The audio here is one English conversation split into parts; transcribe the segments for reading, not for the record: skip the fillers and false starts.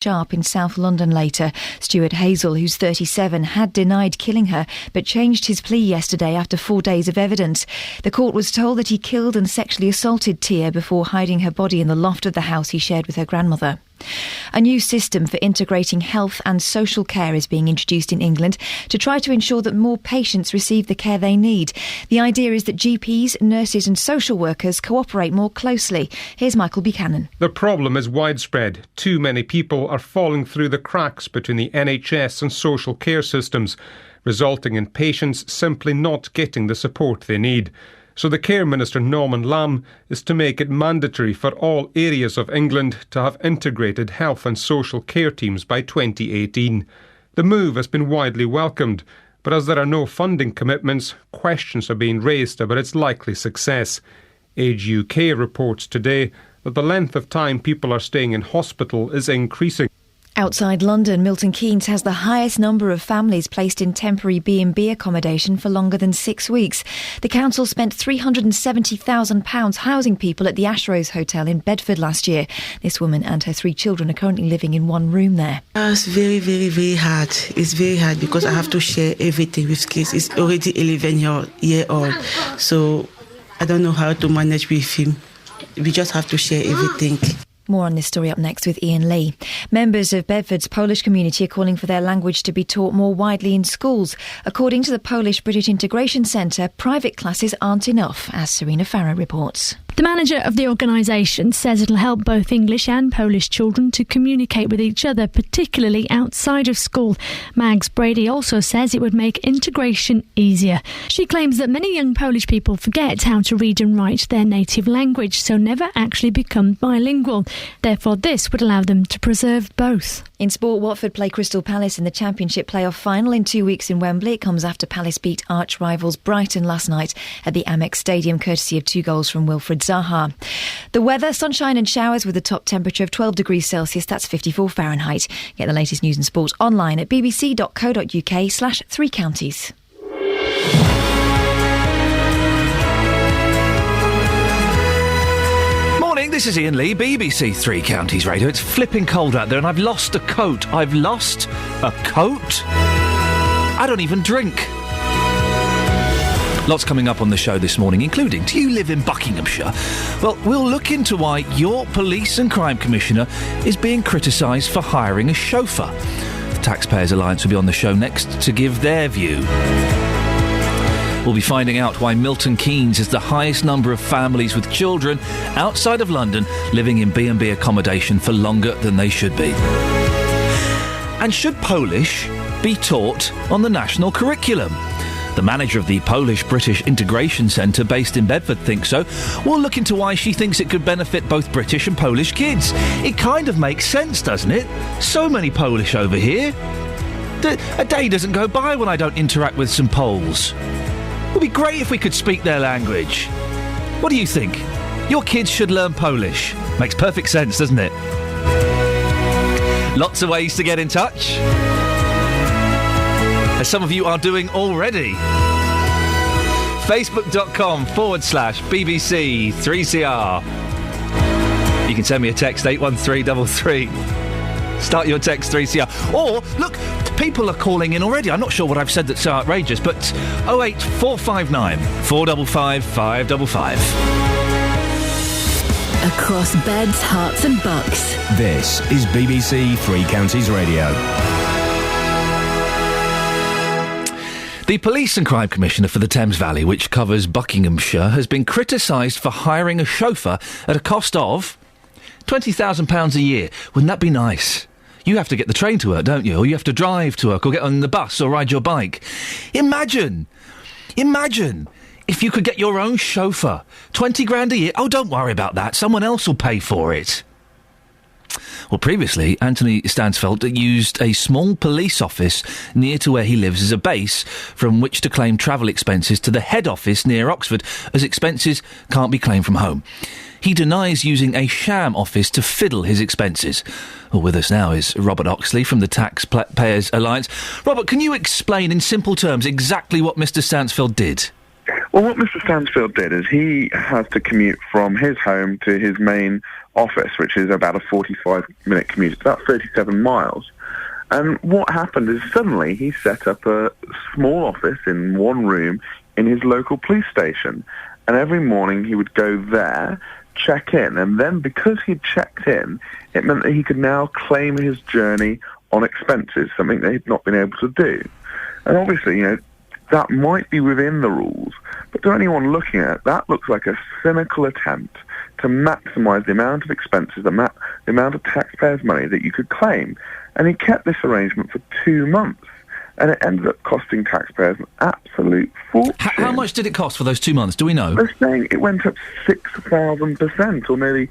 Sharp in South London later. Stuart Hazel, who's 37, had denied killing her, but changed his plea yesterday after 4 days of evidence. The court was told that he killed and sexually assaulted Tia before hiding her body in the loft of the house he shared with her grandmother. A new system for integrating health and social care is being introduced in England to try to ensure that more patients receive the care they need. The idea is that GPs, nurses and social workers cooperate more closely. Here's Michael Buchanan. The problem is widespread. Too many people are falling through the cracks between the NHS and social care systems, resulting in patients simply not getting the support they need. So the Care Minister, Norman Lamb, is to make it mandatory for all areas of England to have integrated health and social care teams by 2018. The move has been widely welcomed, but as there are no funding commitments, questions are being raised about its likely success. Age UK reports today that the length of time people are staying in hospital is increasing. Outside London, Milton Keynes has the highest number of families placed in temporary B&B accommodation for longer than 6 weeks. The council spent £370,000 housing people at the Ashrows Hotel in Bedford last year. This woman and her 3 children are currently living in one room there. It's very, very, very hard. It's very hard because I have to share everything with kids. It's already 11-year-old, so I don't know how to manage with him. We just have to share everything. More on this story up next with Iain Lee. Members of Bedford's Polish community are calling for their language to be taught more widely in schools. According to the Polish-British Integration Centre, private classes aren't enough, as Serena Farrow reports. The manager of the organisation says it'll help both English and Polish children to communicate with each other, particularly outside of school. Mags Brady also says it would make integration easier. She claims that many young Polish people forget how to read and write their native language, so never actually become bilingual. Therefore, this would allow them to preserve both. In sport, Watford play Crystal Palace in the Championship playoff final in 2 weeks in Wembley. It comes after Palace beat arch-rivals Brighton last night at the Amex Stadium, courtesy of 2 goals from Wilfried Zaha. The weather, sunshine and showers with a top temperature of 12 degrees Celsius, that's 54 Fahrenheit. Get the latest news and sport online at bbc.co.uk/3counties. This is Iain Lee, BBC Three Counties Radio. It's flipping cold out there and I've lost a coat. I've lost a coat? I don't even drink. Lots coming up on the show this morning, including, do you live in Buckinghamshire? Well, we'll look into why your police and crime commissioner is being criticised for hiring a chauffeur. The Taxpayers Alliance will be on the show next to give their view. We'll be finding out why Milton Keynes has the highest number of families with children outside of London living in B&B accommodation for longer than they should be. And should Polish be taught on the national curriculum? The manager of the Polish-British Integration Centre based in Bedford thinks so. We'll look into why she thinks it could benefit both British and Polish kids. It kind of makes sense, doesn't it? So many Polish over here. A day doesn't go by when I don't interact with some Poles. It would be great if we could speak their language. What do you think? Your kids should learn Polish. Makes perfect sense, doesn't it? Lots of ways to get in touch, as some of you are doing already. Facebook.com/BBC 3CR. You can send me a text 81333. Start your text 3CR. Or, look, people are calling in already. I'm not sure what I've said that's so outrageous, but 08459 455 555. Across beds, hearts and bucks. This is BBC Three Counties Radio. The Police and Crime Commissioner for the Thames Valley, which covers Buckinghamshire, has been criticised for hiring a chauffeur at a cost of £20,000 a year. Wouldn't that be nice? You have to get the train to work, don't you? Or you have to drive to work, or get on the bus, or ride your bike. Imagine if you could get your own chauffeur. 20 grand a year. Oh, don't worry about that. Someone else will pay for it. Well, previously, Anthony Stansfeld used a small police office near to where he lives as a base from which to claim travel expenses to the head office near Oxford, as expenses can't be claimed from home. He denies using a sham office to fiddle his expenses. Well, with us now is Robert Oxley from the Taxpayers Alliance. Robert, can you explain in simple terms exactly what Mr. Stansfeld did? Well, what Mr. Stansfield did is he has to commute from his home to his main office, which is about a 45-minute commute. It's about 37 miles. And what happened is suddenly he set up a small office in one room in his local police station. And every morning he would go there, check in. And then because he'd checked in, it meant that he could now claim his journey on expenses, something that he'd not been able to do. And obviously, that might be within the rules. But to anyone looking at it, that looks like a cynical attempt to maximise the amount of expenses, the amount of taxpayers' money that you could claim. And he kept this arrangement for 2 months. And it ended up costing taxpayers an absolute fortune. How much did it cost for those 2 months? Do we know? They're saying it went up 6,000%, or nearly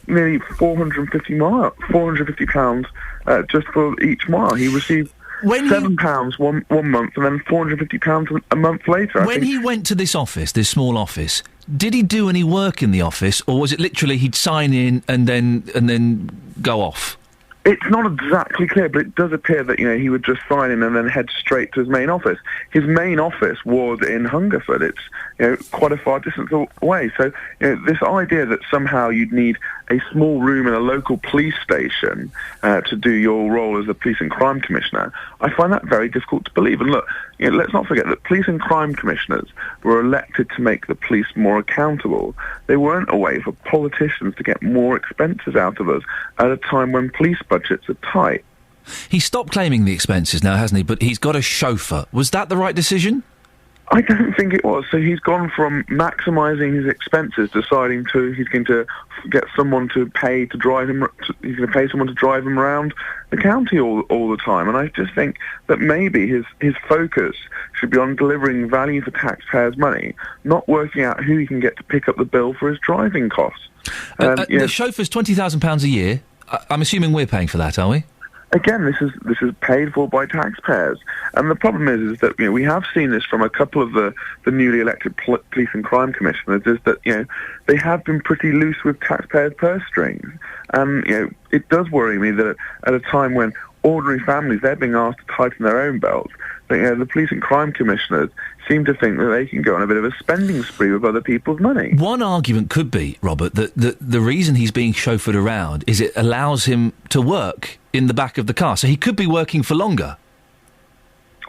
nearly 450 £450 just for each mile. He received £7 one month, and then £450 a month later. When he went to this office, this small office, did he do any work in the office, or was it literally he'd sign in and then go off? It's not exactly clear, but it does appear that, he would just sign in and then head straight to his main office. His main office was in Hungerford. It's, quite a far distance away. So, this idea that somehow you'd need a small room in a local police station to do your role as a police and crime commissioner, I find that very difficult to believe. And look, let's not forget that police and crime commissioners were elected to make the police more accountable. They weren't a way for politicians to get more expenses out of us at a time when police budgets are tight. He stopped claiming the expenses now, hasn't he? But he's got a chauffeur. Was that the right decision? I don't think it was. So he's gone from maximising his expenses, deciding he's going to get someone to pay to drive him. He's going to pay someone to drive him around the county all the time. And I just think that maybe his focus should be on delivering value for taxpayers' money, not working out who he can get to pick up the bill for his driving costs. The chauffeur's £20,000 a year. I'm assuming we're paying for that, are we? Again, this is paid for by taxpayers, and the problem is that we have seen this from a couple of the newly elected police and crime commissioners, is that they have been pretty loose with taxpayers' purse strings, and it does worry me that at a time when ordinary families, they're being asked to tighten their own belts, that the police and crime commissioners seem to think that they can go on a bit of a spending spree with other people's money. One argument could be, Robert, that the reason he's being chauffeured around is it allows him to work in the back of the car, so he could be working for longer.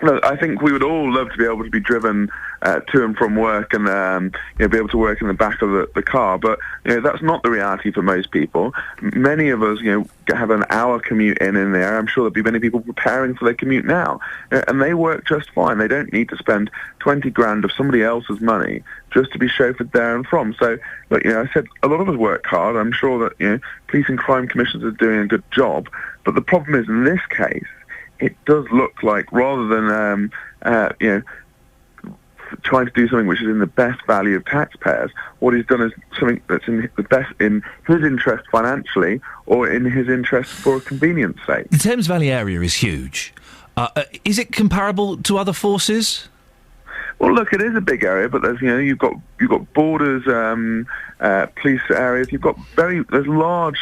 No, I think we would all love to be able to be driven to and from work and be able to work in the back of the car, but that's not the reality for most people. Many of us have an hour commute in there. I'm sure there'll be many people preparing for their commute now, and they work just fine. They don't need to spend 20 grand of somebody else's money just to be chauffeured there and from. So, look, I said a lot of us work hard. I'm sure that police and crime commissioners are doing a good job, but the problem is in this case, it does look like, rather than trying to do something which is in the best value of taxpayers, what he's done is something that's in the best in his interest financially, or in his interest for convenience sake. The Thames Valley area is huge. Is it comparable to other forces? Well, look, it is a big area, but there's you've got borders, police areas. There's large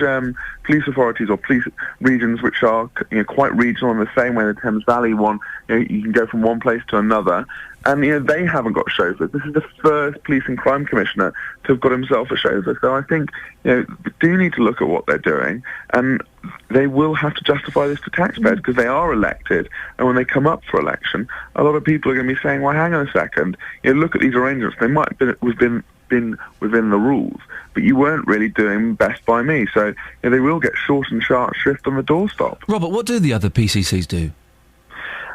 police authorities or police regions which are quite regional in the same way the Thames Valley one. You can go from one place to another, and they haven't got chauffeurs. This is the first police and crime commissioner to have got himself a chauffeur. So I think we do need to look at what they're doing, and they will have to justify this to taxpayers because they are elected, and when they come up for election, a lot of people are going to be saying, well, hang on a second, look at these arrangements. They might have been within the rules, but you weren't really doing best by me. So they will get short and sharp shrift on the doorstop. Robert, what do the other PCCs do?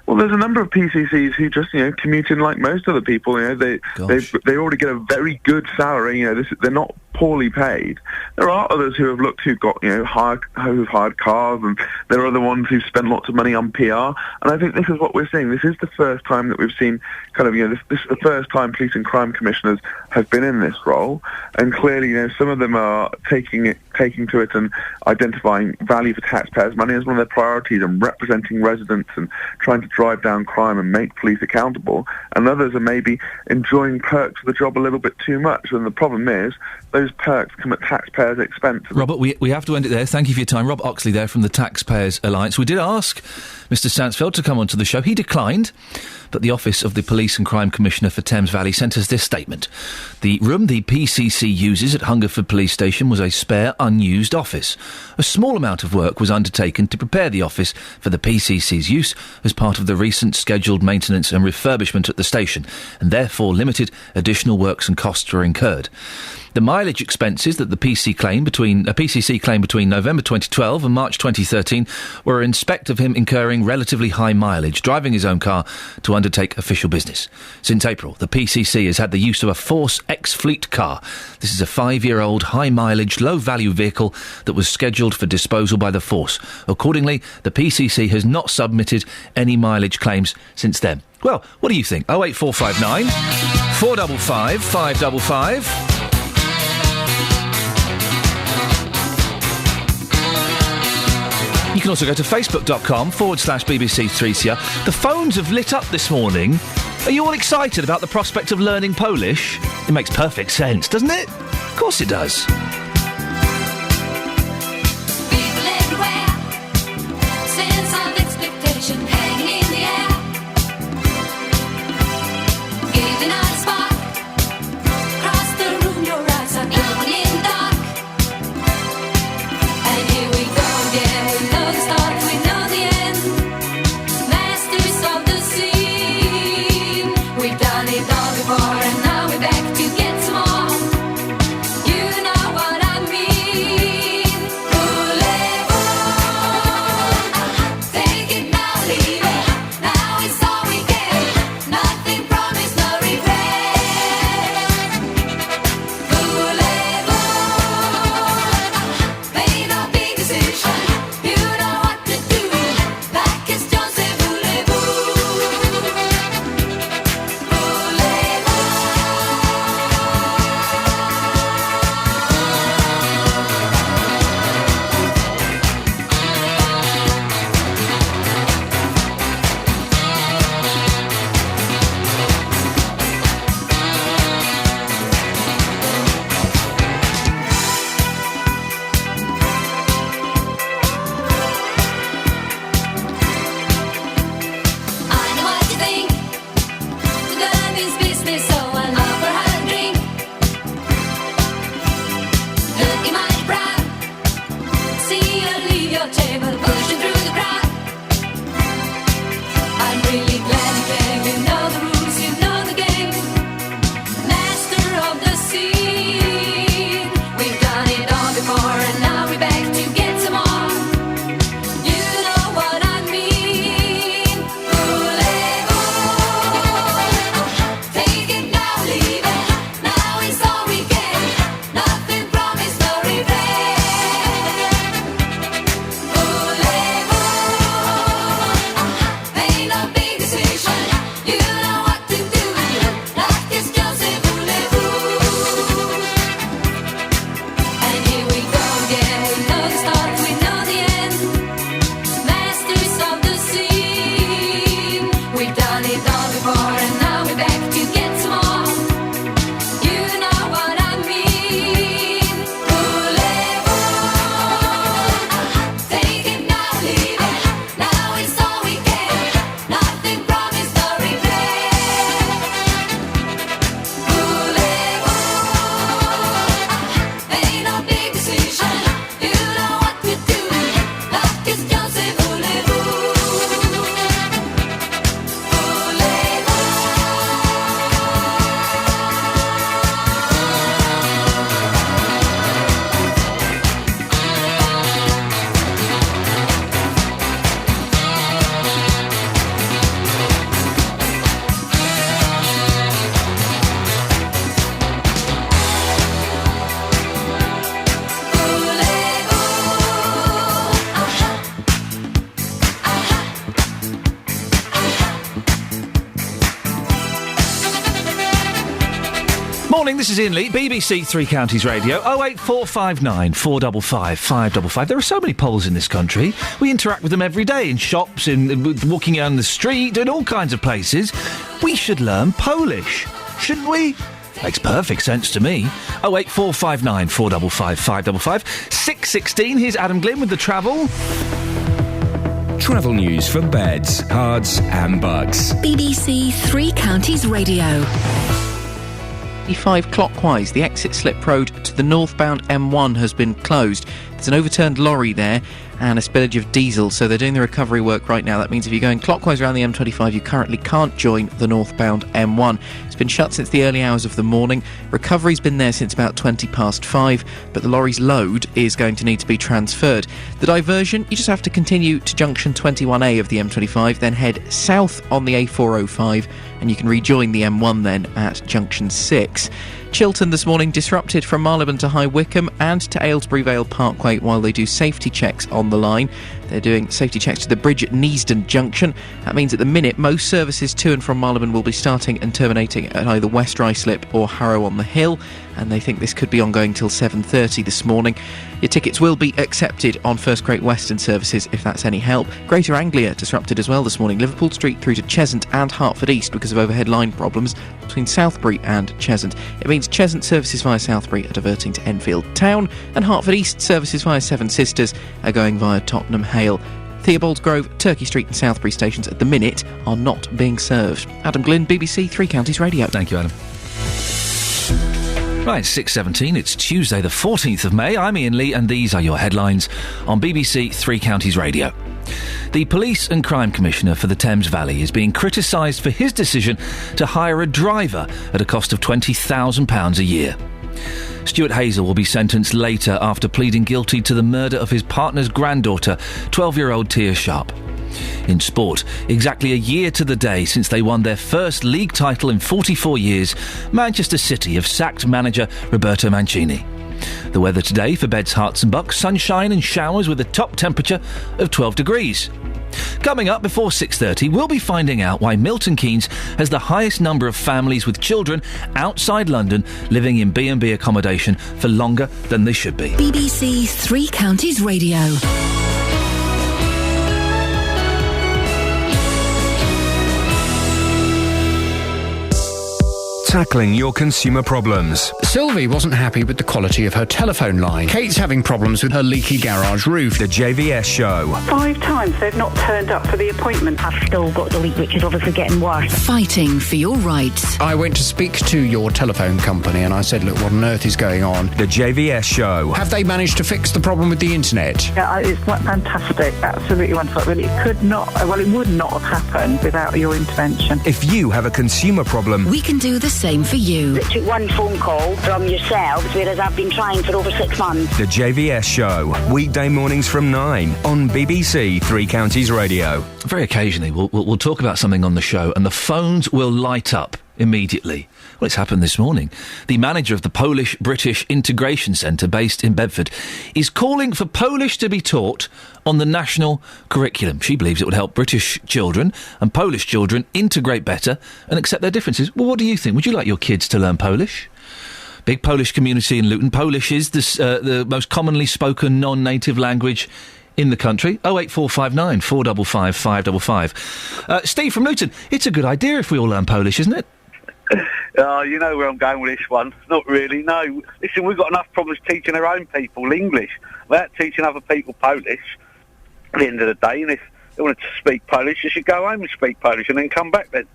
Well, there's a number of PCCs who just, commute in like most other people. They already get a very good salary. They're not poorly paid. There are others who've got, who've hired cars, and there are other ones who've spent lots of money on PR. And I think this is what we're seeing. This is the first time that we've seen this is the first time police and crime commissioners have been in this role. And clearly, some of them are taking to it and identifying value for taxpayers' money as one of their priorities, and representing residents and trying to drive down crime and make police accountable. And others are maybe enjoying perks of the job a little bit too much. And the problem is, those perks come at taxpayers' expense. Robert, we have to end it there. Thank you for your time. Rob Oxley there from the Taxpayers Alliance. We did ask Mr Stansfeld to come onto the show. He declined, but the Office of the Police and Crime Commissioner for Thames Valley sent us this statement. The room the PCC uses at Hungerford Police Station was a spare, unused office. A small amount of work was undertaken to prepare the office for the PCC's use as part of the recent scheduled maintenance and refurbishment at the station, and therefore limited additional works and costs were incurred. The mileage expenses that the PCC claimed between November 2012 and March 2013 were in respect of him incurring relatively high mileage, driving his own car to undertake official business. Since April, the PCC has had the use of a Force X-Fleet car. This is a 5-year-old, high-mileage, low-value vehicle that was scheduled for disposal by the Force. Accordingly, the PCC has not submitted any mileage claims since then. Well, what do you think? 08459 455 555. You can also go to facebook.com/BBC3CR. The phones have lit up this morning. Are you all excited about the prospect of learning Polish? It makes perfect sense, doesn't it? Of course it does. People everywhere, sense of expectation hanging in the air. Giving out a spark, across the room your eyes are glowing in the dark. And here we go again, we know the start, we know the end. Masters of the scene, we've done it all before and now we're back to get some more. You know what I mean. Voulez-vous, take it now, leave it. Now it's all we get. Nothing promised, no regret. Voulez-vous, made a big decision. You know what to do. Like it's John said, voulez-vous. I know what you think. The girl means business, so I'll offer her a drink. Looking mighty proud. See you leave your table, pushing through the crowd. I'm really glad you came. You know the rules, you know the game. Master of the scene. We've done it all before, and now we're back to get some more. You know what I mean. Voulez-vous, take it now, leave it. Now it's all we get. Nothing promised, no regret. Voulez-vous, made a big decision. You know what to do. Like it's just a voulez-vous. And here we go again. We know the start, we know the end. Masters of the scene. We've done it all before, and now we're back to get some more. You know what I mean. Voulez-vous, take it now, leave it. Now it's all we get. Nothing promised, no regret. Voulez-vous, made a big decision. You know what to do. Like it's just a voulez-vous. Morning, this is Iain Lee, BBC Three Counties Radio, 08459 455 555. There are so many Poles in this country. We interact with them every day, in shops, in walking down the street, in all kinds of places. We should learn Polish, shouldn't we? Makes perfect sense to me. 08459 455 555. 6:16, here's Adam Glynn with the travel. Travel news for beds, cards and bugs. BBC Three Counties Radio. 5 clockwise, the exit slip road to the northbound M1 has been closed. There's an overturned lorry there and a spillage of diesel, so they're doing the recovery work right now. That means if you're going clockwise around the M25, you currently can't join the northbound M1. It's been shut since the early hours of the morning. Recovery's been there since about 5:20, but the lorry's load is going to need to be transferred. The diversion, you just have to continue to junction 21A of the M25, then head south on the A405, and you can rejoin the M1 then at junction 6. Chiltern this morning disrupted from Marylebone to High Wycombe and to Aylesbury Vale Parkway while they do safety checks on the line. They're doing safety checks to the bridge at Neasden Junction. That means at the minute most services to and from Marylebone will be starting and terminating at either West Ruislip or Harrow on the Hill, and they think this could be ongoing till 7:30 this morning. Your tickets will be accepted on First Great Western services if that's any help. Greater Anglia disrupted as well this morning. Liverpool Street through to Cheshunt and Hertford East because of overhead line problems between Southbury and Cheshunt. It means Cheshunt services via Southbury are diverting to Enfield Town, and Hertford East services via Seven Sisters are going via Tottenham Hale. Theobald's Grove, Turkey Street and Southbury stations at the minute are not being served. Adam Glynn, BBC Three Counties Radio. Thank you, Adam. Right, 6:17, it's Tuesday the 14th of May. I'm Iain Lee and these are your headlines on BBC Three Counties Radio. The Police and Crime Commissioner for the Thames Valley is being criticised for his decision to hire a driver at a cost of £20,000 a year. Stuart Hazel will be sentenced later after pleading guilty to the murder of his partner's granddaughter, 12-year-old Tia Sharp. In sport, exactly a year to the day since they won their first league title in 44 years, Manchester City have sacked manager Roberto Mancini. The weather today for beds, hearts and bucks, sunshine and showers with a top temperature of 12 degrees. Coming up before 6:30, we'll be finding out why Milton Keynes has the highest number of families with children outside London living in B&B accommodation for longer than they should be. BBC Three Counties Radio. Tackling your consumer problems. Sylvie wasn't happy with the quality of her telephone line. Kate's having problems with her leaky garage roof. The JVS Show. 5 times they've not turned up for the appointment. I've still got the leak, which is obviously getting worse. Fighting for your rights. I went to speak to your telephone company and I said, look, what on earth is going on? The JVS Show. Have they managed to fix the problem with the internet? Yeah, it's fantastic. Absolutely wonderful. It could not, well, it would not have happened without your intervention. If you have a consumer problem, We can do the same for you. It took one phone call from yourselves, whereas I've been trying for over 6 months. The JVS Show. Weekday mornings from 9 on BBC Three Counties Radio. Very occasionally, we'll talk about something on the show and the phones will light up immediately. Well, it's happened this morning. The manager of the Polish-British Integration Centre, based in Bedford, is calling for Polish to be taught on the national curriculum. She believes it would help British children and Polish children integrate better and accept their differences. Well, what do you think? Would you like your kids to learn Polish? Big Polish community in Luton. Polish is the most commonly spoken non-native language in the country. 08459 455 555. Steve from Luton, it's a good idea if we all learn Polish, isn't it? You know where I'm going with this one. Not really, no. Listen, we've got enough problems teaching our own people English without teaching other people Polish at the end of the day. And if they wanted to speak Polish, they should go home and speak Polish and then come back then.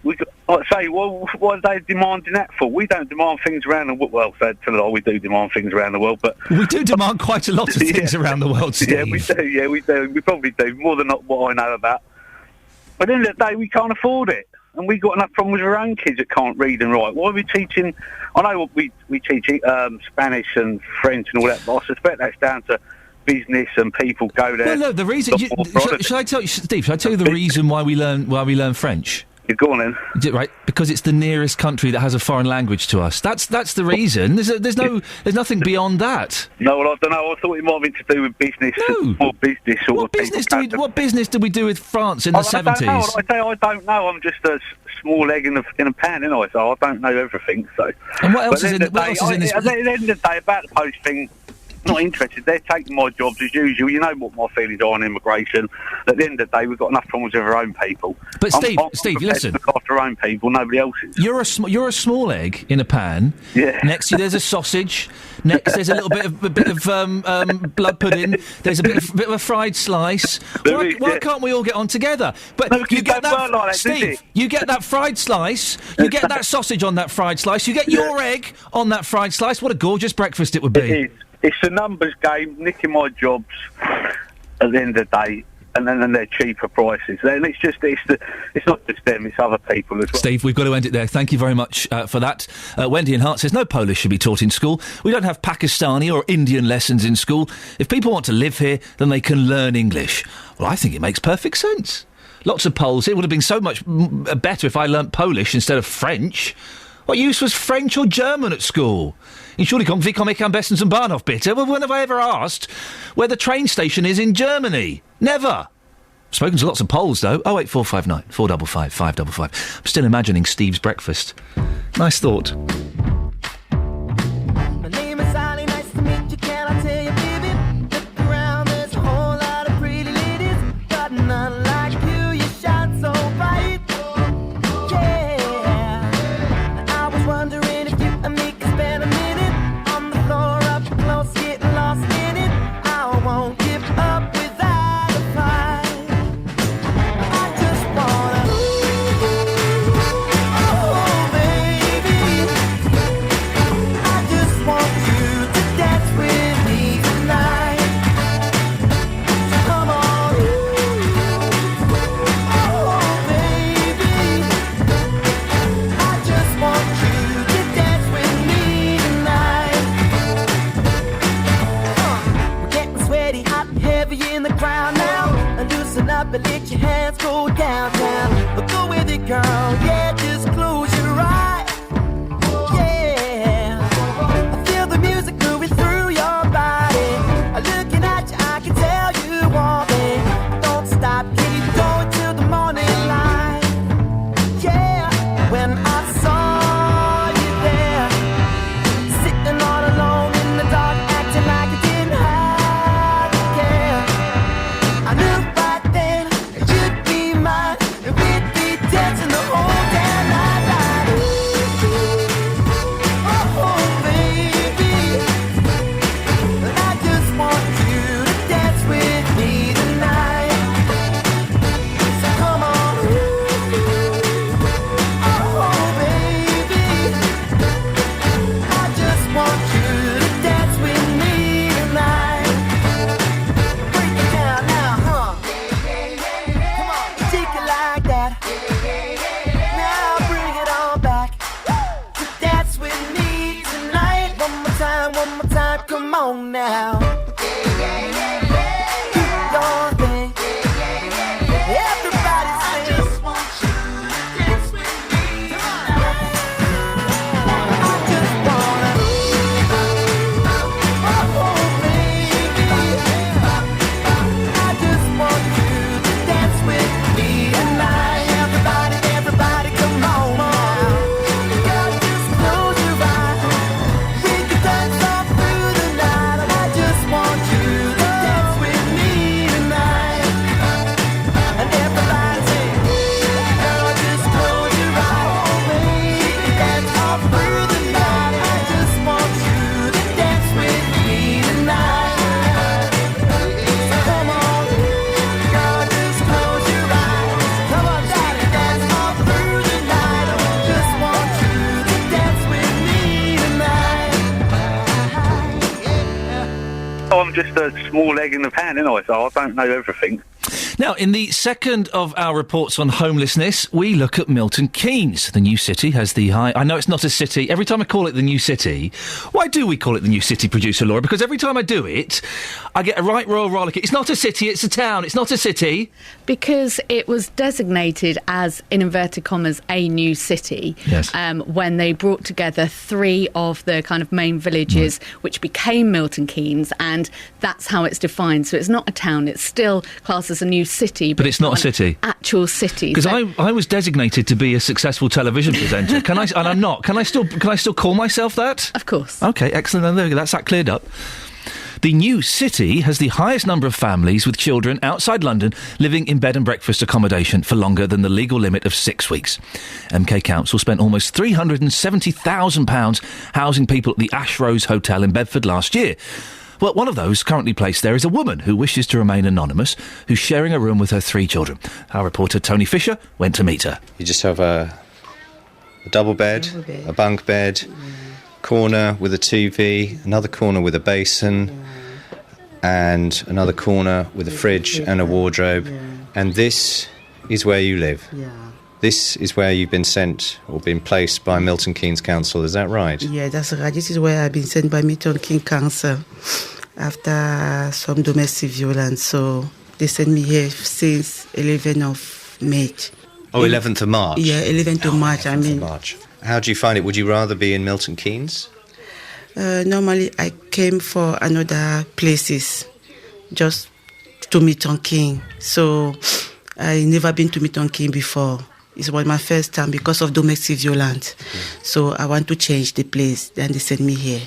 Like I say, well, what are they demanding that for? We don't demand things around the world. Well, we do demand things around the world, but... We do demand quite a lot of things around the world, Steve. Yeah, we do. We probably do, more than what I know about. But at the end of the day, we can't afford it. And we've got enough problems with our own kids that can't read and write. Why are we teaching... I know we teach Spanish and French and all that, but I suspect that's down to business and people go there... Well, no, the reason... Shall I tell you, Steve, shall I tell you the reason why we learn French? You're going in. Right, because it's the nearest country that has a foreign language to us. That's the reason. There's nothing beyond that. No, well, I don't know. I thought it might have been to do with business. No. Or business sort what business did we do with France in the 70s? I don't know. I'm just a small egg in a pan, ain't I? So I don't know everything. So. And what else is in this? At the end of the day, about the Polish thing, Not interested. They're taking my jobs as usual. You know what my feelings are on immigration. At the end of the day, we've got enough problems with our own people. But Steve, I'm Steve, prepared listen. to look after our own people, nobody else's. You're a small egg in a pan. Yeah. Next to you, there's a sausage. Next, there's a bit of blood pudding. There's a bit of a fried slice. Why can't we all get on together? But No, you get it don't work like that, does Steve. it? You get that fried slice. You get that sausage on that fried slice. You get your egg on that fried slice. What a gorgeous breakfast it would be. It is. It's a numbers game, nicking my jobs at the end of the day, and then they're cheaper prices. And it's not just them, it's other people as well. Steve, we've got to end it there. Thank you very much for that. Wendy in Hart says, no Polish should be taught in school. We don't have Pakistani or Indian lessons in school. If people want to live here, then they can learn English. Well, I think it makes perfect sense. Lots of Poles. It would have been so much better if I learnt Polish instead of French. What use was French or German at school? Entschuldigung, wie komme ich am besten zum Bahnhof, bitte? Well, when have I ever asked where the train station is in Germany? Never. Spoken to lots of Poles, though. 08459 455 555. I'm still imagining Steve's breakfast. Nice thought. My name is Ali, nice to meet you, can I tell you, baby? Look around, there's a whole lot of pretty ladies, but none like you, you shine so bright. Yeah, I was wondering if you and me could spend a minute on the floor up close, getting lost in it. I won't give up without a fight. I just wanna, oh baby, I just want you to dance with me tonight. So come on, oh baby, I just want you to dance with me tonight. We're getting sweaty, hot and heavy in the ground now. And loosen up and let your hands go downtown. But go with it, girl, yeah, just close your eyes. Yeah, I feel the music moving through your body. Looking at you, I can tell you want me. Don't stop, keep going till the morning light. Yeah, when I saw you there, sitting all alone in the dark, acting like you didn't have to care. I knew right then you'd be mine, and we'd be dancing the whole damn night like, oh baby, I just want you to dance with me tonight. So come on, oh baby, I just want you to dance with me tonight. Break it down now, huh? Come on, take it like that. Now bring it on back. To dance with me tonight. One more time, come on now. Do your thing. Everybody sing. I just want you to dance with me tonight. I just wanna, oh baby, I just want you to dance with me tonight. Everybody, come on now. Girl, just close your eyes. We can dance all through the night. And I just want you to dance with me tonight. And everybody sing, girl, just close your eyes. We can dance all through the night. I just want you to dance with me tonight. So come on, girl, just close your eyes. Come on, daddy, dance all through the night. I just want you to dance with me tonight. I'm just a small egg in the pan, ain't I? So I don't know everything. Now, in the second of our reports on homelessness, we look at Milton Keynes. The new city has the high... I know it's not a city. Every time I call it the new city... Why do we call it the new city, producer Laura? Because every time I do it, I get a right royal rollick. It's not a city, it's a town. It's not a city. Because it was designated as, in inverted commas, a new city. Yes. When they brought together three of the kind of main villages, which became Milton Keynes, and that's how it's defined. So it's not a town. It's still classed as a new city, But it's not a an city. Actual city. Because So- I was designated to be a successful television presenter. Can I? And I'm not. Can I still call myself that? Of course. Okay, excellent. Then there we go. That's that cleared up. The new city has the highest number of families with children outside London living in bed and breakfast accommodation for longer than the legal limit of 6 weeks. MK Council spent almost £370,000 housing people at the Ash Rose Hotel in Bedford last year. Well, one of those currently placed there is a woman who wishes to remain anonymous, who's sharing a room with her 3 children. Our reporter Tony Fisher went to meet her. You just have a double bed, a bunk bed, corner with a TV, another corner with a basin, and another corner with a fridge and a wardrobe. And this is where you live. This is where you've been sent or been placed by Milton Keynes Council, is that right? Yeah, that's right. This is where I've been sent by Milton Keynes Council after some domestic violence. So they sent me here since 11th of May. Oh, 11th of March? Yeah, 11th of March, 11th of March. How do you find it? Would you rather be in Milton Keynes? Normally I came for another places, just to Milton Keynes. So I never been to Milton Keynes before. It was my first time because of domestic violence. So I want to change the place, then they sent me here.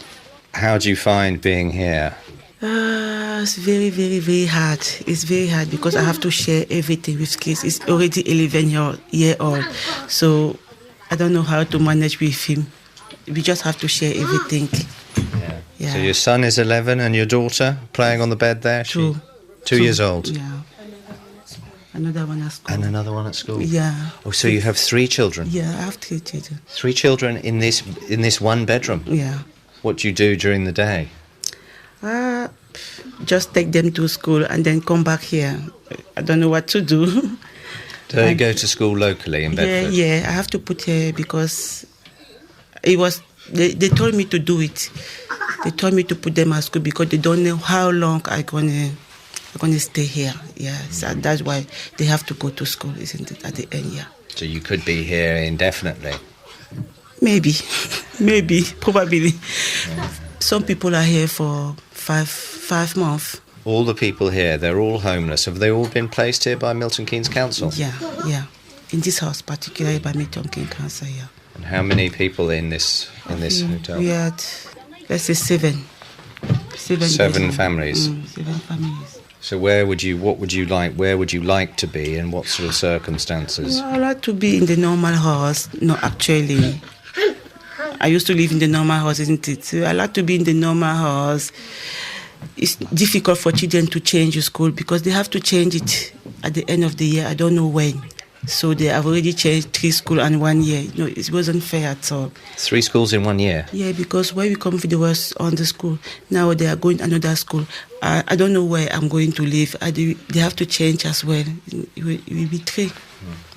How do you find being here? It's very, very, very hard. It's very hard because I have to share everything with kids. It's already 11-year-old. So I don't know how to manage with him. We just have to share everything. Yeah. So your son is 11 and your daughter playing on the bed there? Two 2 years old? Yeah. Another one at school. And another one at school? Yeah. Oh, so you have 3 children? Yeah, I have 3 children. 3 children in this one bedroom? Yeah. What do you do during the day? Just take them to school and then come back here. I don't know what to do. Do they go to school locally in Bedford? Yeah, I have to put her because it was. They told me to do it. They told me to put them at school because they don't know how long I'm gonna stay here. Yeah, so that's why they have to go to school, isn't it? At the end, yeah. So you could be here indefinitely? Maybe, probably. Yeah. Some people are here for five months. All the people here, they're all homeless. Have they all been placed here by Milton Keynes Council? Yeah. In this house, particularly by Milton Keynes Council, yeah. And how many people in this hotel? We had, let's say, 7. 7 families. 7 families. So where would you like to be in what sort of circumstances? Well, I like to be in the normal house. No, actually, I used to live in the normal house, isn't it? So I like to be in the normal house. It's difficult for children to change the school because they have to change it at the end of the year. I don't know when. So they have already changed 3 schools in 1 year. No, it wasn't fair at all. 3 schools in 1 year? Yeah, because where we come from, there was on the school. Now they are going to another school. I don't know where I'm going to live. They have to change as well. It will be 3.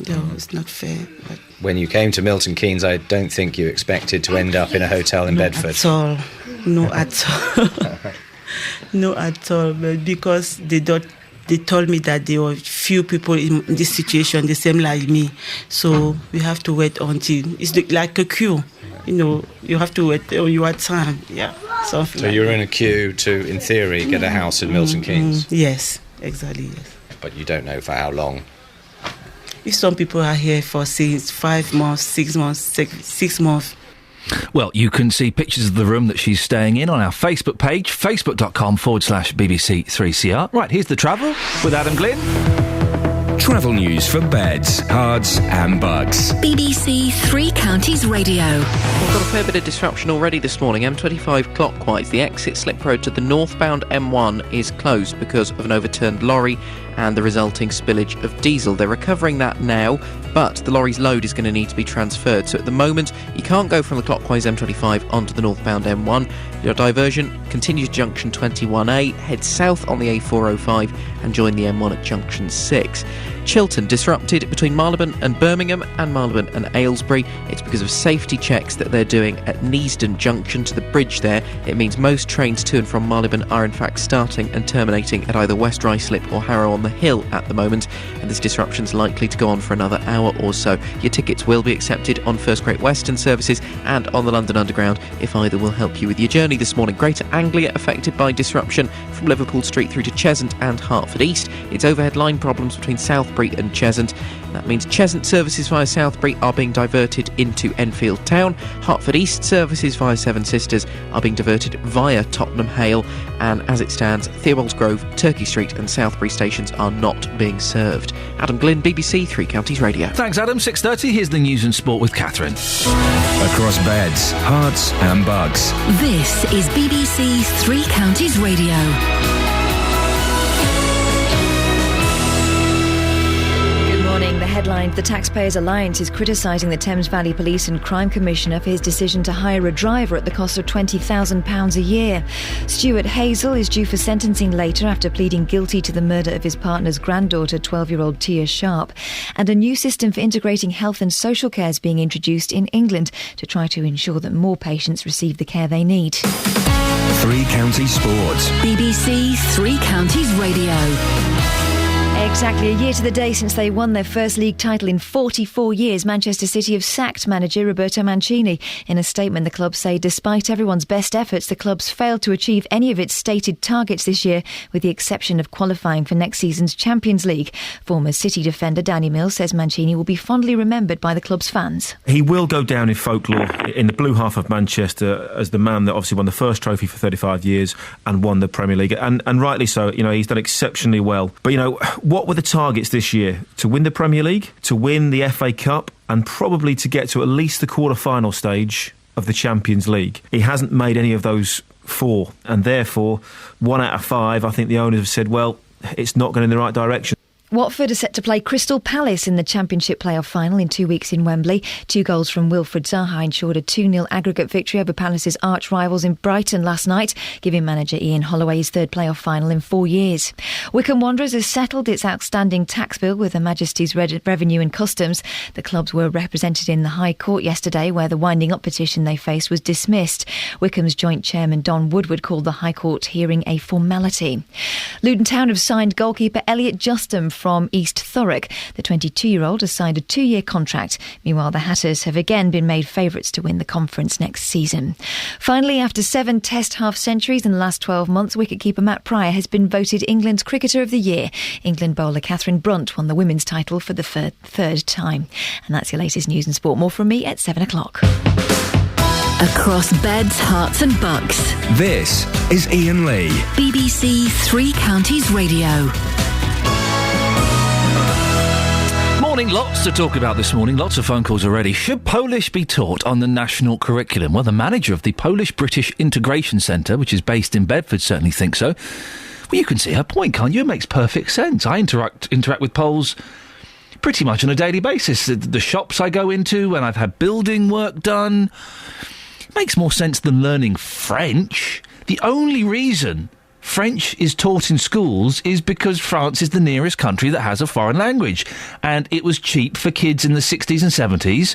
No, it's not fair. But when you came to Milton Keynes, I don't think you expected to end up in a hotel in Bedford. No, at all. No, at all. But because they told me that there were few people in this situation, the same like me. So we have to wait until it's like a queue. You know, you have to wait on your time. Yeah. So you're in a queue to, in theory, get a house in Milton Keynes? Yes, exactly, yes. But you don't know for how long? If some people are here for 5 months, 6 months, 6 months. Well, you can see pictures of the room that she's staying in on our Facebook page, facebook.com/BBC3CR. Right, here's the travel with Adam Glynn. Travel news for beds, cards and bugs. BBC Three Counties Radio. We've got a fair bit of disruption already this morning. M25 clockwise, the exit slip road to the northbound M1 is closed because of an overturned lorry and the resulting spillage of diesel. They're recovering that now, but the lorry's load is going to need to be transferred. So at the moment, you can't go from the clockwise M25 onto the northbound M1. Your diversion continues junction 21A, head south on the A405 and join the M1 at junction 6. Chiltern disrupted between Marylebone and Birmingham and Marylebone and Aylesbury. It's because of safety checks that they're doing at Neasden Junction to the bridge there. It means most trains to and from Marylebone are in fact starting and terminating at either West Ruislip or Harrow on the Hill at the moment, and this disruption's likely to go on for another hour hour or so. Your tickets will be accepted on First Great Western services and on the London Underground, if either will help you with your journey this morning. Greater Anglia affected by disruption from Liverpool Street through to Cheshunt and Hertford East. It's overhead line problems between Southbury and Cheshunt. That means Cheshunt services via Southbury are being diverted into Enfield Town. Hertford East services via Seven Sisters are being diverted via Tottenham Hale. And as it stands, Theobald's Grove, Turkey Street and Southbury stations are not being served. Adam Glynn, BBC Three Counties Radio. Thanks, Adam. 6:30. Here's the news and sport with Catherine. Across beds, hearts and bugs. This is BBC Three Counties Radio. The headline, the Taxpayers Alliance is criticising the Thames Valley Police and Crime Commissioner for his decision to hire a driver at the cost of £20,000 a year. Stuart Hazel is due for sentencing later after pleading guilty to the murder of his partner's granddaughter, 12-year-old Tia Sharp. And a new system for integrating health and social care is being introduced in England to try to ensure that more patients receive the care they need. Three Counties Sports. BBC Three Counties Radio. Exactly a year to the day since they won their first league title in 44 years, Manchester City have sacked manager Roberto Mancini. In a statement, the club say despite everyone's best efforts, the club's failed to achieve any of its stated targets this year, with the exception of qualifying for next season's Champions League. Former City defender Danny Mills says Mancini will be fondly remembered by the club's fans. He will go down in folklore in the blue half of Manchester as the man that obviously won the first trophy for 35 years and won the Premier League. And rightly so, you know, he's done exceptionally well. But, you know, what were the targets this year? To win the Premier League, to win the FA Cup, and probably to get to at least the quarter-final stage of the Champions League. He hasn't made any of those four, and therefore, 1 out of 5, I think the owners have said, well, it's not going in the right direction. Watford are set to play Crystal Palace in the Championship playoff final in 2 weeks in Wembley. 2 goals from Wilfred Zaha ensured a 2-0 aggregate victory over Palace's arch-rivals in Brighton last night, giving manager Iain Holloway his third playoff final in 4 years. Wycombe Wanderers has settled its outstanding tax bill with Her Majesty's Revenue and Customs. The clubs were represented in the High Court yesterday, where the winding-up petition they faced was dismissed. Wycombe's joint chairman Don Woodward called the High Court hearing a formality. Luton Town have signed goalkeeper Elliot Justin from East Thurrock. The 22-year-old has signed a 2-year contract. Meanwhile, the Hatters have again been made favourites to win the conference next season. Finally, after 7 Test half-centuries in the last 12 months, wicketkeeper Matt Pryor has been voted England's Cricketer of the Year. England bowler Catherine Brunt won the women's title for the third time. And that's your latest news and sport. More from me at 7 o'clock. Across beds, hearts and bucks. This is Iain Lee. BBC Three Counties Radio. Morning, lots to talk about this morning, lots of phone calls already. Should Polish be taught on the national curriculum? Well, the manager of the Polish-British Integration Centre, which is based in Bedford, certainly thinks so. Well, you can see her point, can't you? It makes perfect sense. I interact with Poles pretty much on a daily basis. The shops I go into, when I've had building work done, makes more sense than learning French. The only reason French is taught in schools is because France is the nearest country that has a foreign language, and it was cheap for kids in the 60s and 70s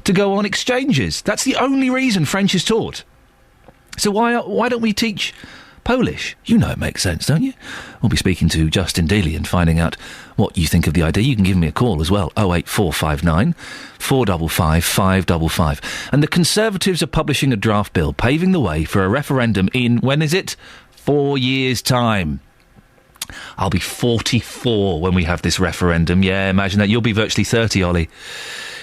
to go on exchanges. That's the only reason French is taught. So why don't we teach Polish? You know it makes sense, don't you? We'll be speaking to Justin Dealey and finding out what you think of the idea. You can give me a call as well, 08459 455 555. And the Conservatives are publishing a draft bill paving the way for a referendum in, when is it? 4 years' time. I'll be 44 when we have this referendum. Yeah, imagine that. You'll be virtually 30, Ollie.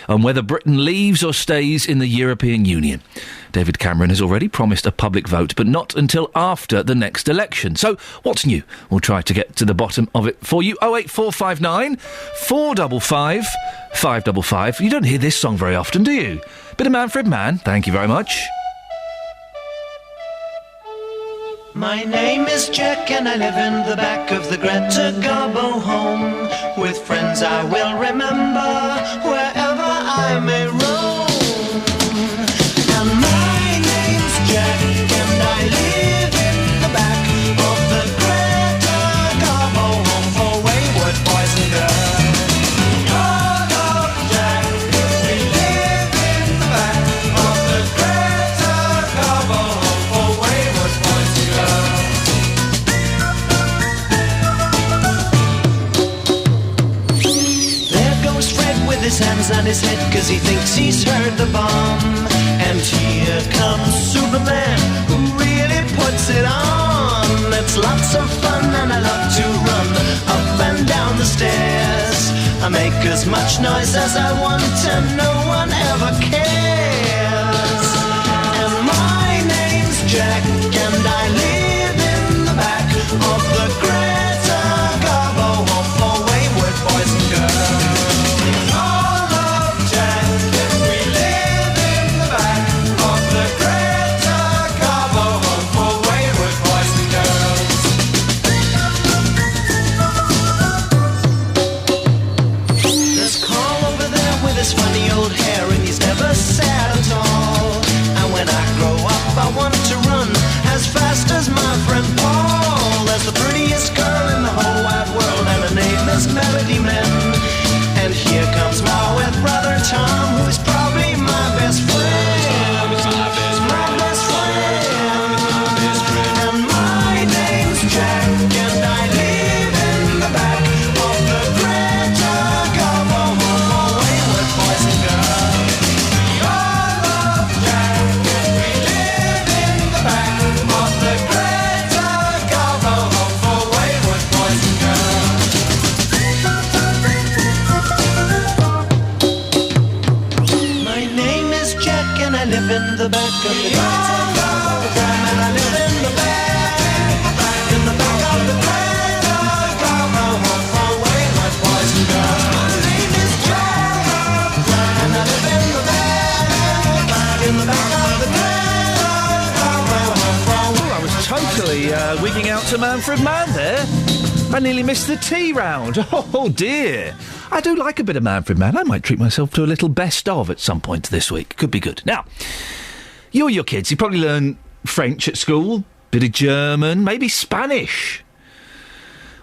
On whether Britain leaves or stays in the European Union. David Cameron has already promised a public vote, but not until after the next election. So, what's new? We'll try to get to the bottom of it for you. 08459 455 555. You don't hear this song very often, do you? Bit of Manfred Mann. Thank you very much. My name is Jack and I live in the back of the Greta Garbo home. With friends I will remember wherever I may roam. And my name's Jack and I live in the back of the Greta Garbo home for wayward boys and girls. Call up Jack, we live in the back of the Greta Garbo home for wayward boys and girls. There goes his hands on his head 'cause he thinks he's heard the bomb. And here comes Superman, who really puts it on. It's lots of fun and I love to run up and down the stairs. I make as much noise as I want and no one ever cares. And my name's Jack and I live in the back of the Greta Garbo home for wayward boys and girls. All of Jack, we live in the back of the Greta Garbo home for wayward boys and girls. There's Carl over there with his funny old hair and he's never sad at all. And when I grow up I want to run as fast as my friend Paul. There's the prettiest girl in the whole wide world and her name is Melody Men. And here comes my wet brother Tom, who is probably my best friend. My best friend. And my name's Jack and I live in the back of the Greta Garbo home for wayward boys and girls. We all love Jack and we live in the back of the Greta Garbo home for wayward boys and girls. My name is Jack and I live in the back of the Greta Garbo and I live in the back of the Greta Garbo home for wayward boys and girls. My name is Jack and I live in the back of the Greta Garbo home for Oh, I was totally wigging out to Manfred Mann there. I nearly missed the tea round. Oh, dear. I do like a bit of Manfred Mann. I might treat myself to a little best of at some point this week. Could be good. Now, you and your kids, you probably learn French at school, bit of German, maybe Spanish.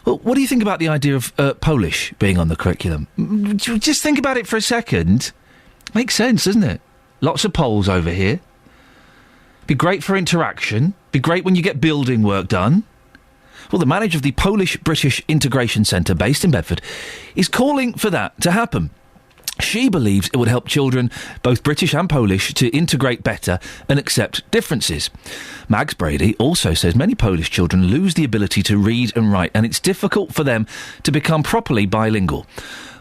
Well, what do you think about the idea of Polish being on the curriculum? Just think about it for a second. Makes sense, doesn't it? Lots of Poles over here. Be great for interaction. Be great when you get building work done. Well, the manager of the Polish-British Integration Centre, based in Bedford, is calling for that to happen. She believes it would help children, both British and Polish, to integrate better and accept differences. Mags Brady also says many Polish children lose the ability to read and write, and it's difficult for them to become properly bilingual.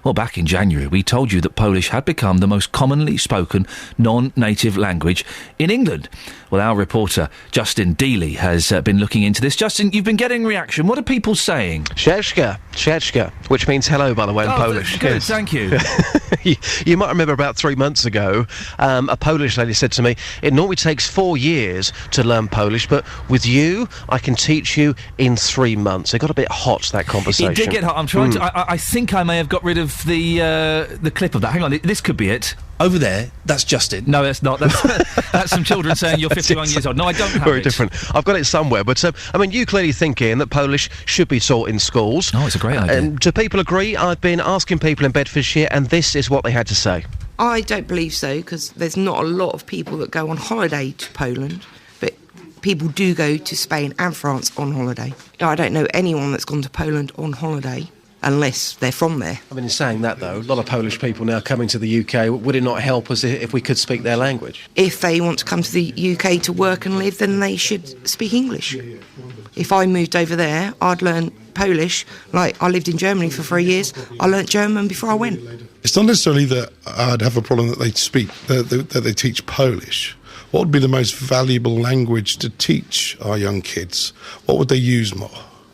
Well, back in January, we told you that Polish had become the most commonly spoken non-native language in England. Well, our reporter, Justin Dealey, has been looking into this. Justin, you've been getting reaction. What are people saying? Shechka, which means hello, by the way, in Polish. Good, Yes. thank you. You might remember about 3 months ago, a Polish lady said to me, it normally takes 4 years to learn Polish, but with you, I can teach you in 3 months. It got a bit hot, that conversation. It did get hot. I'm trying to... I think I may have got rid of the clip of that. Hang on, this could be it. Over there, that's Justin. No, that's not. That's some children saying you're 51 years old. No, I don't have Very it. different. I've got it somewhere, but I mean, you clearly think, Ian, that Polish should be taught in schools. Oh, it's a great idea. Do people agree? I've been asking people in Bedfordshire, and this is what they had to say. I don't believe so, because there's not a lot of people that go on holiday to Poland, but people do go to Spain and France on holiday. I don't know anyone that's gone to Poland on holiday unless they're from there. I mean, in saying that, though, a lot of Polish people now coming to the UK, would it not help us if we could speak their language? If they want to come to the UK to work and live, then they should speak English. If I moved over there, I'd learn Polish. Like, I lived in Germany for 3 years. I learnt German before I went. It's not necessarily that I'd have a problem that they speak, that they teach Polish. What would be the most valuable language to teach our young kids? What would they use more?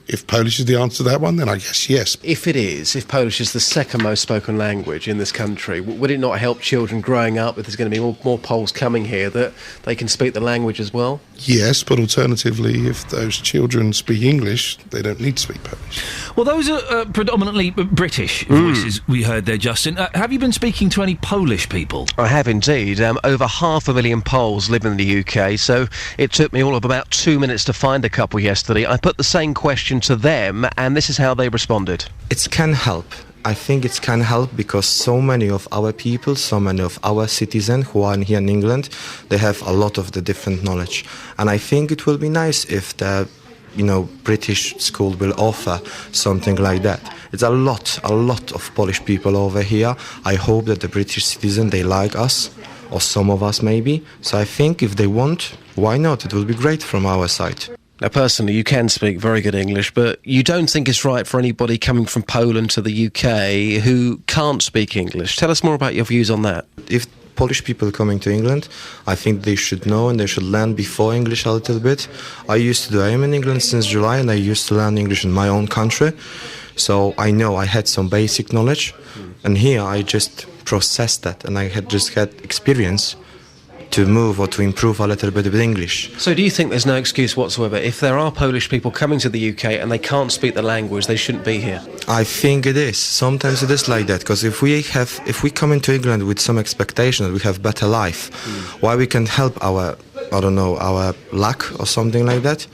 If Polish is the answer to that one, then I guess yes. If it is, if Polish is the second most spoken language in this country, would it not help children growing up, if there's going to be more Poles coming here, that they can speak the language as well? Yes, but alternatively, if those children speak English, they don't need to speak Polish. Well, those are predominantly British voices we heard there, Justin. Have you been speaking to any Polish people? I have indeed. Over 500,000 Poles live in the UK, so it took me all of about 2 minutes to find a couple yesterday. I put the same question to them, and this is how they responded. It can help. I think it can help because so many of our people, so many of our citizens who are here in England, they have a lot of the different knowledge. And I think it will be nice if the British school will offer something like that. It's a lot of Polish people over here. I hope that the British citizen, they like us, or some of us maybe. So I think if they want, why not? It will be great from our side. Now, personally, you can speak very good English, but you don't think it's right for anybody coming from Poland to the UK who can't speak English. Tell us more about your views on that. If Polish people coming to England, I think they should know and they should learn before English a little bit. I am in England since July, and I used to learn English in my own country. So I know I had some basic knowledge, and here I just processed that, and I had experience to move or to improve a little bit with English. So do you think there's no excuse whatsoever? If there are Polish people coming to the UK and they can't speak the language, they shouldn't be here? I think it is. Sometimes it is like that, because if we come into England with some expectation that we have better life, why we can help our luck or something like that,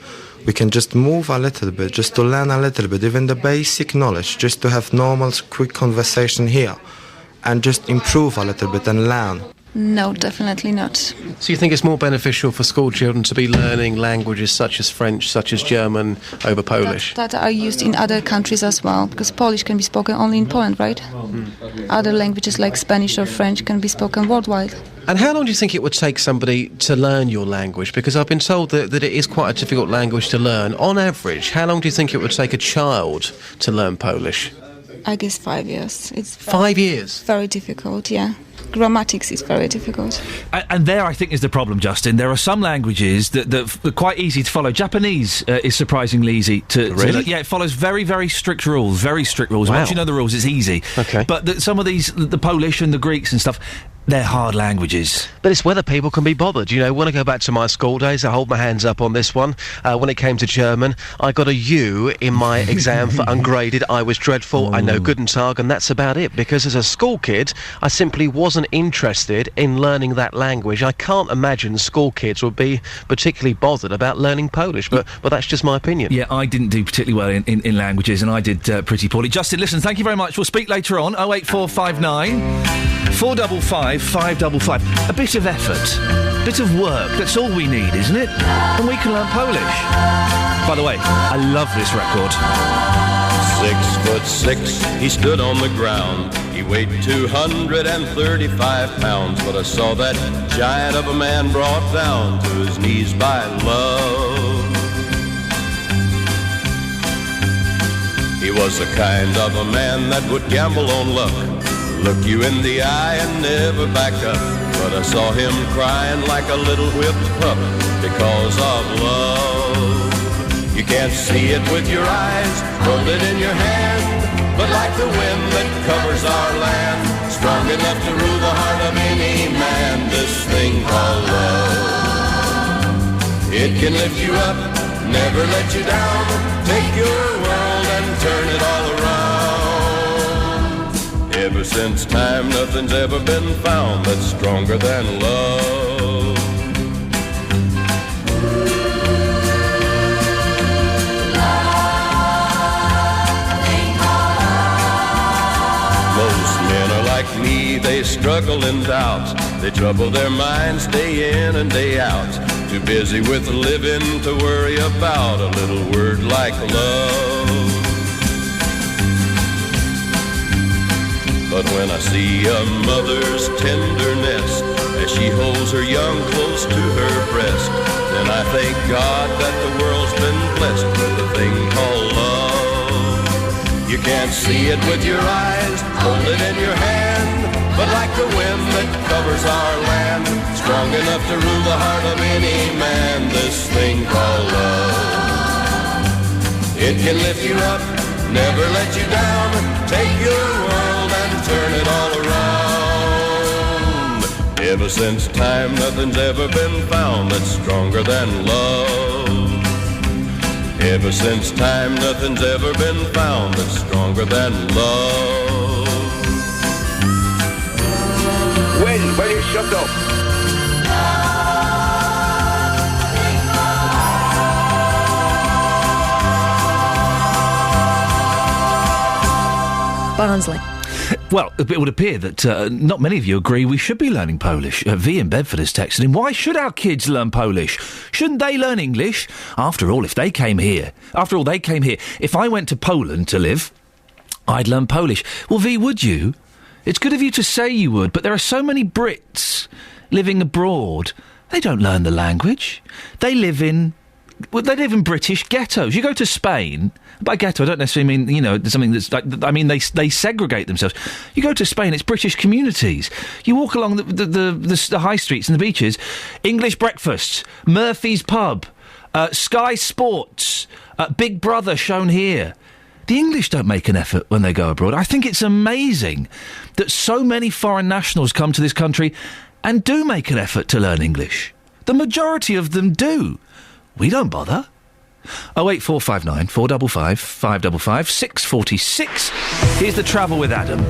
we can just move a little bit, just to learn a little bit, even the basic knowledge, just to have normal, quick conversation here, and just improve a little bit and learn. No, definitely not. So you think it's more beneficial for school children to be learning languages such as French, such as German, over Polish? That are used in other countries as well, because Polish can be spoken only in Poland, right? Other languages like Spanish or French can be spoken worldwide. And how long do you think it would take somebody to learn your language? Because I've been told that it is quite a difficult language to learn. On average, how long do you think it would take a child to learn Polish? I guess 5 years. It's 5 years? Very difficult, yeah. Grammatics is very difficult. And there, I think, is the problem, Justin. There are some languages that are quite easy to follow. Japanese is surprisingly easy to... Really? Yeah, it follows very, very strict rules. Very strict rules. Wow. Once you know the rules, it's easy. Okay. But some of these, the Polish and the Greeks and stuff, they're hard languages. But it's whether people can be bothered. When I go back to my school days, I hold my hands up on this one. When it came to German, I got a U in my exam for ungraded. I was dreadful. I know Guten Tag, and that's about it. Because as a school kid, I simply wasn't interested in learning that language. I can't imagine school kids would be particularly bothered about learning Polish, but that's just my opinion. Yeah, I didn't do particularly well in languages, and I did pretty poorly. Justin, listen, thank you very much. We'll speak later on. 08459 455 555. A bit of effort, bit of work, that's all we need, isn't it? And we can learn Polish. By the way, I love this record. 6'6", he stood on the ground. He weighed 235 pounds, but I saw that giant of a man brought down to his knees by love. He was the kind of a man that would gamble on luck, look you in the eye and never back up. But I saw him crying like a little whipped pup because of love. You can't see it with your eyes, hold it in your hand, but like the wind that covers our land, strong enough to rule the heart of any man, this thing called love. It can lift you up, never let you down, take your world and turn it all around. Ever since time, nothing's ever been found that's stronger than love. Most men are like me, they struggle in doubt. They trouble their minds day in and day out. Too busy with living to worry about a little word like love. But when I see a mother's tenderness as she holds her young close to her breast, then I thank God that the world's been blessed with a thing called love. You can't see it with your eyes, hold it in your hand, but like the wind that covers our land, strong enough to rule the heart of any man, this thing called love. It can lift you up, never let you down, take your world and turn it all around. Ever since time, nothing's ever been found that's stronger than love. Ever since time, nothing's ever been found that's stronger than love. Will you shut up? Barnsley. Well, it would appear that not many of you agree we should be learning Polish. V in Bedford has texted in, why should our kids learn Polish? Shouldn't they learn English? After all, they came here. If I went to Poland to live, I'd learn Polish. Well, V, would you? It's good of you to say you would, but there are so many Brits living abroad. They don't learn the language. They live in British ghettos. You go to Spain. By ghetto, I don't necessarily mean, something that's like, they segregate themselves. You go to Spain, it's British communities. You walk along the high streets and the beaches, English breakfast, Murphy's pub, Sky Sports, Big Brother shown here. The English don't make an effort when they go abroad. I think it's amazing that so many foreign nationals come to this country and do make an effort to learn English. The majority of them do. We don't bother. 08459 455 555 646. Here's the travel with Adam.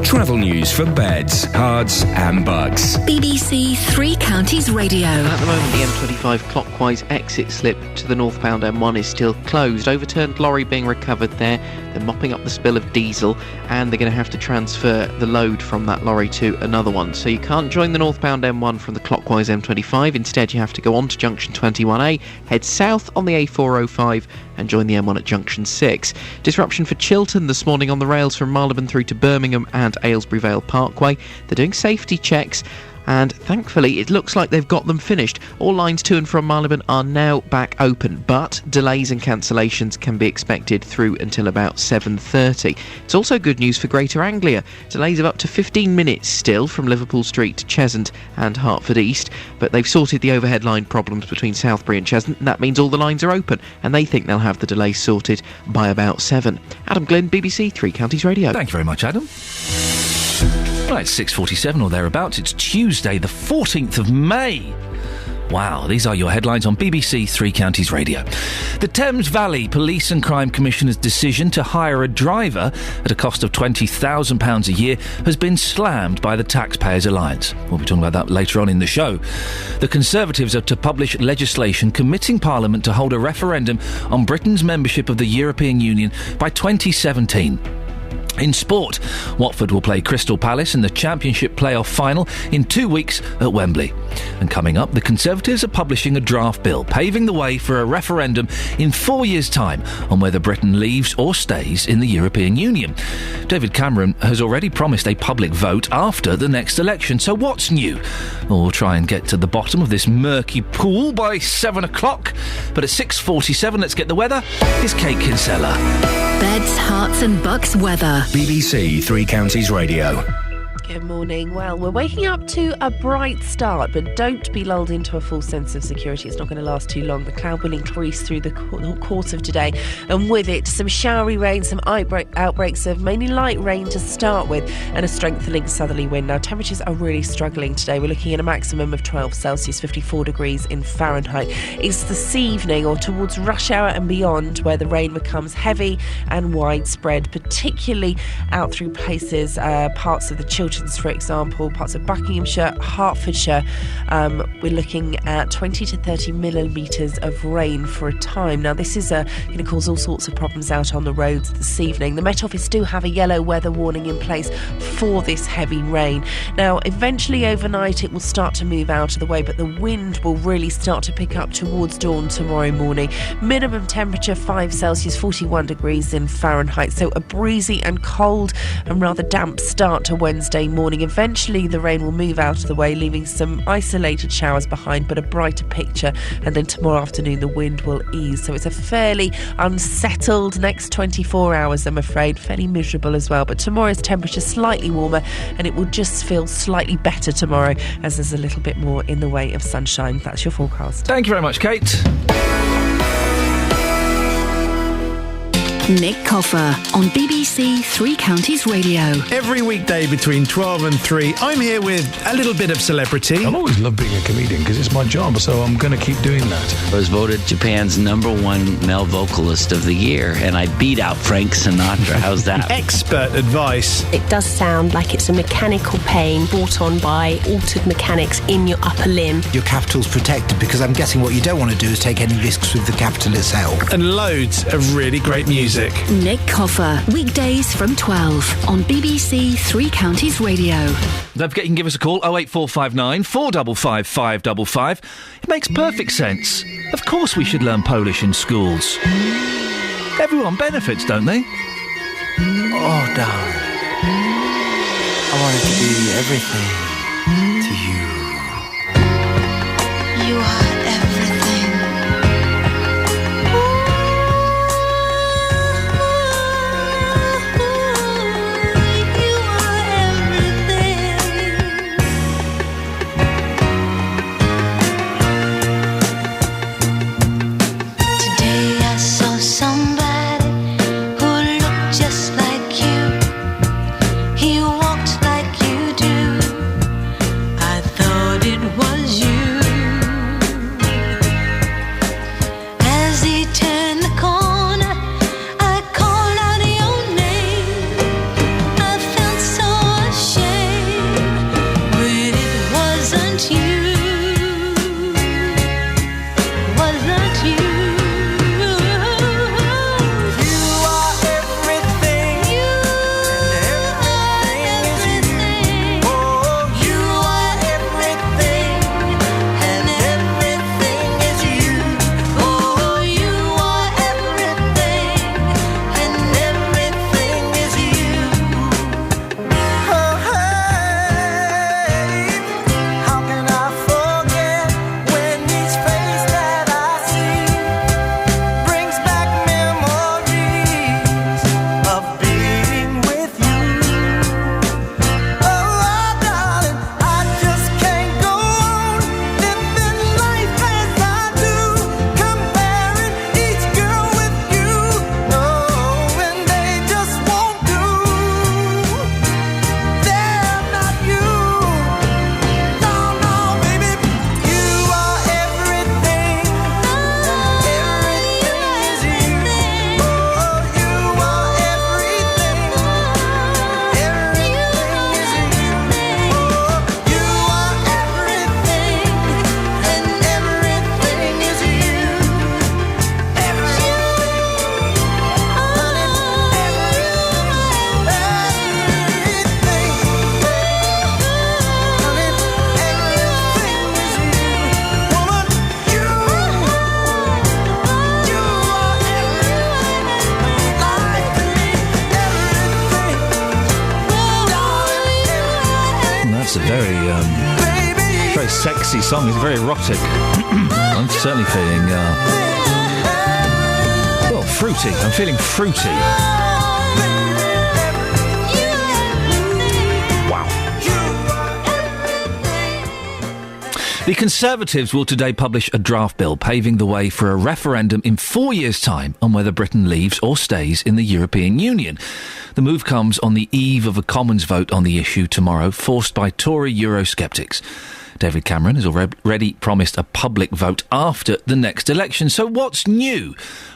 Travel news for beds, cards and bugs. BBC Three Counties Radio. At the moment, the M25 clockwise exit slip to the northbound M1 is still closed. Overturned lorry being recovered there. They're mopping up the spill of diesel, and they're going to have to transfer the load from that lorry to another one. So you can't join the northbound M1 from the clockwise M25. Instead, you have to go on to junction 21A, head south on the A405 and join the M1 at junction 6. Disruption for Chiltern this morning on the rails from Marylebone through to Birmingham and Aylesbury Vale Parkway. They're doing safety checks, and thankfully it looks like they've got them finished. All lines to and from Marylebone are now back open, but delays and cancellations can be expected through until about 7:30. It's also good news for Greater Anglia. Delays of up to 15 minutes still from Liverpool Street to Cheshunt and Hertford East, but they've sorted the overhead line problems between Southbury and Cheshunt, and that means all the lines are open, and they think they'll have the delays sorted by about 7. Adam Glynn, BBC Three Counties Radio. Thank you very much, Adam. Right, it's 6:47 or thereabouts. It's Tuesday, the 14th of May. Wow, these are your headlines on BBC Three Counties Radio. The Thames Valley Police and Crime Commissioner's decision to hire a driver at a cost of £20,000 a year has been slammed by the Taxpayers Alliance. We'll be talking about that later on in the show. The Conservatives are to publish legislation committing Parliament to hold a referendum on Britain's membership of the European Union by 2017. In sport, Watford will play Crystal Palace in the Championship playoff final in 2 weeks at Wembley. And coming up, the Conservatives are publishing a draft bill paving the way for a referendum in 4 years' time on whether Britain leaves or stays in the European Union. David Cameron has already promised a public vote after the next election. So what's new? Well, we'll try and get to the bottom of this murky pool by 7 o'clock. But at 6:47, let's get the weather. Here's Kate Kinsella. Beds, hearts and bucks weather. BBC Three Counties Radio. Good morning. Well, we're waking up to a bright start, but don't be lulled into a false sense of security. It's not going to last too long. The cloud will increase through the course of today, and with it, some showery rain, some outbreaks of mainly light rain to start with, and a strengthening southerly wind. Now, temperatures are really struggling today. We're looking at a maximum of 12 Celsius, 54 degrees in Fahrenheit. It's this evening or towards rush hour and beyond where the rain becomes heavy and widespread, particularly out through places, parts of the Chilterns, for example, parts of Buckinghamshire, Hertfordshire. We're looking at 20 to 30 millimetres of rain for a time. Now, this is going to cause all sorts of problems out on the roads this evening. The Met Office do have a yellow weather warning in place for this heavy rain. Now, eventually overnight it will start to move out of the way, but the wind will really start to pick up towards dawn tomorrow morning. Minimum temperature 5 Celsius, 41 degrees in Fahrenheit. So a breezy and cold and rather damp start to Wednesday morning. Eventually the rain will move out of the way, leaving some isolated showers behind, but a brighter picture, and then tomorrow afternoon the wind will ease. So it's a fairly unsettled next 24 hours, I'm afraid. Fairly miserable as well, but tomorrow's temperature slightly warmer, and it will just feel slightly better tomorrow as there's a little bit more in the way of sunshine. That's your forecast. Thank you very much, Kate. Nick Coffer on BBC Three Counties Radio. Every weekday between 12 and 3, I'm here with a little bit of celebrity. I've always loved being a comedian because it's my job, so I'm going to keep doing that. I was voted Japan's #1 male vocalist of the year, and I beat out Frank Sinatra. How's that? Expert advice. It does sound like it's a mechanical pain brought on by altered mechanics in your upper limb. Your capital's protected, because I'm guessing what you don't want to do is take any risks with the capital itself. And loads of really great music. music. Nick Coffer, weekdays from 12 on BBC Three Counties Radio. Don't forget you can give us a call, 08459 455 555. It makes perfect sense. Of course we should learn Polish in schools. Everyone benefits, don't they? Oh, darling. I wanted to be everything to you. You are everything. You are everything. Today I saw somebody who looked just like you. He walked like you do. I thought it was you. As he turned the corner, I called out your name. I felt so ashamed, but it wasn't you. Wasn't you? You are everything. You are everything. Oh, you are everything, and everything is you. Oh, you are everything, and everything is you. Oh, hey, how can I forget when each face that I see brings back memories of being with you? Oh, darling, I just can't go on living life as I do, comparing each girl with you. No, and they just won't do. They're not you. No, no, baby, you are everything. Everything is you. Oh, you are everything. Everything is you. Oh, you are everything, and everything is you. Everything, honey, That's a very sexy song. It's very erotic. I'm certainly feeling, well, fruity. I'm feeling fruity. Wow. The Conservatives will today publish a draft bill paving the way for a referendum in 4 years' time on whether Britain leaves or stays in the European Union. The move comes on the eve of a Commons vote on the issue tomorrow, forced by Tory Eurosceptics. David Cameron has already promised a public vote after the next election. So what's new?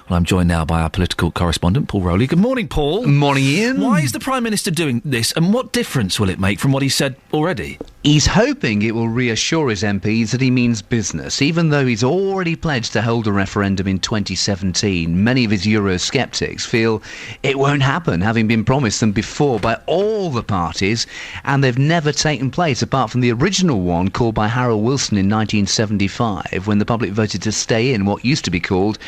Well, I'm joined now by our political correspondent, Paul Rowley. Good morning, Paul. Morning, Ian. Why is the Prime Minister doing this, and what difference will it make from what he said already? He's hoping it will reassure his MPs that he means business, even though he's already pledged to hold a referendum in 2017. Many of his Eurosceptics feel it won't happen, having been promised them before by all the parties, and they've never taken place, apart from the original one called by Harold Wilson in 1975, when the public voted to stay in what used to be called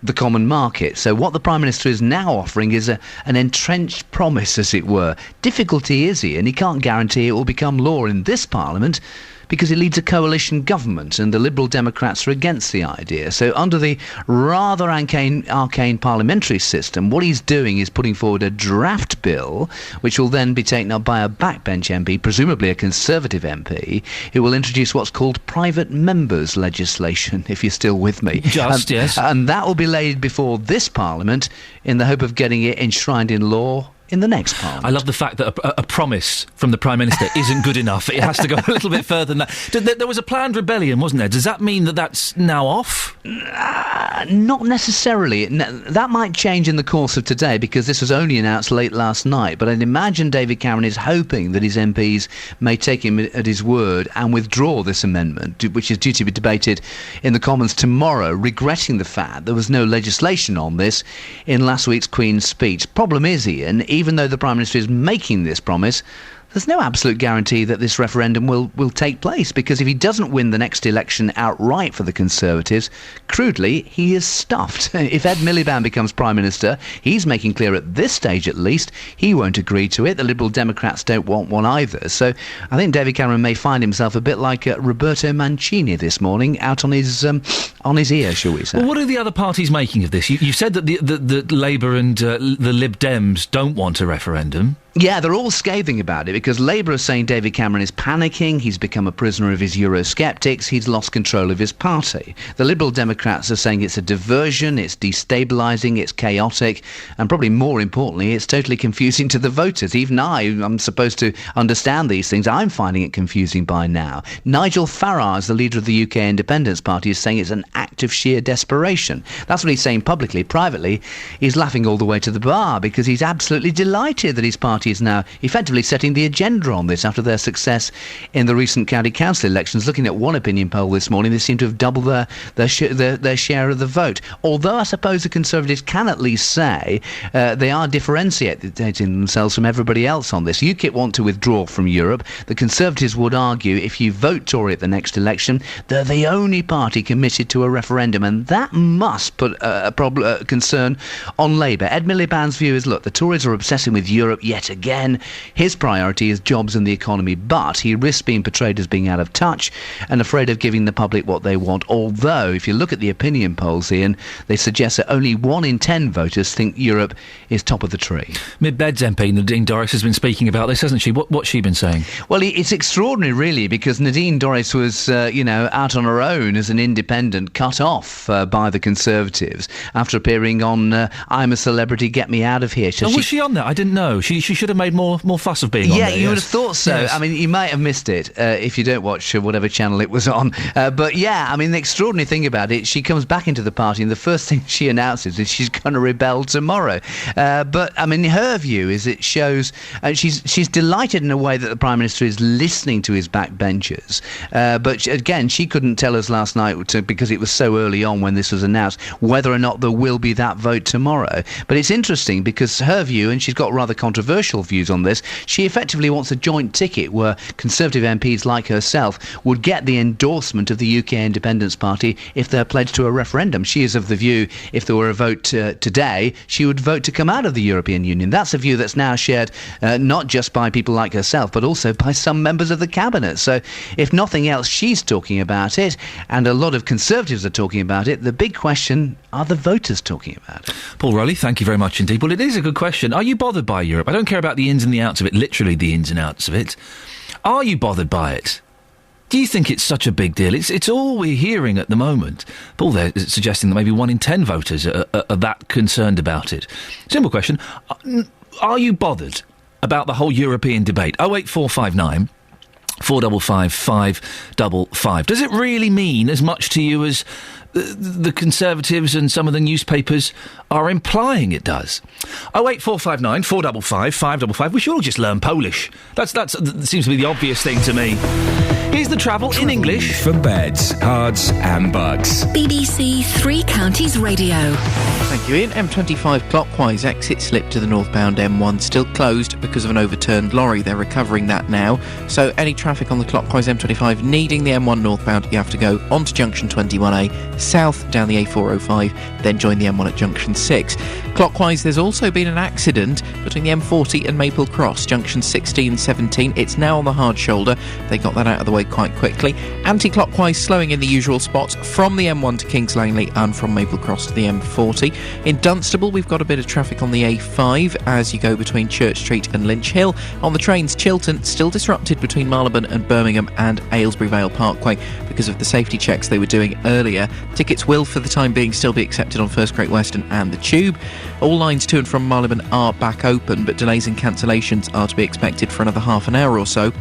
the common market. So what the Prime Minister is now offering is an entrenched promise, as it were. Difficulty is, Ian, he can't guarantee it will become law in this Parliament, because it leads a coalition government and the Liberal Democrats are against the idea. So under the rather arcane parliamentary system, what he's doing is putting forward a draft bill which will then be taken up by a backbench MP, presumably a Conservative MP, who will introduce what's called private members legislation, if you're still with me. Yes. And that will be laid before this Parliament in the hope of getting it enshrined in law in the next Parliament. I love the fact that a promise from the Prime Minister isn't good enough. It has to go a little bit further than that. There was a planned rebellion, wasn't there? Does that mean that that's now off? Not necessarily. That might change in the course of today, because this was only announced late last night. But I'd imagine David Cameron is hoping that his MPs may take him at his word and withdraw this amendment, which is due to be debated in the Commons tomorrow, regretting the fact there was no legislation on this in last week's Queen's speech. Problem is, Iain, even though the Prime Minister is making this promise, there's no absolute guarantee that this referendum will take place, because if he doesn't win the next election outright for the Conservatives, crudely, he is stuffed. If Ed Miliband becomes Prime Minister, he's making clear at this stage at least he won't agree to it. The Liberal Democrats don't want one either. So I think David Cameron may find himself a bit like Roberto Mancini this morning, out on his ear, shall we say. Well, what are the other parties making of this? You said that the Labour and the Lib Dems don't want a referendum. Yeah, they're all scathing about it, because Labour are saying David Cameron is panicking, he's become a prisoner of his Eurosceptics, he's lost control of his party. The Liberal Democrats are saying it's a diversion, it's destabilising, it's chaotic, and probably more importantly, it's totally confusing to the voters. Even I'm supposed to understand these things. I'm finding it confusing by now. Nigel Farage, the leader of the UK Independence Party, is saying it's an act of sheer desperation. That's what he's saying publicly. Privately, he's laughing all the way to the bar, because he's absolutely delighted that his party is now effectively setting the agenda on this after their success in the recent county council elections. Looking at one opinion poll this morning, they seem to have doubled their share of the vote. Although I suppose the Conservatives can at least say they are differentiating themselves from everybody else on this. UKIP want to withdraw from Europe. The Conservatives would argue if you vote Tory at the next election, they're the only party committed to a referendum, and that must put a concern on Labour. Ed Miliband's view is, look, the Tories are obsessing with Europe yet again. His priority is jobs and the economy, but he risks being portrayed as being out of touch and afraid of giving the public what they want. Although, if you look at the opinion polls, Iain, they suggest that only 1 in 10 voters think Europe is top of the tree. Mid-Beds MP Nadine Dorries has been speaking about this, hasn't she? What's she been saying? Well, it's extraordinary, really, because Nadine Dorries was, out on her own as an independent, cut off by the Conservatives after appearing on I'm a Celebrity, Get Me Out of Here. So was she on that? I didn't know. She should have made more fuss of being on there. Yeah, you would have thought so. Yes. I mean, you might have missed it if you don't watch whatever channel it was on. But yeah, I mean, the extraordinary thing about it, she comes back into the party and the first thing she announces is she's going to rebel tomorrow. But, I mean, her view is it shows... she's delighted in a way that the Prime Minister is listening to his backbenchers. But, again, she couldn't tell us last night, because it was so early on when this was announced, whether or not there will be that vote tomorrow. But it's interesting because her view, and she's got rather controversial views on this, she effectively wants a joint ticket where Conservative MPs like herself would get the endorsement of the UK Independence Party if they're pledged to a referendum. She is of the view, if there were a vote today, she would vote to come out of the European Union. That's a view that's now shared not just by people like herself, but also by some members of the Cabinet. So if nothing else, she's talking about it, and a lot of Conservatives are talking about it. The big question, are the voters talking about it? Paul Rowley, thank you very much indeed. Well, it is a good question. Are you bothered by Europe? I don't care about the ins and the outs of it, literally the ins and outs of it. Are you bothered by it? Do you think it's such a big deal? It's all we're hearing at the moment. Paul there is suggesting that maybe 1 in 10 voters are that concerned about it. Simple question. Are you bothered about the whole European debate? 08459 455 555. Does it really mean as much to you as the Conservatives and some of the newspapers are implying it does? 08459 455 555. We should all just learn Polish. That seems to be the obvious thing to me. Here's the travel in English. For beds, cards and bugs. BBC Three Counties Radio. Thank you, Iain. M25 clockwise exit slip to the northbound M1 still closed because of an overturned lorry. They're recovering that now. So any traffic on the clockwise M25 needing the M1 northbound, you have to go onto junction 21A, south down the A405, then join the M1 at junction 6. Clockwise, there's also been an accident between the M40 and Maple Cross, junction 16 and 17. It's now on the hard shoulder. They got that out of the way quite quickly. Anti-clockwise slowing in the usual spots from the M1 to Kings Langley and from Maple Cross to the M40. In Dunstable, we've got a bit of traffic on the A5 as you go between Church Street and Lynch Hill. On the trains, Chiltern still disrupted between Marylebone and Birmingham and Aylesbury Vale Parkway because of the safety checks they were doing earlier. Tickets will, for the time being, still be accepted on First Great Western and the Tube. All lines to and from Marylebone are back open, but delays and cancellations are to be expected for another half an hour or so.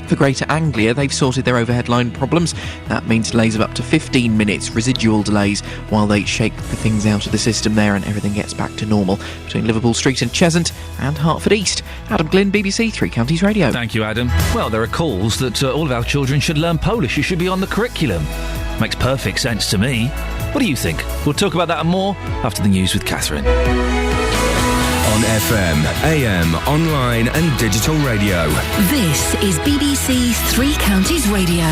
For Greater Anglia, they've sorted their overhead line problems. That means delays of up to 15 minutes, residual delays, while they shake the things out of the system there and everything gets back to normal between Liverpool Street and Cheshunt and Hertford East. Adam Glynn, BBC Three Counties Radio. Thank you, Adam. Well, there are calls that all of our children should learn Polish. It should be on the curriculum. Makes perfect sense to me. What do you think? We'll talk about that and more after the news with Catherine. On FM, AM, online and digital radio. This is BBC Three Counties Radio.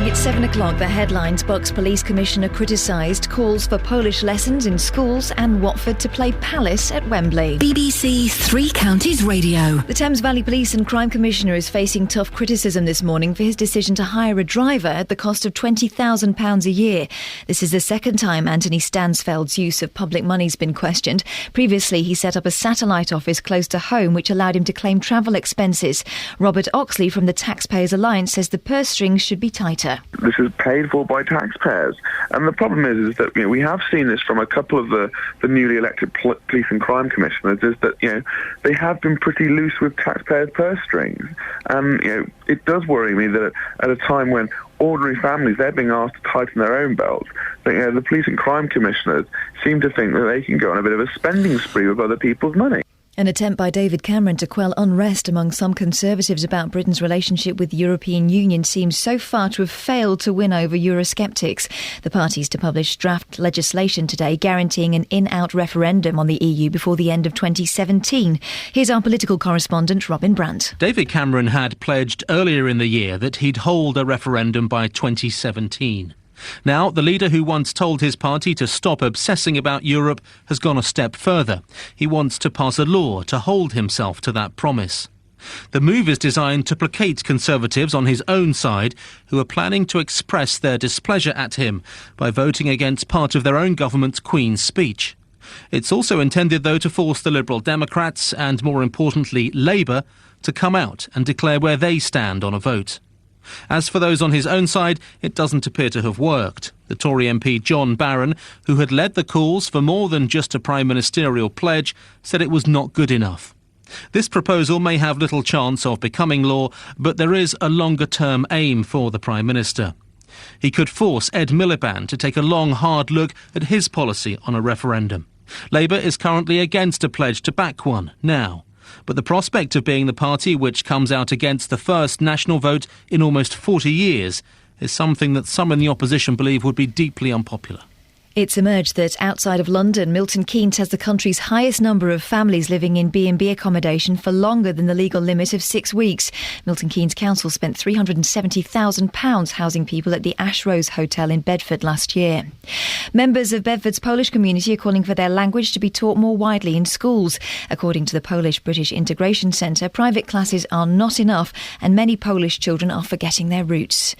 It's 7 o'clock. The headlines: Bucks Police Commissioner criticised calls for Polish lessons in schools, and Watford to play Palace at Wembley. BBC Three Counties Radio. The Thames Valley Police and Crime Commissioner is facing tough criticism this morning for his decision to hire a driver at the cost of £20,000 a year. This is the second time Anthony Stansfeld's use of public money's been questioned. Previously, he set up a satellite office close to home, which allowed him to claim travel expenses. Robert Oxley from the Taxpayers Alliance says the purse strings should be tighter. This is paid for by taxpayers. And the problem is that we have seen this from a couple of the newly elected police and crime commissioners, is that they have been pretty loose with taxpayers' purse strings. And it does worry me that at a time when ordinary families, they're being asked to tighten their own belts, that the police and crime commissioners seem to think that they can go on a bit of a spending spree with other people's money. An attempt by David Cameron to quell unrest among some Conservatives about Britain's relationship with the European Union seems so far to have failed to win over Eurosceptics. The party's to publish draft legislation today guaranteeing an in-out referendum on the EU before the end of 2017. Here's our political correspondent, Robin Brandt. David Cameron had pledged earlier in the year that he'd hold a referendum by 2017. Now, the leader who once told his party to stop obsessing about Europe has gone a step further. He wants to pass a law to hold himself to that promise. The move is designed to placate Conservatives on his own side who are planning to express their displeasure at him by voting against part of their own government's Queen's speech. It's also intended, though, to force the Liberal Democrats and, more importantly, Labour to come out and declare where they stand on a vote. As for those on his own side, it doesn't appear to have worked. The Tory MP John Barron, who had led the calls for more than just a prime ministerial pledge, said it was not good enough. This proposal may have little chance of becoming law, but there is a longer-term aim for the Prime Minister. He could force Ed Miliband to take a long, hard look at his policy on a referendum. Labour is currently against a pledge to back one now. But the prospect of being the party which comes out against the first national vote in almost 40 years is something that some in the opposition believe would be deeply unpopular. It's emerged that outside of London, Milton Keynes has the country's highest number of families living in B&B accommodation for longer than the legal limit of 6 weeks. Milton Keynes Council spent £370,000 housing people at the Ashrose Hotel in Bedford last year. Members of Bedford's Polish community are calling for their language to be taught more widely in schools. According to the Polish-British Integration Centre, private classes are not enough and many Polish children are forgetting their roots.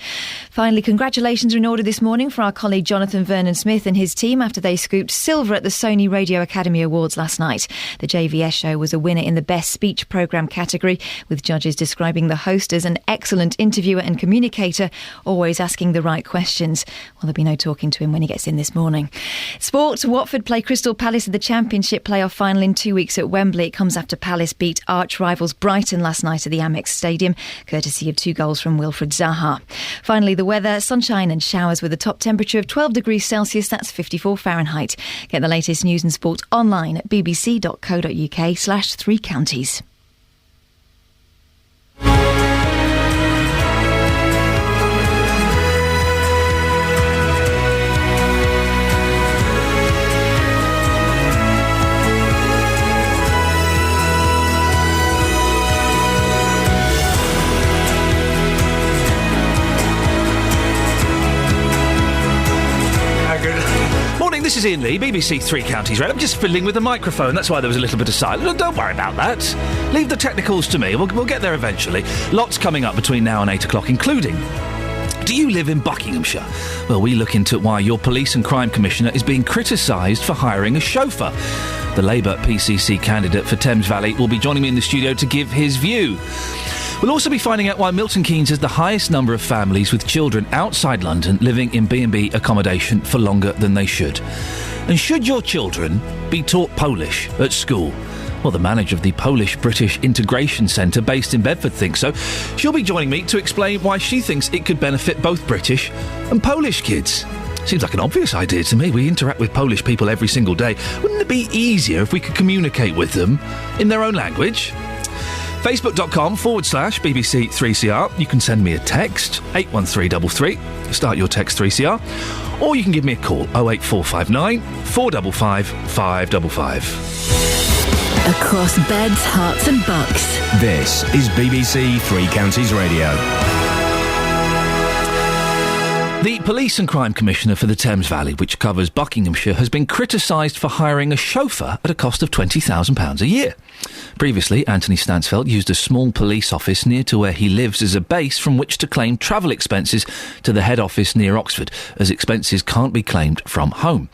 Finally, congratulations are in order this morning for our colleague Jonathan Vernon-Smith and his team after they scooped silver at the Sony Radio Academy Awards last night. The JVS show was a winner in the Best Speech Programme category, with judges describing the host as an excellent interviewer and communicator, always asking the right questions. Well, there'll be no talking to him when he gets in this morning. Sport: Watford play Crystal Palace at the Championship playoff final in 2 weeks at Wembley. It comes after Palace beat arch rivals Brighton last night at the Amex Stadium, courtesy of 2 goals from Wilfred Zaha. Finally, the weather: sunshine and showers with a top temperature of 12 degrees Celsius. That's 54 Fahrenheit. Get the latest news and sport online at bbc.co.uk/3 counties. This is Iain Lee, BBC Three Counties Radio. I'm just fiddling with the microphone, that's why there was a little bit of silence. Don't worry about that. Leave the technicals to me, we'll get there eventually. Lots coming up between now and 8 o'clock, including... Do you live in Buckinghamshire? Well, we look into why your police and crime commissioner is being criticised for hiring a chauffeur. the Labour PCC candidate for Thames Valley, will be joining me in the studio to give his view. We'll also be finding out why Milton Keynes has the highest number of families with children outside London living in B&B accommodation for longer than they should. And should your children be taught Polish at school? Well, the manager of the Polish-British Integration Centre based in Bedford thinks so. She'll be joining me to explain why she thinks it could benefit both British and Polish kids. Seems like an obvious idea to me. We interact with Polish people every single day. Wouldn't it be easier if we could communicate with them in their own language? Facebook.com/BBC 3CR. You can send me a text, 81333. Start your text 3CR. Or you can give me a call, 08459 455 555. Across beds, hearts and bucks. This is BBC Three Counties Radio. The Police and Crime Commissioner for the Thames Valley, which covers Buckinghamshire, has been criticised for hiring a chauffeur at a cost of £20,000 a year. Previously, Anthony Stansfeld used a small police office near to where he lives as a base from which to claim travel expenses to the head office near Oxford, as expenses can't be claimed from home.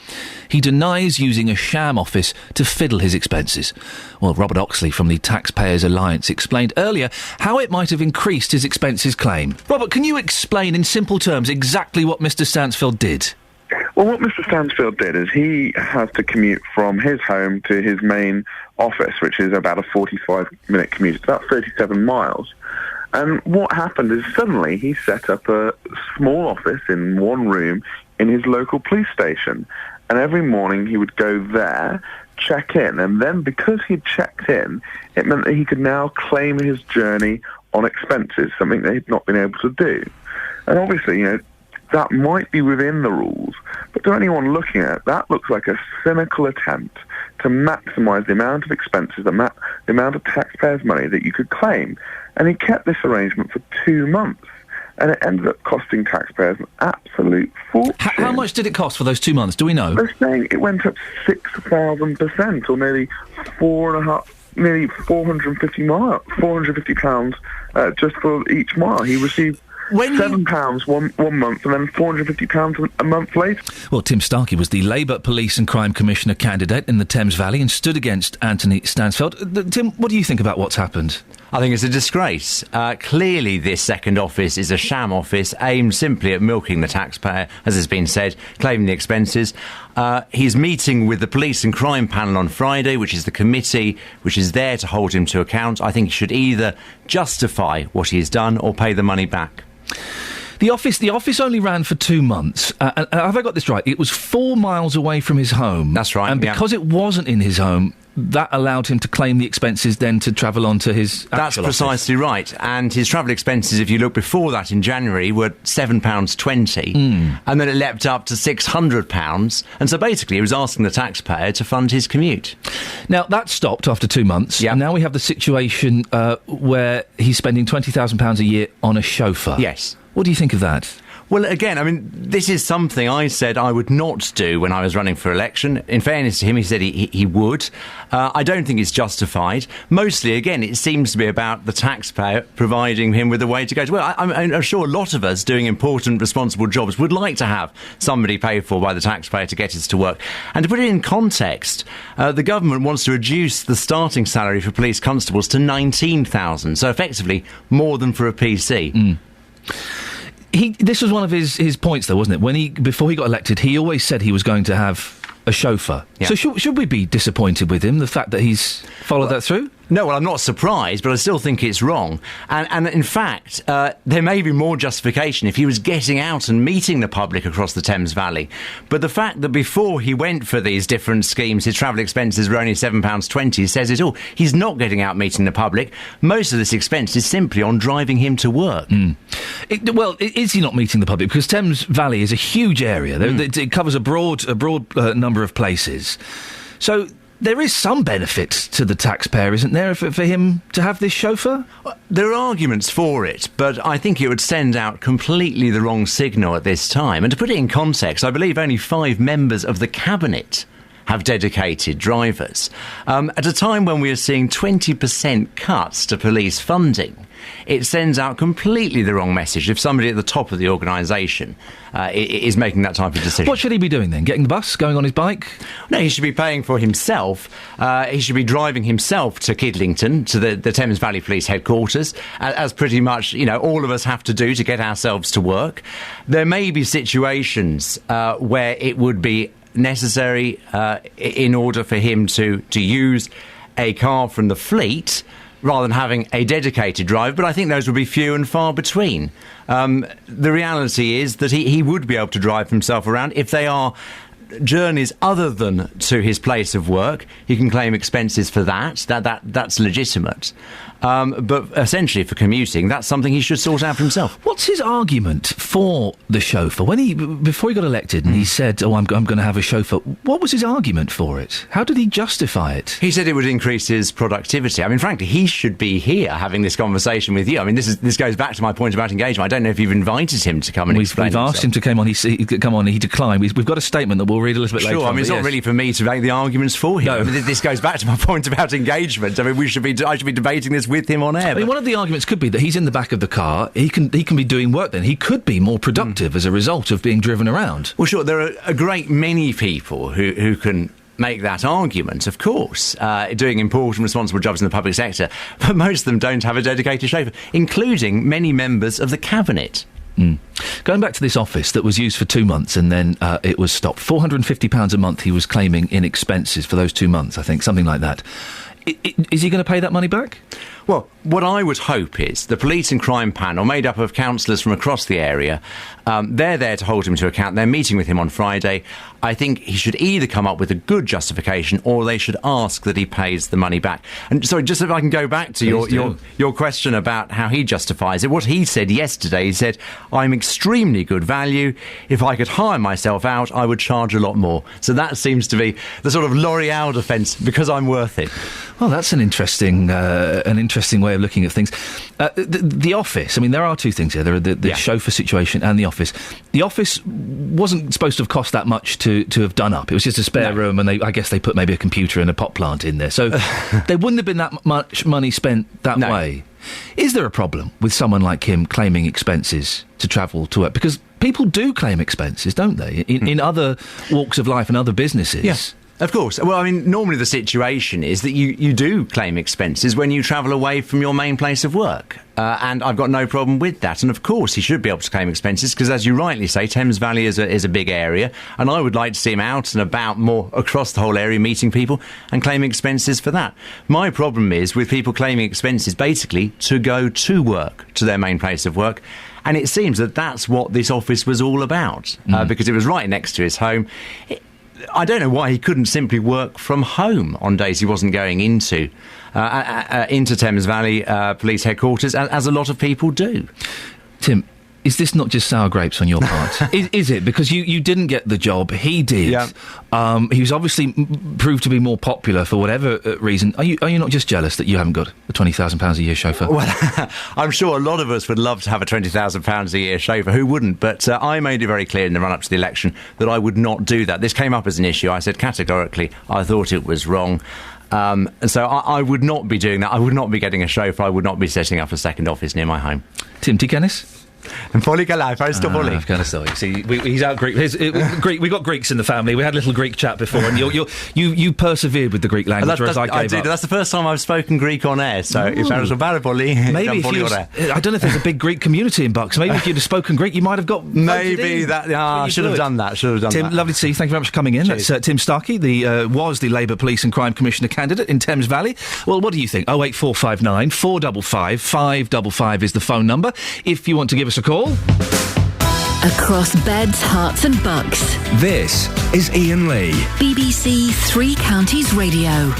He denies using a sham office to fiddle his expenses. Well, Robert Oxley from the Taxpayers Alliance explained earlier how it might have increased his expenses claim. Robert, can you explain in simple terms exactly what Mr Stansfeld did? Well, what Mr Stansfeld did is he has to commute from his home to his main office, which is about a 45-minute commute. It's about 37 miles. And what happened is suddenly he set up a small office in one room in his local police station. And every morning he would go there, check in, and then because he'd checked in, it meant that he could now claim his journey on expenses, something that he'd not been able to do. And obviously, you know, that might be within the rules, but to anyone looking at it, that looks like a cynical attempt to maximise the amount of expenses, the amount of taxpayers' money that you could claim. And he kept this arrangement for 2 months, and it ended up costing taxpayers an absolute fortune. How much did it cost for those 2 months? Do we know? They're saying it went up 6,000%, or nearly nearly 450 £450 just for each mile. He received £7 one month and then £450 a month later. Well, Tim Starkey was the Labour Police and Crime Commissioner candidate in the Thames Valley and stood against Anthony Stansfeld. Tim, what do you think about what's happened? I think it's a disgrace. Clearly this second office is a sham office aimed simply at milking the taxpayer, as has been said, claiming the expenses. He's meeting with the Police and Crime Panel on Friday, which is the committee which is there to hold him to account. I think he should either justify what he has done or pay the money back. The office only ran for 2 months. And have I got this right? It was 4 miles away from his home. That's right. And because it wasn't in his home, that allowed him to claim the expenses then to travel on to his actual That's precisely right. And his travel expenses, if you look before that in January, were £7.20. And then it leapt up to £600. And so basically he was asking the taxpayer to fund his commute. Now, that stopped after 2 months. Yeah. Now we have the situation where he's spending £20,000 a year on a chauffeur. Yes. What do you think of that? Well, again, I mean, this is something I said I would not do when I was running for election. In fairness to him, he said he would. I don't think it's justified. Mostly, again, it seems to be about the taxpayer providing him with a way to go to work. I'm sure a lot of us doing important, responsible jobs would like to have somebody paid for by the taxpayer to get us to work. And to put it in context, the government wants to reduce the starting salary for police constables to £19,000, so effectively more than for a PC. This was one of his points, though, wasn't it? Before he got elected, he always said he was going to have a chauffeur. Yeah. So should we be disappointed with him, the fact that he's followed that through? No, well, I'm not surprised, but I still think it's wrong. And in fact, there may be more justification if he was getting out and meeting the public across the Thames Valley. But the fact that before he went for these different schemes, his travel expenses were only £7.20 says it all. He's not getting out meeting the public. Most of this expense is simply on driving him to work. Is he not meeting the public? Because Thames Valley is a huge area. It covers a broad number of places. So there is some benefit to the taxpayer, isn't there, for him to have this chauffeur? There are arguments for it, but I think it would send out completely the wrong signal at this time. And to put it in context, I believe only 5 members of the Cabinet have dedicated drivers. At a time when we are seeing 20% cuts to police funding, it sends out completely the wrong message if somebody at the top of the organisation is making that type of decision. What should he be doing then? Getting the bus? Going on his bike? No, he should be paying for himself. He should be driving himself to Kidlington, to the Thames Valley Police headquarters, as pretty much, all of us have to do to get ourselves to work. There may be situations where it would be necessary in order for him to use a car from the fleet rather than having a dedicated driver, but I think those would be few and far between. The reality is that he would be able to drive himself around. If they are journeys other than to his place of work, he can claim expenses for that. That's legitimate. But essentially for commuting, that's something he should sort out for himself. What's his argument for the chauffeur? Before he got elected and he said, I'm going to have a chauffeur, what was his argument for it? How did he justify it? He said it would increase his productivity. I mean, frankly, he should be here having this conversation with you. I mean, this goes back to my point about engagement. I don't know if you've invited him to come and explain We've asked him to come on. He declined. We've got a statement that we'll read a little bit later. Sure, I mean, it's not really for me to make the arguments for him. No. I mean, this goes back to my point about engagement. I mean, I should be debating this with him on air. I mean, one of the arguments could be that he's in the back of the car. He can be doing work then. He could be more productive as a result of being driven around. Well, sure, there are a great many people who can make that argument, of course, doing important, responsible jobs in the public sector, but most of them don't have a dedicated chauffeur, including many members of the cabinet. Going back to this office that was used for 2 months and then it was stopped. £450 a month he was claiming in expenses for those 2 months, I think, something like that. Is he going to pay that money back? Well, what I would hope is the police and crime panel, made up of councillors from across the area, they're there to hold him to account. They're meeting with him on Friday. I think he should either come up with a good justification or they should ask that he pays the money back. And sorry, just if I can go back to your question about how he justifies it. What he said yesterday, he said, I'm extremely good value. If I could hire myself out, I would charge a lot more. So that seems to be the sort of L'Oreal defence, because I'm worth it. Well, that's an interesting way of looking at things. The office, I mean, there are two things here. There are the chauffeur situation and the office. The office wasn't supposed to have cost that much to have done up. It was just a spare room, and I guess they put maybe a computer and a pot plant in there. So there wouldn't have been that much money spent that way. Is there a problem with someone like him claiming expenses to travel to work? Because people do claim expenses, don't they, in other walks of life and other businesses? Yes. Of course. Well, I mean, normally the situation is that you do claim expenses when you travel away from your main place of work. And I've got no problem with that. And of course, he should be able to claim expenses because, as you rightly say, Thames Valley is a big area. And I would like to see him out and about more across the whole area, meeting people and claiming expenses for that. My problem is with people claiming expenses basically to go to work, to their main place of work. And it seems that that's what this office was all about, because it was right next to his home. I don't know why he couldn't simply work from home on days he wasn't going into Thames Valley Police Headquarters, as a lot of people do. Tim, is this not just sour grapes on your part? is it? Because you didn't get the job, he did. Yeah. He was obviously proved to be more popular for whatever reason. Are you not just jealous that you haven't got a £20,000 a year chauffeur? Well, I'm sure a lot of us would love to have a £20,000 a year chauffeur. Who wouldn't? But I made it very clear in the run-up to the election that I would not do that. This came up as an issue. I said categorically I thought it was wrong. So I would not be doing that. I would not be getting a chauffeur. I would not be setting up a second office near my home. Tim T. Kennis? Πολύ καλά, ευχαριστώ πολύ. See, he's out Greek. Greek. We got Greeks in the family. We had a little Greek chat before, and you persevered with the Greek language, whereas I gave up. That's the first time I've spoken Greek on air. So if I was about πολύ, maybe I don't know if there's a big Greek community in Bucks. Maybe if you'd have spoken Greek, you might have got. Maybe that. I should have done that. Tim, lovely to see you. Thank you very much for coming in. Cheers. That's Tim Starkey, was the Labour Police and Crime Commissioner candidate in Thames Valley. Well, what do you think? 08459 455 555 is the phone number if you want to give us a call. Across beds, hearts and bucks. This is Iain Lee. BBC Three Counties Radio.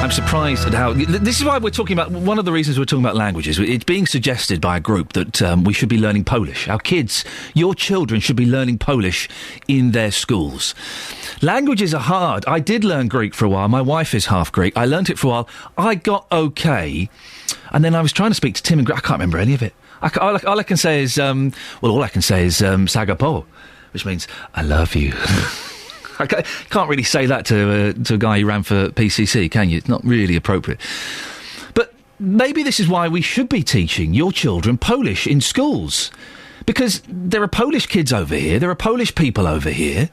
I'm surprised at how... This is why we're talking about... One of the reasons we're talking about languages, it's being suggested by a group that we should be learning Polish. Our kids, your children, should be learning Polish in their schools. Languages are hard. I did learn Greek for a while. My wife is half Greek. I learnt it for a while. I got okay. And then I was trying to speak to Tim in Greek. I can't remember any of it. All I can say is... Sagapo, which means I love you. can't really say that to a guy who ran for PCC, can you? It's not really appropriate. But maybe this is why we should be teaching your children Polish in schools. Because there are Polish kids over here, there are Polish people over here.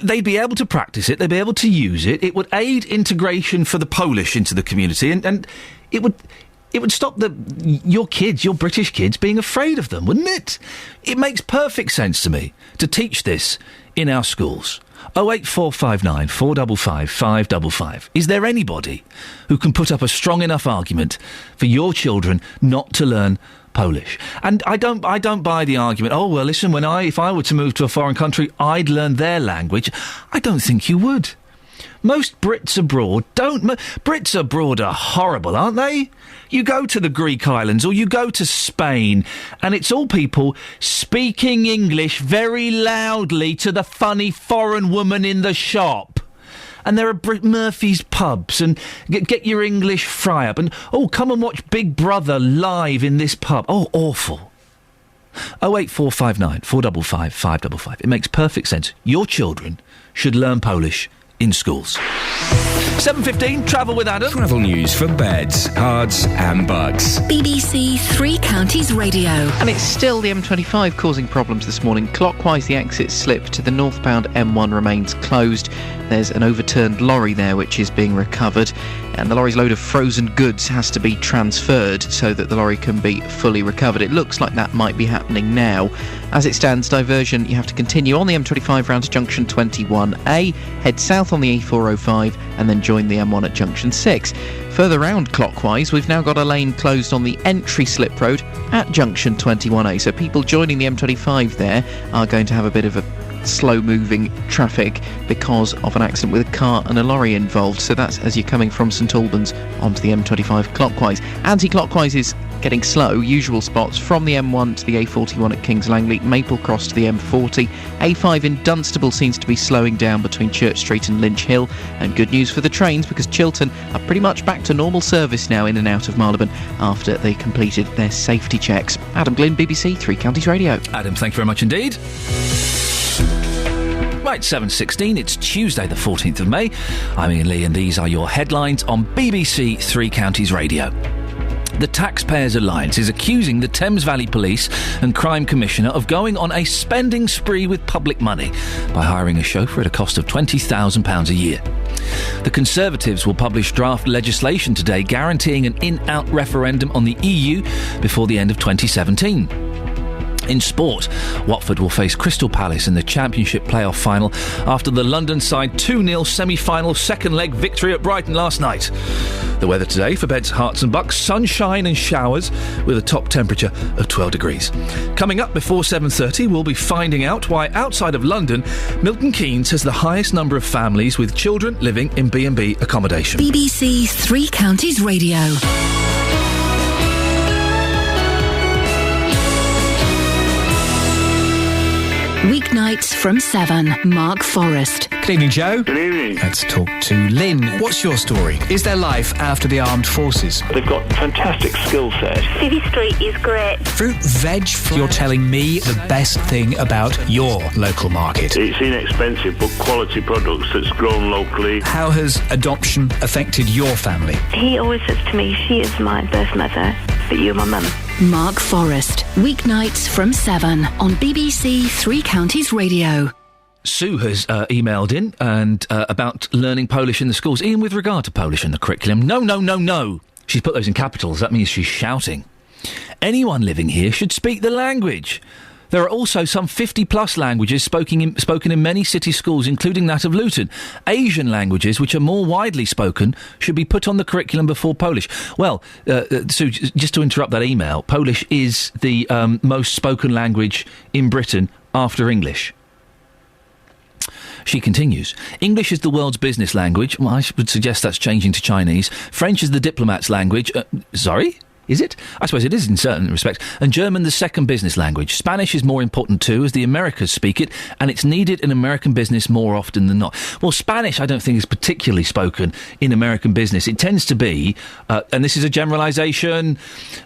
They'd be able to practice it, they'd be able to use it. It would aid integration for the Polish into the community, and it would stop your kids, your British kids, being afraid of them, wouldn't it? It makes perfect sense to me to teach this in our schools. 08459 455 555. Is there anybody who can put up a strong enough argument for your children not to learn Polish? And I don't buy the argument, oh, well, listen, if I were to move to a foreign country, I'd learn their language. I don't think you would. Most Brits abroad Brits abroad are horrible, aren't they? You go to the Greek islands or you go to Spain and it's all people speaking English very loudly to the funny foreign woman in the shop. And there are Murphy's pubs and get your English fry up and, oh, come and watch Big Brother live in this pub. Oh, awful. 08459 455 555. It makes perfect sense. Your children should learn Polish in schools. 7:15, Travel with Adam. Travel news for beds, cards and bugs. BBC Three Counties Radio. And it's still the M25 causing problems this morning. Clockwise, the exit slip to the northbound M1 remains closed. There's an overturned lorry there which is being recovered, and the lorry's load of frozen goods has to be transferred so that the lorry can be fully recovered. It looks like that might be happening now. As it stands, diversion, you have to continue on the M25 round to junction 21A, head south on the A405 and then join the M1 at junction 6. Further round clockwise, we've now got a lane closed on the entry slip road at junction 21A, so people joining the M25 there are going to have a bit of a slow-moving traffic because of an accident with a car and a lorry involved. So that's as you're coming from St Albans onto the M25 clockwise. Anti-clockwise is getting slow. Usual spots from the M1 to the A41 at Kings Langley, Maple Cross to the M40. A5 in Dunstable seems to be slowing down between Church Street and Lynch Hill. And good news for the trains because Chiltern are pretty much back to normal service now in and out of Marylebone after they completed their safety checks. Adam Glynn, BBC Three Counties Radio. Adam, thank you very much indeed. Right, 7:16, it's Tuesday the 14th of May. I'm Iain Lee and these are your headlines on BBC Three Counties Radio. The Taxpayers Alliance is accusing the Thames Valley Police and Crime Commissioner of going on a spending spree with public money by hiring a chauffeur at a cost of £20,000 a year. The Conservatives will publish draft legislation today guaranteeing an in-out referendum on the EU before the end of 2017. In sport, Watford will face Crystal Palace in the Championship playoff final after the London side 2-0 semi-final second leg victory at Brighton last night. The weather today for Beds, Hearts and Bucks, sunshine and showers with a top temperature of 12 degrees. Coming up before 7:30, we'll be finding out why outside of London, Milton Keynes has the highest number of families with children living in B&B accommodation. BBC Three Counties Radio. Weeknights from 7. Mark Forrest. Good evening, Joe. Good evening. Let's talk to Lynn. What's your story? Is there life after the armed forces? They've got fantastic skill set. City Street is great. Fruit, veg, you're telling me the best thing about your local market. It's inexpensive but quality products that's grown locally. How has adoption affected your family? He always says to me, she is my birth mother, but you're my mum. Mark Forrest. Weeknights from 7 on BBC Three Counties Radio. Sue has emailed in and about learning Polish in the schools. Ian, with regard to Polish in the curriculum, no. She's put those in capitals. That means she's shouting. Anyone living here should speak the language. There are also some 50-plus languages spoken in many city schools, including that of Luton. Asian languages, which are more widely spoken, should be put on the curriculum before Polish. Well, Sue, just to interrupt that email, Polish is the most spoken language in Britain after English. She continues, English is the world's business language. Well, I would suggest that's changing to Chinese. French is the diplomat's language. Sorry? Is it? I suppose it is in certain respects. And German, the second business language. Spanish is more important too, as the Americas speak it, and it's needed in American business more often than not. Well, Spanish, I don't think, is particularly spoken in American business. It tends to be, and this is a generalisation,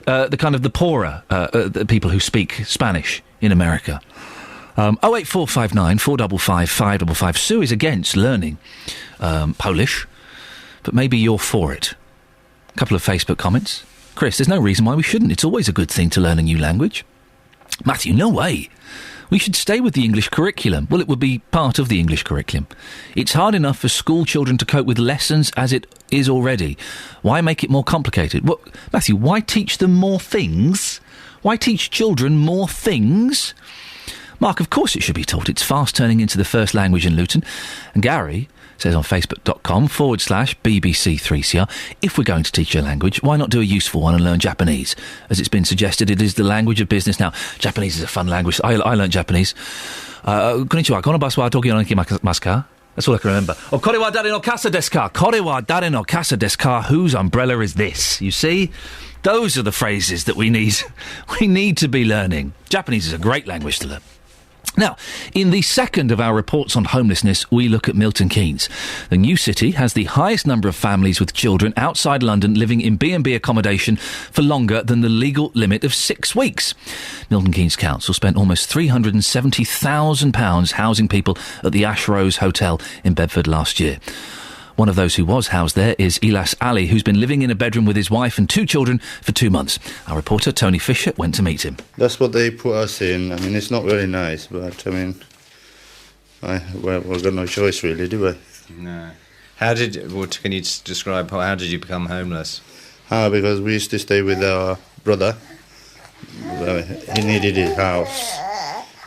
the kind of the poorer the people who speak Spanish in America. 08459 455 555. Sue is against learning Polish, but maybe you're for it. A couple of Facebook comments. Chris, there's no reason why we shouldn't. It's always a good thing to learn a new language. Matthew, no way. We should stay with the English curriculum. Well, it would be part of the English curriculum. It's hard enough for school children to cope with lessons as it is already. Why make it more complicated? Well, Matthew, why teach them more things? Why teach children more things? Mark, of course it should be taught. It's fast turning into the first language in Luton. And Gary says on facebook.com/BBC3CR, if we're going to teach a language, why not do a useful one and learn Japanese? As it's been suggested, it is the language of business. Now, Japanese is a fun language. I learned Japanese. Konnichiwa, konobasu wa toki no ikimasu ka? That's all I can remember. Oh, kore wa dare no kasa desu ka? Kore wa dare no kasa desu ka? Whose umbrella is this? You see? Those are the phrases that we need to be learning. Japanese is a great language to learn. Now, in the second of our reports on homelessness, we look at Milton Keynes. The new city has the highest number of families with children outside London living in B&B accommodation for longer than the legal limit of 6 weeks. Milton Keynes Council spent almost £370,000 housing people at the Ash Rose Hotel in Bedford last year. One of those who was housed there is Ilas Ali, who's been living in a bedroom with his wife and 2 children for 2 months. Our reporter, Tony Fisher, went to meet him. That's what they put us in. I mean, it's not very nice, but, I mean, we've got no choice, really, do we? No. Can you describe, how did you become homeless? Because we used to stay with our brother. He needed his house.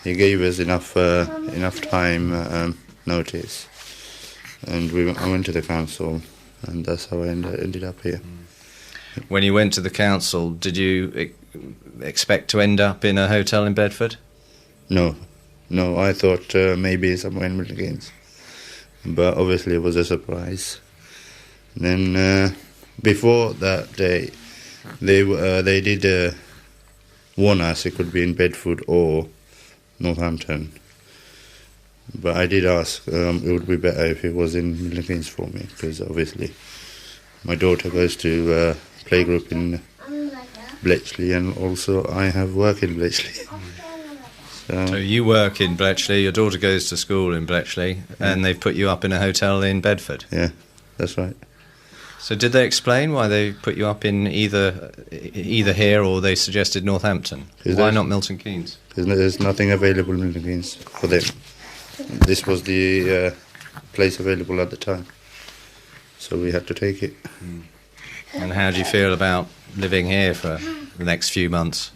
He gave us enough time, notice. And I went to the council, and that's how I ended up here. When you went to the council, did you expect to end up in a hotel in Bedford? No, I thought maybe somewhere in Milton Keynes. But obviously it was a surprise. And then before that day, they did warn us it could be in Bedford or Northampton. But I did ask, it would be better if it was in Milton Keynes for me, because obviously my daughter goes to playgroup in Bletchley, and also I have work in Bletchley. So you work in Bletchley, your daughter goes to school in Bletchley, and they've put you up in a hotel in Bedford? Yeah, that's right. So did they explain why they put you up in either here or they suggested Northampton? Why not Milton Keynes? Because there's nothing available in Milton Keynes for them. This was the place available at the time, so we had to take it. And how do you feel about living here for the next few months?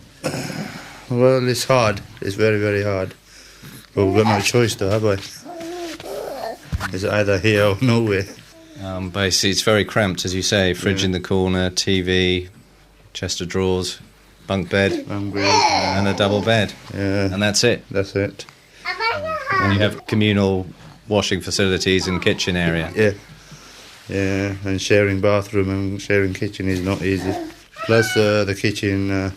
Well, it's hard. It's very, very hard. But we've got no choice, though, have we? It's either here or nowhere. Basically, it's very cramped, as you say. Fridge in the corner, TV, chest of drawers, bunk bed, and a double bed. Yeah. And that's it? That's it. And you have communal washing facilities and kitchen area. Yeah, and sharing bathroom and sharing kitchen is not easy. Plus, the kitchen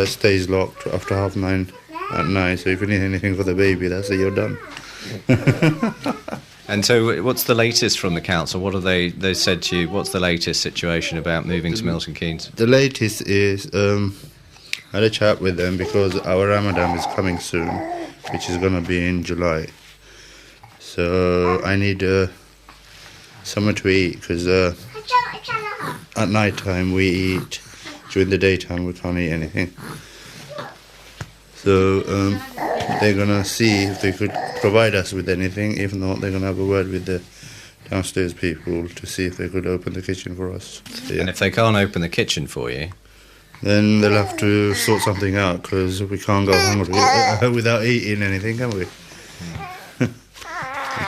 stays locked after 9:30 at night. So if you need anything for the baby, that's it. You're done. And so, what's the latest from the council? What have they said to you? What's the latest situation about moving to Milton Keynes? The latest is I had a chat with them because our Ramadan is coming soon, which is going to be in July. So I need somewhere to eat, because at night time we eat. During the daytime we can't eat anything. So they're going to see if they could provide us with anything. If not, they're going to have a word with the downstairs people to see if they could open the kitchen for us. So, yeah. And if they can't open the kitchen for you? Then they'll have to sort something out, because we can't go hungry without eating anything, can we?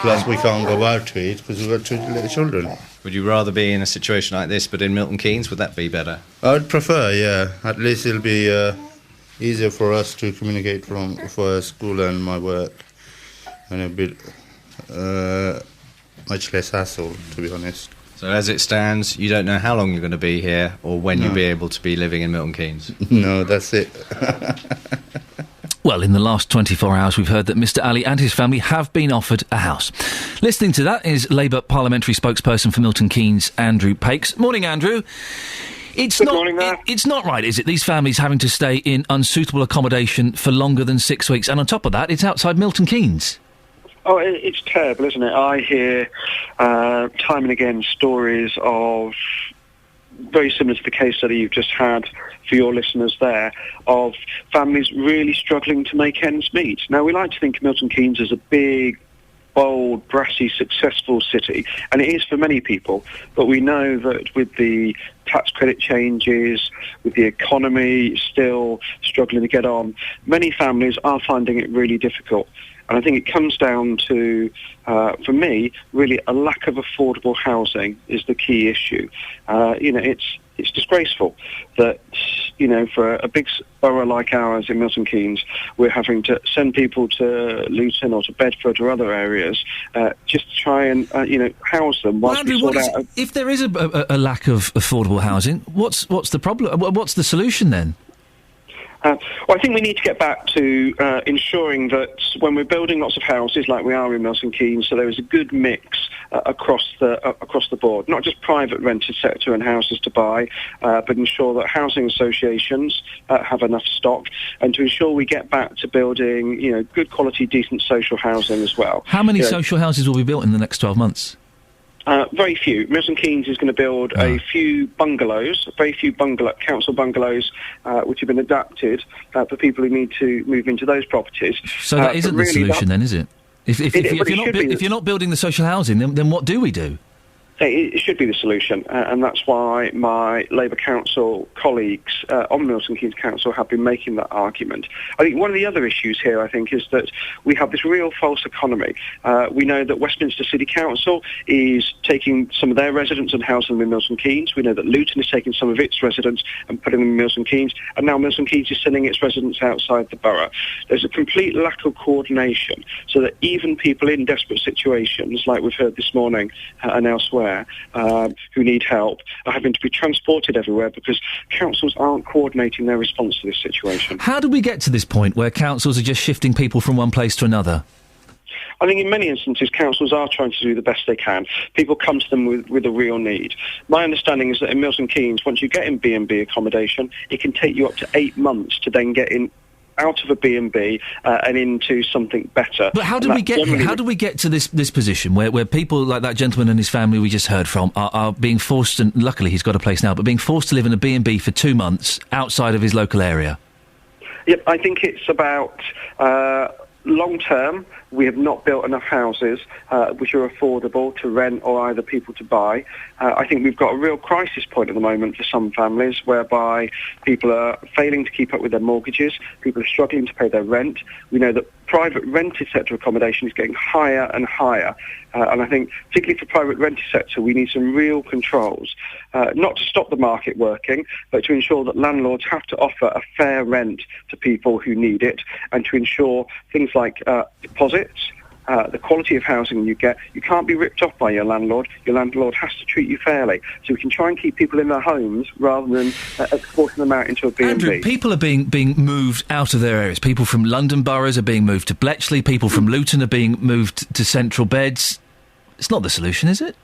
Plus we can't go out to eat because we've got 2 little children. Would you rather be in a situation like this but in Milton Keynes? Would that be better? I'd prefer, yeah. At least it'll be easier for us to communicate for school and my work, and a bit much less hassle, to be honest. So as it stands, you don't know how long you're going to be here or when you'll be able to be living in Milton Keynes? No, that's it. Well, in the last 24 hours, we've heard that Mr. Ali and his family have been offered a house. Listening to that is Labour parliamentary spokesperson for Milton Keynes, Andrew Pakes. Morning, Andrew. It's Good not. morning there. It's not right, is it? These families having to stay in unsuitable accommodation for longer than 6 weeks, and on top of that, it's outside Milton Keynes. Oh, it's terrible, isn't it? I hear time and again stories of, very similar to the case study you've just had for your listeners there, of families really struggling to make ends meet. Now, we like to think of Milton Keynes as a big, bold, brassy, successful city, and it is for many people, but we know that with the tax credit changes, with the economy still struggling to get on, many families are finding it really difficult. And I think it comes down to, for me, really a lack of affordable housing is the key issue. It's disgraceful that, for a big borough like ours in Milton Keynes, we're having to send people to Luton or to Bedford or other areas just to try and, house them whilst Andrew, we sort out... if there is a lack of affordable housing, what's the problem? What's the solution then? Well, I think we need to get back to ensuring that when we're building lots of houses like we are in Milton Keynes, so there is a good mix across the board, not just private rented sector and houses to buy, but ensure that housing associations have enough stock, and to ensure we get back to building, good quality, decent social housing as well. How many social houses will be built in the next 12 months? Very few. Milton Keynes is going to build a few bungalows, council bungalows, which have been adapted for people who need to move into those properties. So that isn't the solution then, is it? If you're not building the social housing, then what do we do? It should be the solution, and that's why my Labour Council colleagues on Milton Keynes Council have been making that argument. I think one of the other issues here, is that we have this real false economy. We know that Westminster City Council is taking some of their residents and housing them in Milton Keynes. We know that Luton is taking some of its residents and putting them in Milton Keynes, and now Milton Keynes is sending its residents outside the borough. There's a complete lack of coordination, so that even people in desperate situations, like we've heard this morning and elsewhere, who need help, are having to be transported everywhere because councils aren't coordinating their response to this situation. How do we get to this point where councils are just shifting people from one place to another? I think in many instances councils are trying to do the best they can. People come to them with a real need. My understanding is that in Milton Keynes, once you get in B&B accommodation, it can take you up to 8 months to then get in out of a B&B and into something better. But how do we get here? How do we get to this position where people like that gentleman and his family we just heard from are being forced, and luckily he's got a place now, but being forced to live in a B&B for 2 months outside of his local area? Yep, I think it's about long term. We have not built enough houses which are affordable to rent or either people to buy. I think we've got a real crisis point at the moment for some families whereby people are failing to keep up with their mortgages, people are struggling to pay their rent. We know that private rented sector accommodation is getting higher and higher. And I think, particularly for private rented sector, we need some real controls, not to stop the market working, but to ensure that landlords have to offer a fair rent to people who need it, and to ensure things like deposits, the quality of housing you get. You can't be ripped off by your landlord. Your landlord has to treat you fairly. So we can try and keep people in their homes rather than exporting them out into a B&B. Andrew, people are being moved out of their areas. People from London boroughs are being moved to Bletchley. People from Luton are being moved to Central Beds. It's not the solution, is it?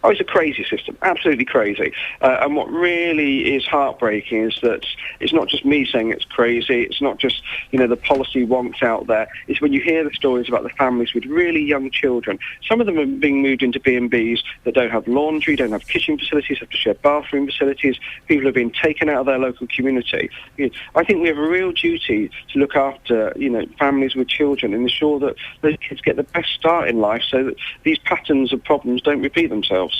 Oh, it's a crazy system, absolutely crazy. And what really is heartbreaking is that it's not just me saying it's crazy, it's not just, the policy wonks out there. It's when you hear the stories about the families with really young children. Some of them are being moved into B&Bs that don't have laundry, don't have kitchen facilities, have to share bathroom facilities. People are being taken out of their local community. I think we have a real duty to look after, families with children and ensure that those kids get the best start in life so that these patterns of problems don't repeat themselves.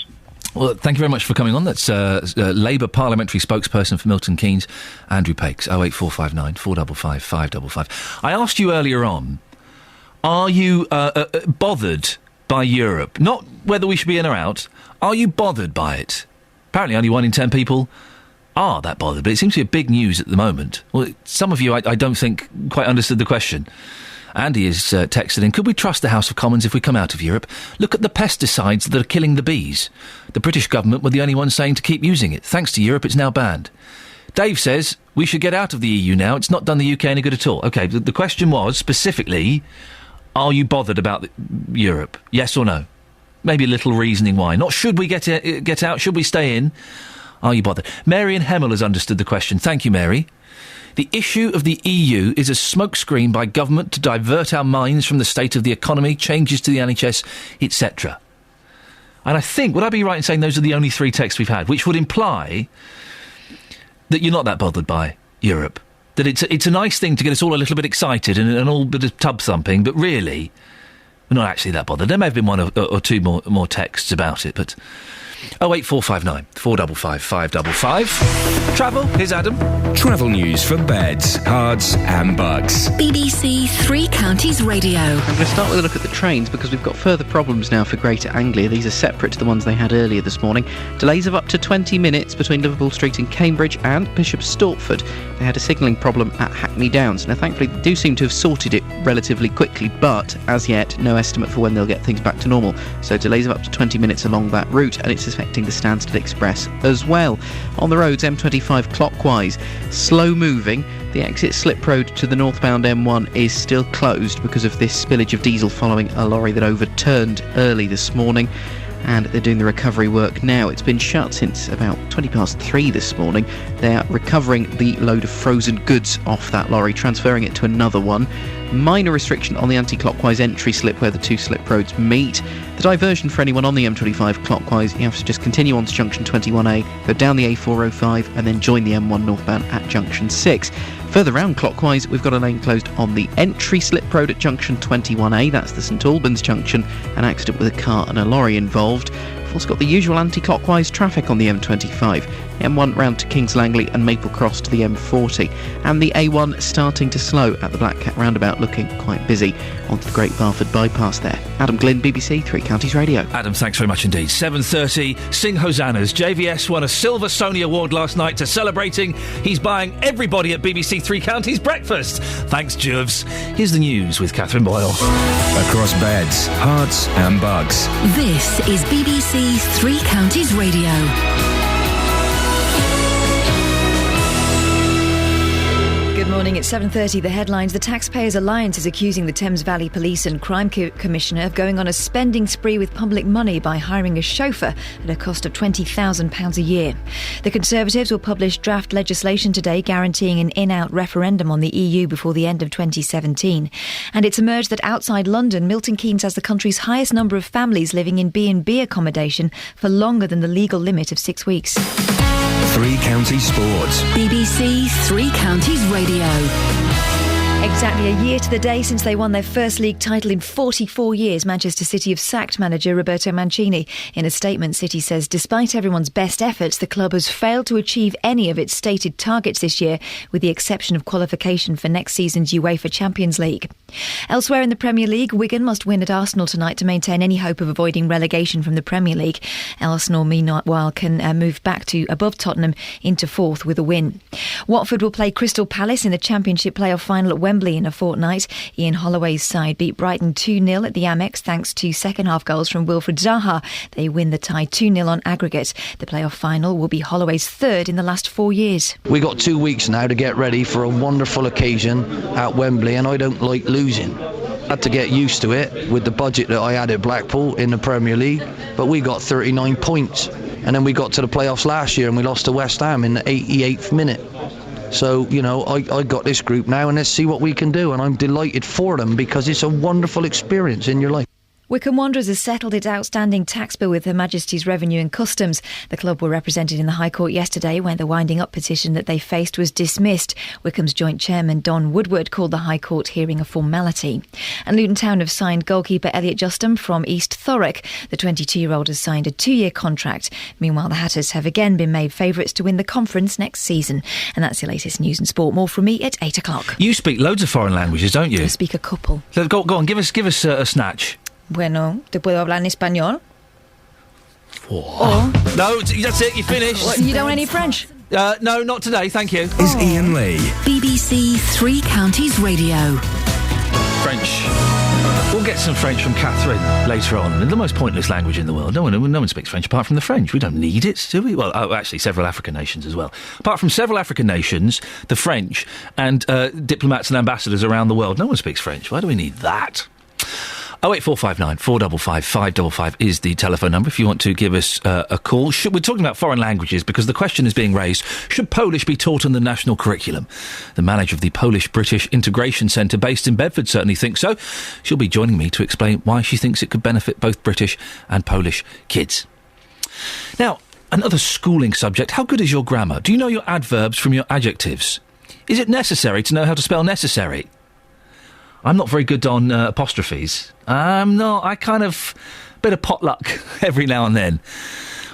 Well, thank you very much for coming on. That's Labour parliamentary spokesperson for Milton Keynes, Andrew Pakes, 08459 455 555. I asked you earlier on, are you bothered by Europe? Not whether we should be in or out. Are you bothered by it? Apparently only 1 in 10 people are that bothered, but it seems to be a big news at the moment. Well, some of you, I don't think, quite understood the question. Andy is texted in, could we trust the House of Commons if we come out of Europe? Look at the pesticides that are killing the bees. The British government were the only ones saying to keep using it. Thanks to Europe, it's now banned. Dave says we should get out of the EU now. It's not done the UK any good at all. OK, the question was, specifically, are you bothered about Europe? Yes or no? Maybe a little reasoning why. Not should we get out, should we stay in? Are you bothered? Mary in Hemel has understood the question. Thank you, Mary. The issue of the EU is a smokescreen by government to divert our minds from the state of the economy, changes to the NHS, etc. And I think, would I be right in saying those are the only 3 texts we've had, which would imply that you're not that bothered by Europe? That it's a nice thing to get us all a little bit excited and all a bit of tub thumping, but really, we're not actually that bothered. There may have been one or two more texts about it, but 08459 455 555. Travel, here's Adam. Travel news for beds, cards and bugs. BBC Three Counties Radio. I'm going to start with a look at the trains because we've got further problems now for Greater Anglia. These are separate to the ones they had earlier this morning. Delays of up to 20 minutes between Liverpool Street and Cambridge and Bishop Stortford. They had a signalling problem at Hackney Downs. Now, thankfully, they do seem to have sorted it relatively quickly, but as yet, no estimate for when they'll get things back to normal. So delays of up to 20 minutes along that route, and it's affecting the Stansted Express as well. On the roads, M25 clockwise, slow moving. The exit Slip Road to the northbound M1 is still closed because of this spillage of diesel following a lorry that overturned early this morning, and they're doing the recovery work now. It's been shut since about 3:20 this morning. They're recovering the load of frozen goods off that lorry, transferring it to another one. Minor restriction on the anti-clockwise entry slip where the 2 slip roads meet. The diversion for anyone on the M25 clockwise, you have to just continue on to junction 21A, go down the A405 and then join the M1 northbound at junction 6. Further round clockwise, we've got a lane closed on the entry slip road at junction 21A, that's the St Albans junction, an accident with a car and a lorry involved. We've also got the usual anti-clockwise traffic on the M25, M1 round to Kings Langley and Maple Cross to the M40, and the A1 starting to slow at the Black Cat roundabout, looking quite busy onto the Great Barford bypass there. Adam Glynn, BBC Three Counties Radio. Adam, thanks very much indeed. 7:30, sing hosannas. JVS won a Silver Sony Award last night to celebrating. He's buying everybody at BBC Three Counties breakfast. Thanks, Juvs. Here's the news with Catherine Boyle. Across beds, hearts and bugs. This is BBC Three Counties Radio. Good morning, it's 7:30. The headlines. The Taxpayers Alliance is accusing the Thames Valley Police and Crime Commissioner of going on a spending spree with public money by hiring a chauffeur at a cost of £20,000 a year. The Conservatives will publish draft legislation today guaranteeing an in-out referendum on the EU before the end of 2017. And it's emerged that outside London, Milton Keynes has the country's highest number of families living in B&B accommodation for longer than the legal limit of 6 weeks. Three Counties Sports. BBC Three Counties Radio. Exactly a year to the day since they won their first league title in 44 years, Manchester City have sacked manager Roberto Mancini. In a statement, City says despite everyone's best efforts, the club has failed to achieve any of its stated targets this year, with the exception of qualification for next season's UEFA Champions League. Elsewhere in the Premier League, Wigan must win at Arsenal tonight to maintain any hope of avoiding relegation from the Premier League. Arsenal, meanwhile, can move back to above Tottenham into fourth with a win. Watford will play Crystal Palace in the Championship playoff final at Wembley in a fortnight. Ian Holloway's side beat Brighton 2-0 at the Amex thanks to second-half goals from Wilfried Zaha. They win the tie 2-0 on aggregate. The playoff final will be Holloway's third in the last 4 years. We got 2 weeks now to get ready for a wonderful occasion at Wembley, and I don't like losing. I had to get used to it with the budget that I had at Blackpool in the Premier League, but we got 39 points. And then we got to the playoffs last year and we lost to West Ham in the 88th minute. So, you know, I got this group now and let's see what we can do. And I'm delighted for them because it's a wonderful experience in your life. Wycombe Wanderers has settled its outstanding tax bill with Her Majesty's Revenue and Customs. The club were represented in the High Court yesterday when the winding up petition that they faced was dismissed. Wycombe's joint chairman Don Woodward called the High Court hearing a formality. And Luton Town have signed goalkeeper Elliot Justin from East Thurrock. The 22-year-old has signed a 2-year contract. Meanwhile, the Hatters have again been made favourites to win the conference next season. And that's the latest news and sport. More from me at 8 o'clock. You speak loads of foreign languages, don't you? I speak a couple. So go on, give us a snatch. Bueno, te puedo hablar en español. Oh. No, that's it, you finished. What, you don't want any French? No, not today, thank you. Is Iain Lee. BBC Three Counties Radio. French. We'll get some French from Catherine later on. The most pointless language in the world. No one speaks French apart from the French. We don't need it, do we? Well, actually, several African nations as well. Apart from several African nations, the French, and diplomats and ambassadors around the world, no one speaks French. Why do we need that? 08459 455 555 is the telephone number if you want to give us a call. We're talking about foreign languages because the question is being raised, should Polish be taught in the national curriculum? The manager of the Polish-British Integration Centre based in Bedford certainly thinks so. She'll be joining me to explain why she thinks it could benefit both British and Polish kids. Now, another schooling subject. How good is your grammar? Do you know your adverbs from your adjectives? Is it necessary to know how to spell necessary? I'm not very good on apostrophes. I'm not. I kind of... bit of potluck every now and then.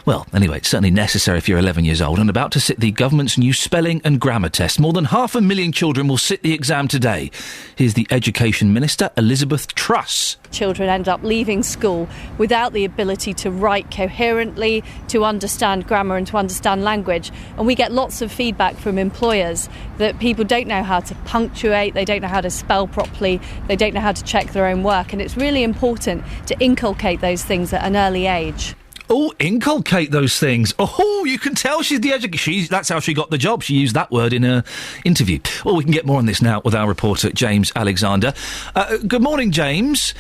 Well, anyway, it's certainly necessary if you're 11 years old and about to sit the government's new spelling and grammar test. More than 500,000 children will sit the exam today. Here's the Education Minister, Elizabeth Truss. Children end up leaving school without the ability to write coherently, to understand grammar and to understand language. And we get lots of feedback from employers that people don't know how to punctuate, they don't know how to spell properly, they don't know how to check their own work. And it's really important to inculcate those things at an early age. Oh, inculcate those things. Oh, you can tell she's the educator. That's how she got the job. She used that word in her interview. Well, we can get more on this now with our reporter, James Alexander. Good morning, James.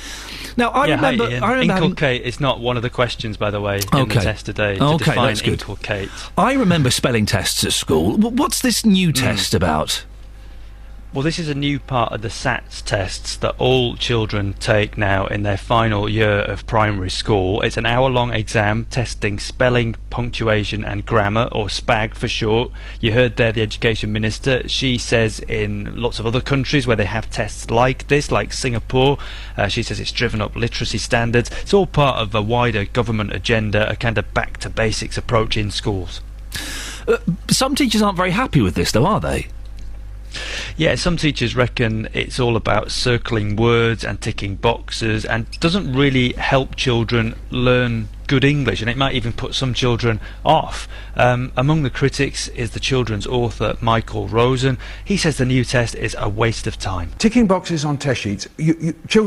Now, I remember... Inculcate is not one of the questions, by the way, in the test today. To define that's good. Inculcate. I remember spelling tests at school. What's this new test about? Well, this is a new part of the SATs tests that all children take now in their final year of primary school. It's an hour-long exam testing spelling, punctuation and grammar, or SPAG for short. You heard there the Education Minister. She says in lots of other countries where they have tests like this, like Singapore, she says it's driven up literacy standards. It's all part of a wider government agenda, a kind of back-to-basics approach in schools. Some teachers aren't very happy with this, though, are they? Yeah, some teachers reckon it's all about circling words and ticking boxes and doesn't really help children learn good English, and it might even put some children off. Among the critics is the children's author Michael Rosen. He says the new test is a waste of time. Ticking boxes on test sheets,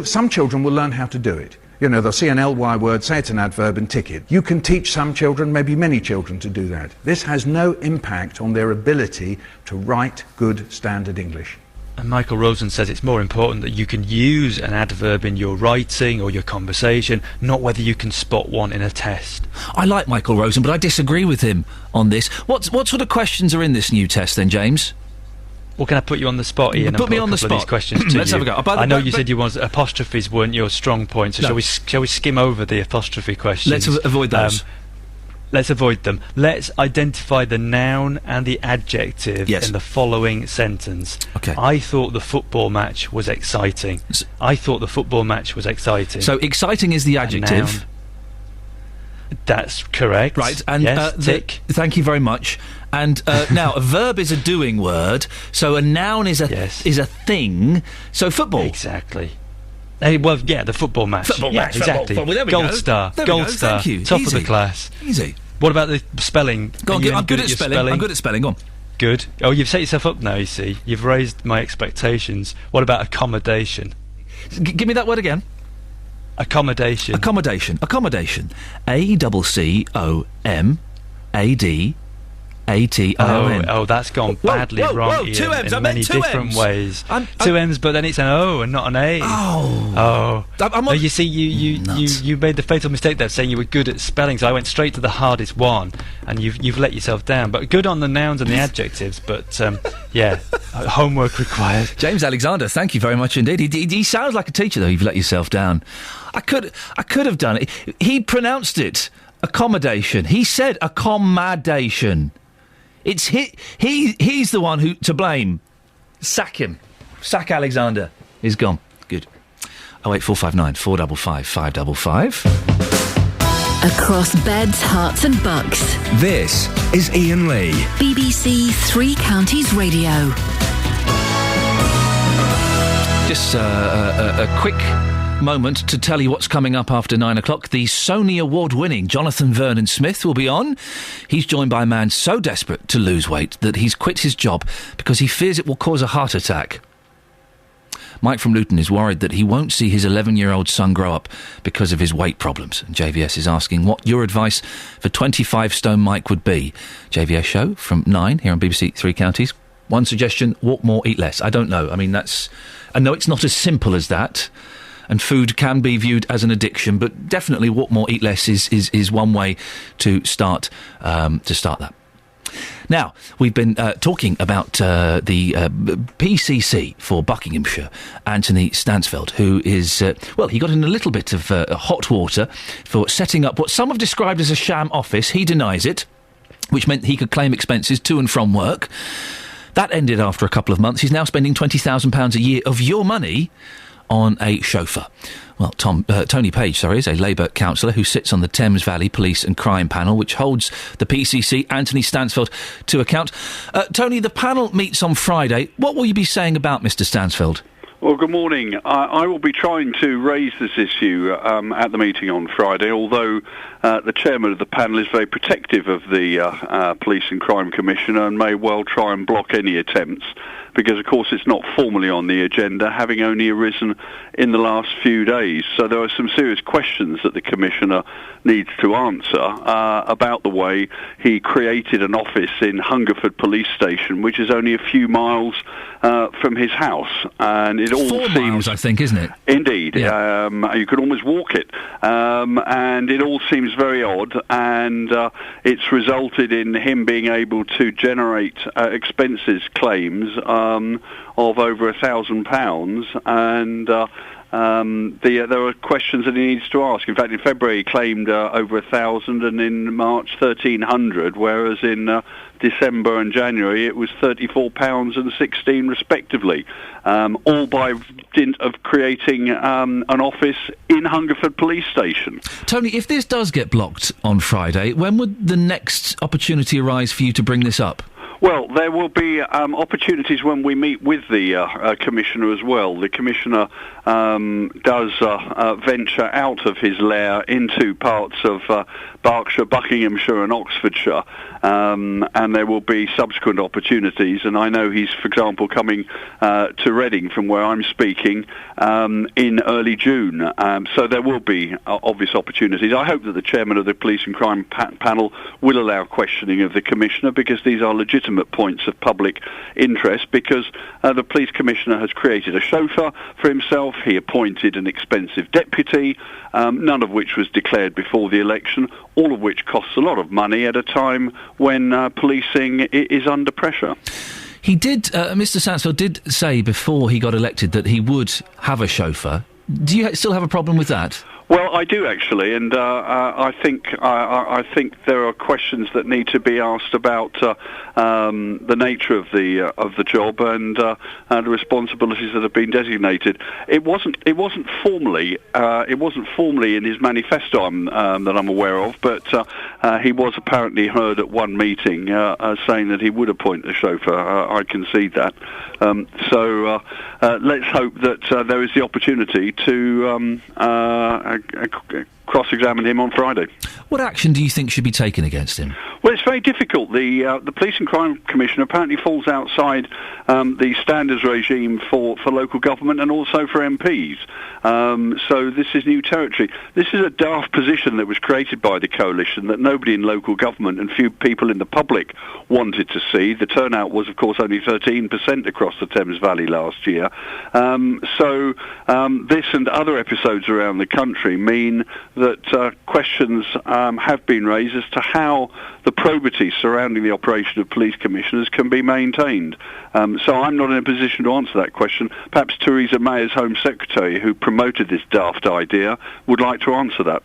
some children will learn how to do it. You know, they'll see an ly word, say it's an adverb and tick it. You can teach some children, maybe many children, to do that. This has no impact on their ability to write good standard English. And Michael Rosen says it's more important that you can use an adverb in your writing or your conversation, not whether you can spot one in a test. I like Michael Rosen, but I disagree with him on this. What sort of questions are in this new test then, James? Well, can I put you on the spot, Ian? Put me on the spot. These questions to Let's have a go. I know you said apostrophes weren't your strong point, so shall we skim over the apostrophe questions? Let's avoid those. Let's avoid them. Let's identify the noun and the adjective in the following sentence. Okay. I thought the football match was exciting. I thought the football match was exciting. So exciting is the adjective. That's correct. Right, and yes, tick. Thank you very much. And now a verb is a doing word, so a noun is a thing. So football. Exactly. Well, yeah, the football match. Football match. Exactly. Football. Well, there we Gold go. star. There Gold we go. star. Thank you. Top Easy. of the class. Easy. What about the spelling? Go on, I'm good at spelling. I'm good at spelling. Go on. Good. Oh, you've set yourself up now, you see. You've raised my expectations. What about accommodation? Give me that word again. Accommodation. Accommodation. Accommodation. ACCOMADATION. Oh, that's gone badly wrong Ian, two M's. in many different ways. Two M's, but then it's an O and not an A. Oh. No, you see, you made the fatal mistake there, saying you were good at spelling. So I went straight to the hardest one, and you've let yourself down. But good on the nouns and the adjectives. But homework required. James Alexander, thank you very much indeed. He sounds like a teacher, though. You've let yourself down. I could have done it. He pronounced it accommodation. He said accommodation. It's he's the one who to blame. Sack him. Sack Alexander. He's gone. Good. 08459 455 555. Across beds, hearts and bucks. This is Iain Lee. BBC Three Counties Radio. Just a quick moment to tell you what's coming up after 9 o'clock. The Sony Award-winning Jonathan Vernon-Smith will be on. He's joined by a man so desperate to lose weight that he's quit his job because he fears it will cause a heart attack. Mike from Luton is worried that he won't see his 11-year-old son grow up because of his weight problems. And JVS is asking what your advice for 25-stone Mike would be. JVS show from 9 here on BBC Three Counties. One suggestion, walk more, eat less. I don't know. I mean, I know it's not as simple as that. and food can be viewed as an addiction, but definitely Walk More, Eat Less is one way to start that. Now, we've been talking about the PCC for Buckinghamshire, Anthony Stansfeld, who is, he got in a little bit of hot water for setting up what some have described as a sham office. He denies it, which meant he could claim expenses to and from work. That ended after a couple of months. He's now spending £20,000 a year of your money on a chauffeur. Well, Tony Page, is a Labour councillor who sits on the Thames Valley Police and Crime Panel, which holds the PCC, Anthony Stansfeld, to account. Tony, the panel meets on Friday. What will you be saying about Mr Stansfeld? Well, good morning. I will be trying to raise this issue at the meeting on Friday, although the chairman of the panel is very protective of the Police and Crime Commissioner and may well try and block any attempts, because, of course, it's not formally on the agenda, having only arisen in the last few days. So there are some serious questions that the Commissioner needs to answer about the way he created an office in Hungerford Police Station, which is only a few miles from his house. And it all 4 miles, I think, isn't it? Indeed. Yeah. You could almost walk it. And it all seems very odd, and it's resulted in him being able to generate expenses claims of over £1,000, and there are questions that he needs to ask. In fact, in February he claimed over 1,000, and in March 1,300, whereas in December and January it was £34 and 16 respectively, all by dint of creating an office in Hungerford Police Station. Tony, if this does get blocked on Friday, when would the next opportunity arise for you to bring this up? Well, there will be opportunities when we meet with the Commissioner as well. The Commissioner does venture out of his lair into parts of Berkshire, Buckinghamshire and Oxfordshire, and there will be subsequent opportunities. And I know he's, for example, coming to Reading from where I'm speaking in early June. So there will be obvious opportunities. I hope that the chairman of the Police and Crime Panel will allow questioning of the Commissioner, because these are legitimate points of public interest, because the Police Commissioner has created a chauffeur for himself. He appointed an expensive deputy, none of which was declared before the election, all of which costs a lot of money at a time when policing is under pressure. He did, Mr Stansfeld did say before he got elected that he would have a chauffeur. Do you still have a problem with that? Well, I do actually, and I think there are questions that need to be asked about the nature of the job and the responsibilities that have been designated. It wasn't formally in his manifesto that I'm aware of, but he was apparently heard at one meeting saying that he would appoint a chauffeur. I concede that. So let's hope that there is the opportunity to cross-examine him on Friday. What action do you think should be taken against him? Well, it's very difficult. The Police and Crime Commission apparently falls outside the standards regime for local government and also for MPs. So this is new territory. This is a daft position that was created by the coalition that nobody in local government and few people in the public wanted to see. The turnout was, of course, only 13% across the Thames Valley last year. So this and other episodes around the country mean that questions have been raised as to how the probity surrounding the operation of police commissioners can be maintained. So I'm not in a position to answer that question. Perhaps Theresa May, as Home Secretary, who promoted this daft idea, would like to answer that.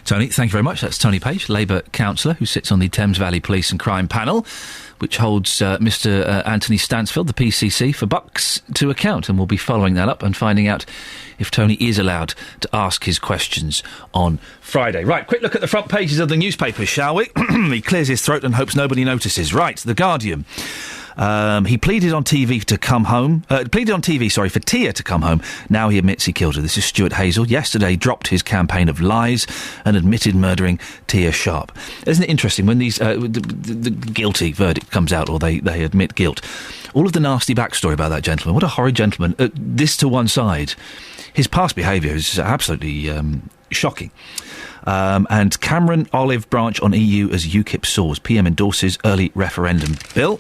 Tony, thank you very much. That's Tony Page, Labour councillor, who sits on the Thames Valley Police and Crime Panel, which holds Mr Anthony Stansfeld, the PCC, for bucks to account. And we'll be following that up and finding out if Tony is allowed to ask his questions on Friday. Right, quick look at the front pages of the newspapers, shall we? He clears his throat and hopes nobody notices. Right, The Guardian. He pleaded on TV to come home. For Tia to come home. Now he admits he killed her. This is Stuart Hazel. Yesterday dropped his campaign of lies and admitted murdering Tia Sharp. Isn't it interesting when these the guilty verdict comes out, or they admit guilt? All of the nasty backstory about that gentleman. What a horrid gentleman. This to one side. His past behaviour is absolutely shocking. And Cameron olive branch on EU as UKIP soars. PM endorses early referendum bill.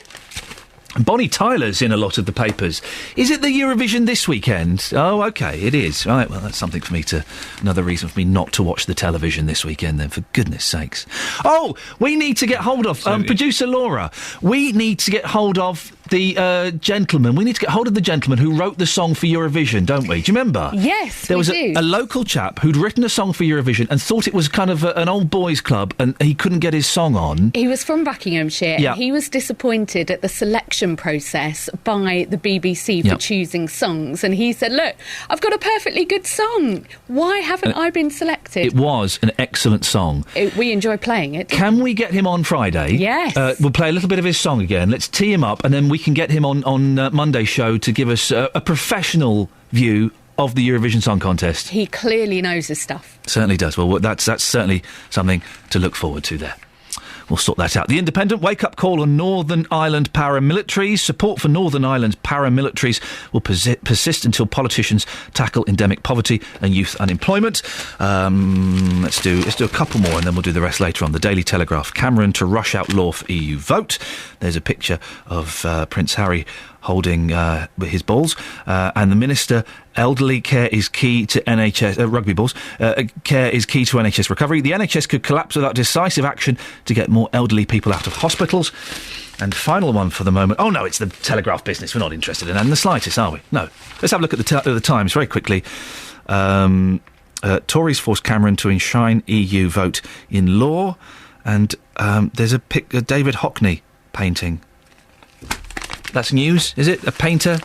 Bonnie Tyler's in a lot of the papers. Is it the Eurovision this weekend? Oh, OK, it is. Right, well, that's something for me to... Another reason for me not to watch the television this weekend, then, for goodness sakes. Oh, we need to get hold of... producer Laura, we need to get hold of the gentleman. We need to get hold of the gentleman who wrote the song for Eurovision, don't we? Do you remember? Yes, there was a local chap who'd written a song for Eurovision and thought it was kind of an old boys' club, and he couldn't get his song on. He was from Buckinghamshire. Yeah. He was disappointed at the selection process by the BBC for choosing songs, and he said, look, I've got a perfectly good song. Why haven't I been selected? It was an excellent song. We enjoy playing it. Can we get him on Friday? Yes. We'll play a little bit of his song again. Let's tee him up, and then we can get him on Monday's show to give us a professional view of the Eurovision Song Contest. He clearly knows his stuff. Certainly does. Well, that's certainly something to look forward to there. We'll sort that out. The Independent, wake-up call on Northern Ireland paramilitaries. Support for Northern Ireland paramilitaries will persist until politicians tackle endemic poverty and youth unemployment. Let's do a couple more and then we'll do the rest later on. The Daily Telegraph, Cameron to rush out law for EU vote. There's a picture of Prince Harry holding his balls, and the Minister, elderly care is key to NHS... rugby balls. Care is key to NHS recovery. The NHS could collapse without decisive action to get more elderly people out of hospitals. And final one for the moment. Oh, no, it's the Telegraph business. We're not interested in that in the slightest, are we? No. Let's have a look at the Times very quickly. Tories force Cameron to enshrine EU vote in law. And there's a David Hockney painting. That's news, is it? A painter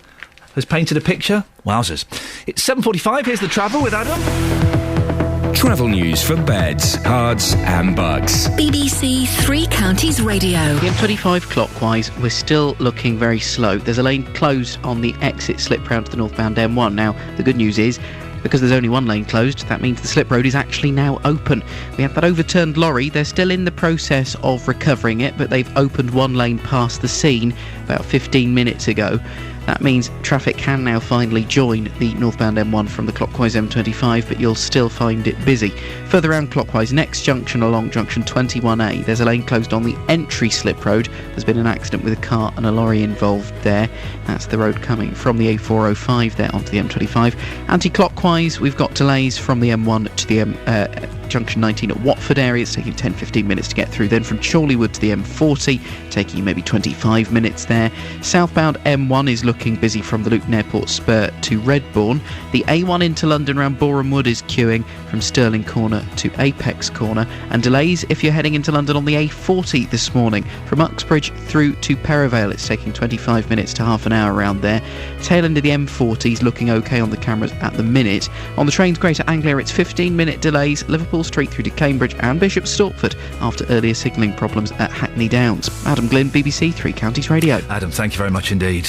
has painted a picture? Wowzers. It's 7:45, here's the travel with Adam. Travel news for beds, cards and bugs. BBC Three Counties Radio. The M25 clockwise, we're still looking very slow. There's a lane closed on the exit slip round to the northbound M1. Now, the good news is, because there's only one lane closed, that means the slip road is actually now open. We had that overturned lorry. They're still in the process of recovering it, but they've opened one lane past the scene about 15 minutes ago. That means traffic can now finally join the northbound M1 from the clockwise M25, but you'll still find it busy. Further round clockwise, next junction along junction 21A, there's a lane closed on the entry slip road. There's been an accident with a car and a lorry involved there. That's the road coming from the A405 there onto the M25. Anti-clockwise, we've got delays from the M1 to the junction 19 at Watford area. It's taking 10-15 minutes to get through. Then from Chorleywood to the M40, taking maybe 25 minutes there. Southbound M1 is looking busy from the Luton Airport spur to Redbourne. The A1 into London round Boreham Wood is queuing from Stirling Corner to Apex Corner. And delays if you're heading into London on the A40 this morning from Uxbridge through to Perivale. It's taking 25 minutes to half an hour around there. Tail end of the M40 is looking okay on the cameras at the minute. On the trains Greater Anglia, it's 15-minute delays Liverpool Street through to Cambridge and Bishop Stortford after earlier signalling problems at Hackney Downs. Adam Glynn, BBC Three Counties Radio. Adam, thank you very much indeed.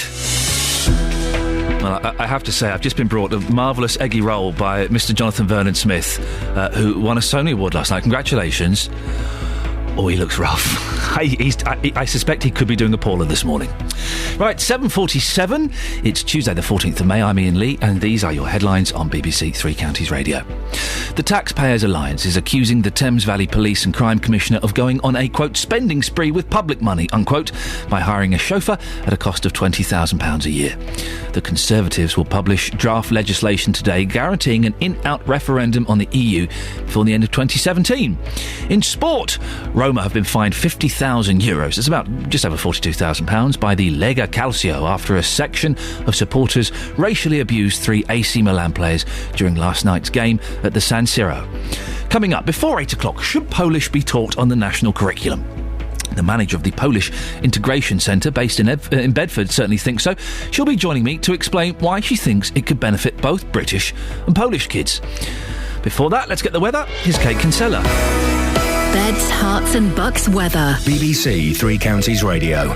Well, I have to say, I've just been brought a marvellous eggy roll by Mr. Jonathan Vernon Smith, who won a Sony Award last night. Congratulations. Oh, he looks rough. I suspect he could be doing a Paula this morning. Right, 7:47. It's Tuesday the 14th of May. I'm Iain Lee, and these are your headlines on BBC Three Counties Radio. The Taxpayers Alliance is accusing the Thames Valley Police and Crime Commissioner of going on a, quote, spending spree with public money, unquote, by hiring a chauffeur at a cost of £20,000 a year. The Conservatives will publish draft legislation today guaranteeing an in-out referendum on the EU before the end of 2017. In sport, Roma have been fined €50,000. It's about just over £42,000 by the Lega Calcio after a section of supporters racially abused 3 AC Milan players during last night's game at the San Siro. Coming up, before 8 o'clock, should Polish be taught on the national curriculum? The manager of the Polish Integration Centre, based in Bedford, certainly thinks so. She'll be joining me to explain why she thinks it could benefit both British and Polish kids. Before that, let's get the weather. Here's Kate Kinsella. Beds, Hearts and Bucks weather. BBC Three Counties Radio.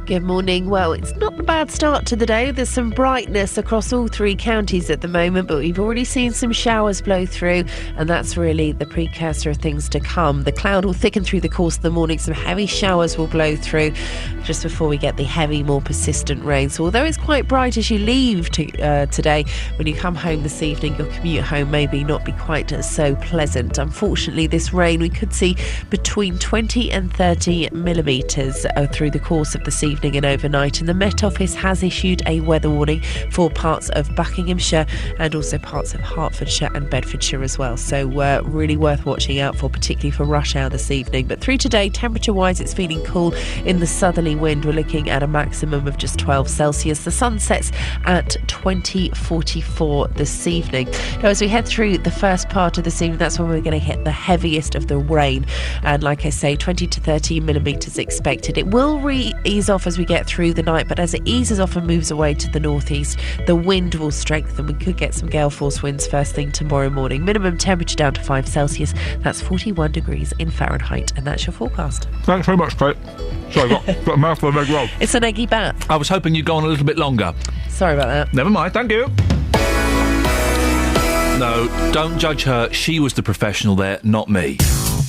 Good morning. Well, it's not a bad start to the day. There's some brightness across all 3 counties at the moment, but we've already seen some showers blow through, and that's really the precursor of things to come. The cloud will thicken through the course of the morning. Some heavy showers will blow through just before we get the heavy, more persistent rain. So although it's quite bright as you leave today, when you come home this evening, your commute home maybe not be quite so pleasant. Unfortunately, this rain, we could see between 20 and 30 millimetres through the course of this evening. evening and overnight, and the Met Office has issued a weather warning for parts of Buckinghamshire and also parts of Hertfordshire and Bedfordshire as well. So really worth watching out for, particularly for rush hour this evening. But through today, temperature-wise, it's feeling cool in the southerly wind. We're looking at a maximum of just 12 Celsius. The sun sets at 20:44 this evening. Now, as we head through the first part of this evening, that's when we're going to hit the heaviest of the rain. And like I say, 20 to 30 millimetres expected. It will ease off as we get through the night, but as it eases off and moves away to the northeast, the wind will strengthen. We could get some gale force winds first thing tomorrow morning. Minimum temperature down to 5 Celsius. That's 41 degrees in Fahrenheit. And that's your forecast. Thanks very much, Kate. Sorry, got a mouthful of egg roll. It's an eggy bat. I was hoping you'd go on a little bit longer. Sorry about that. Never mind, thank you. No, don't judge her. She was the professional there, not me.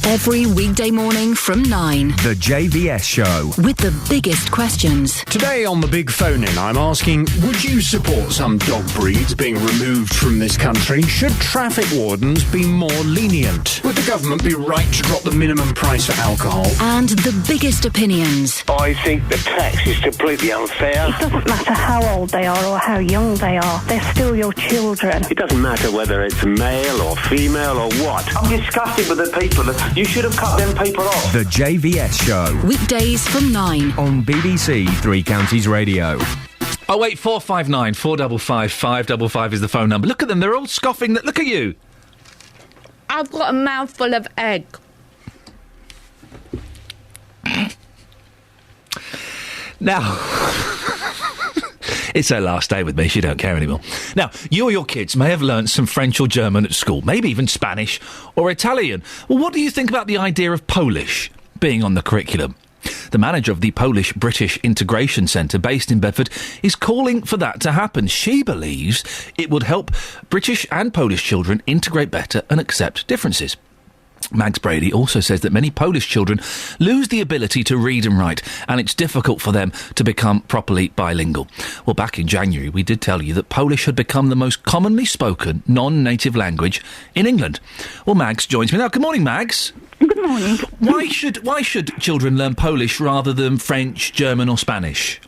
Every weekday morning from 9. The JVS Show. With the biggest questions. Today on the Big Phone-In, I'm asking, would you support some dog breeds being removed from this country? Should traffic wardens be more lenient? Would the government be right to drop the minimum price for alcohol? And the biggest opinions. I think the tax is completely unfair. It doesn't matter how old they are or how young they are. They're still your children. It doesn't matter whether it's male or female or what. I'm disgusted with the people. You should have cut them people off. The JVS Show. Weekdays from 9. On BBC Three Counties Radio. 08459 455 555 is the phone number. Look at them, they're all scoffing. Look at you. I've got a mouthful of egg. Now, it's her last day with me. She don't care anymore. Now, you or your kids may have learnt some French or German at school, maybe even Spanish or Italian. Well, what do you think about the idea of Polish being on the curriculum? The manager of the Polish-British Integration Centre, based in Bedford, is calling for that to happen. She believes it would help British and Polish children integrate better and accept differences. Mags Brady also says that many Polish children lose the ability to read and write, and it's difficult for them to become properly bilingual. Well, back in January, we did tell you that Polish had become the most commonly spoken non-native language in England. Well, Mags joins me now. Good morning, Mags. Good morning. Why should children learn Polish rather than French, German or Spanish?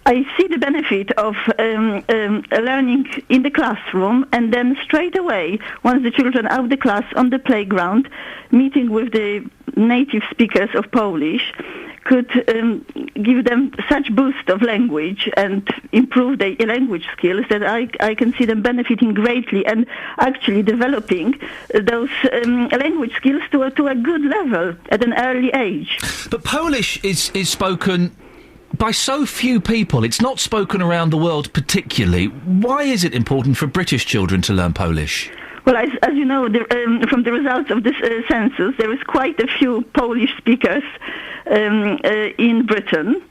I see the benefit of learning in the classroom, and then straight away, once the children are out of the class on the playground, meeting with the native speakers of Polish, could give them such boost of language and improve their language skills that I can see them benefiting greatly and actually developing those language skills to a good level at an early age. But Polish is spoken by so few people. It's not spoken around the world particularly. Why is it important for British children to learn Polish? Well, as you know, from the results of this census, there is quite a few Polish speakers in Britain.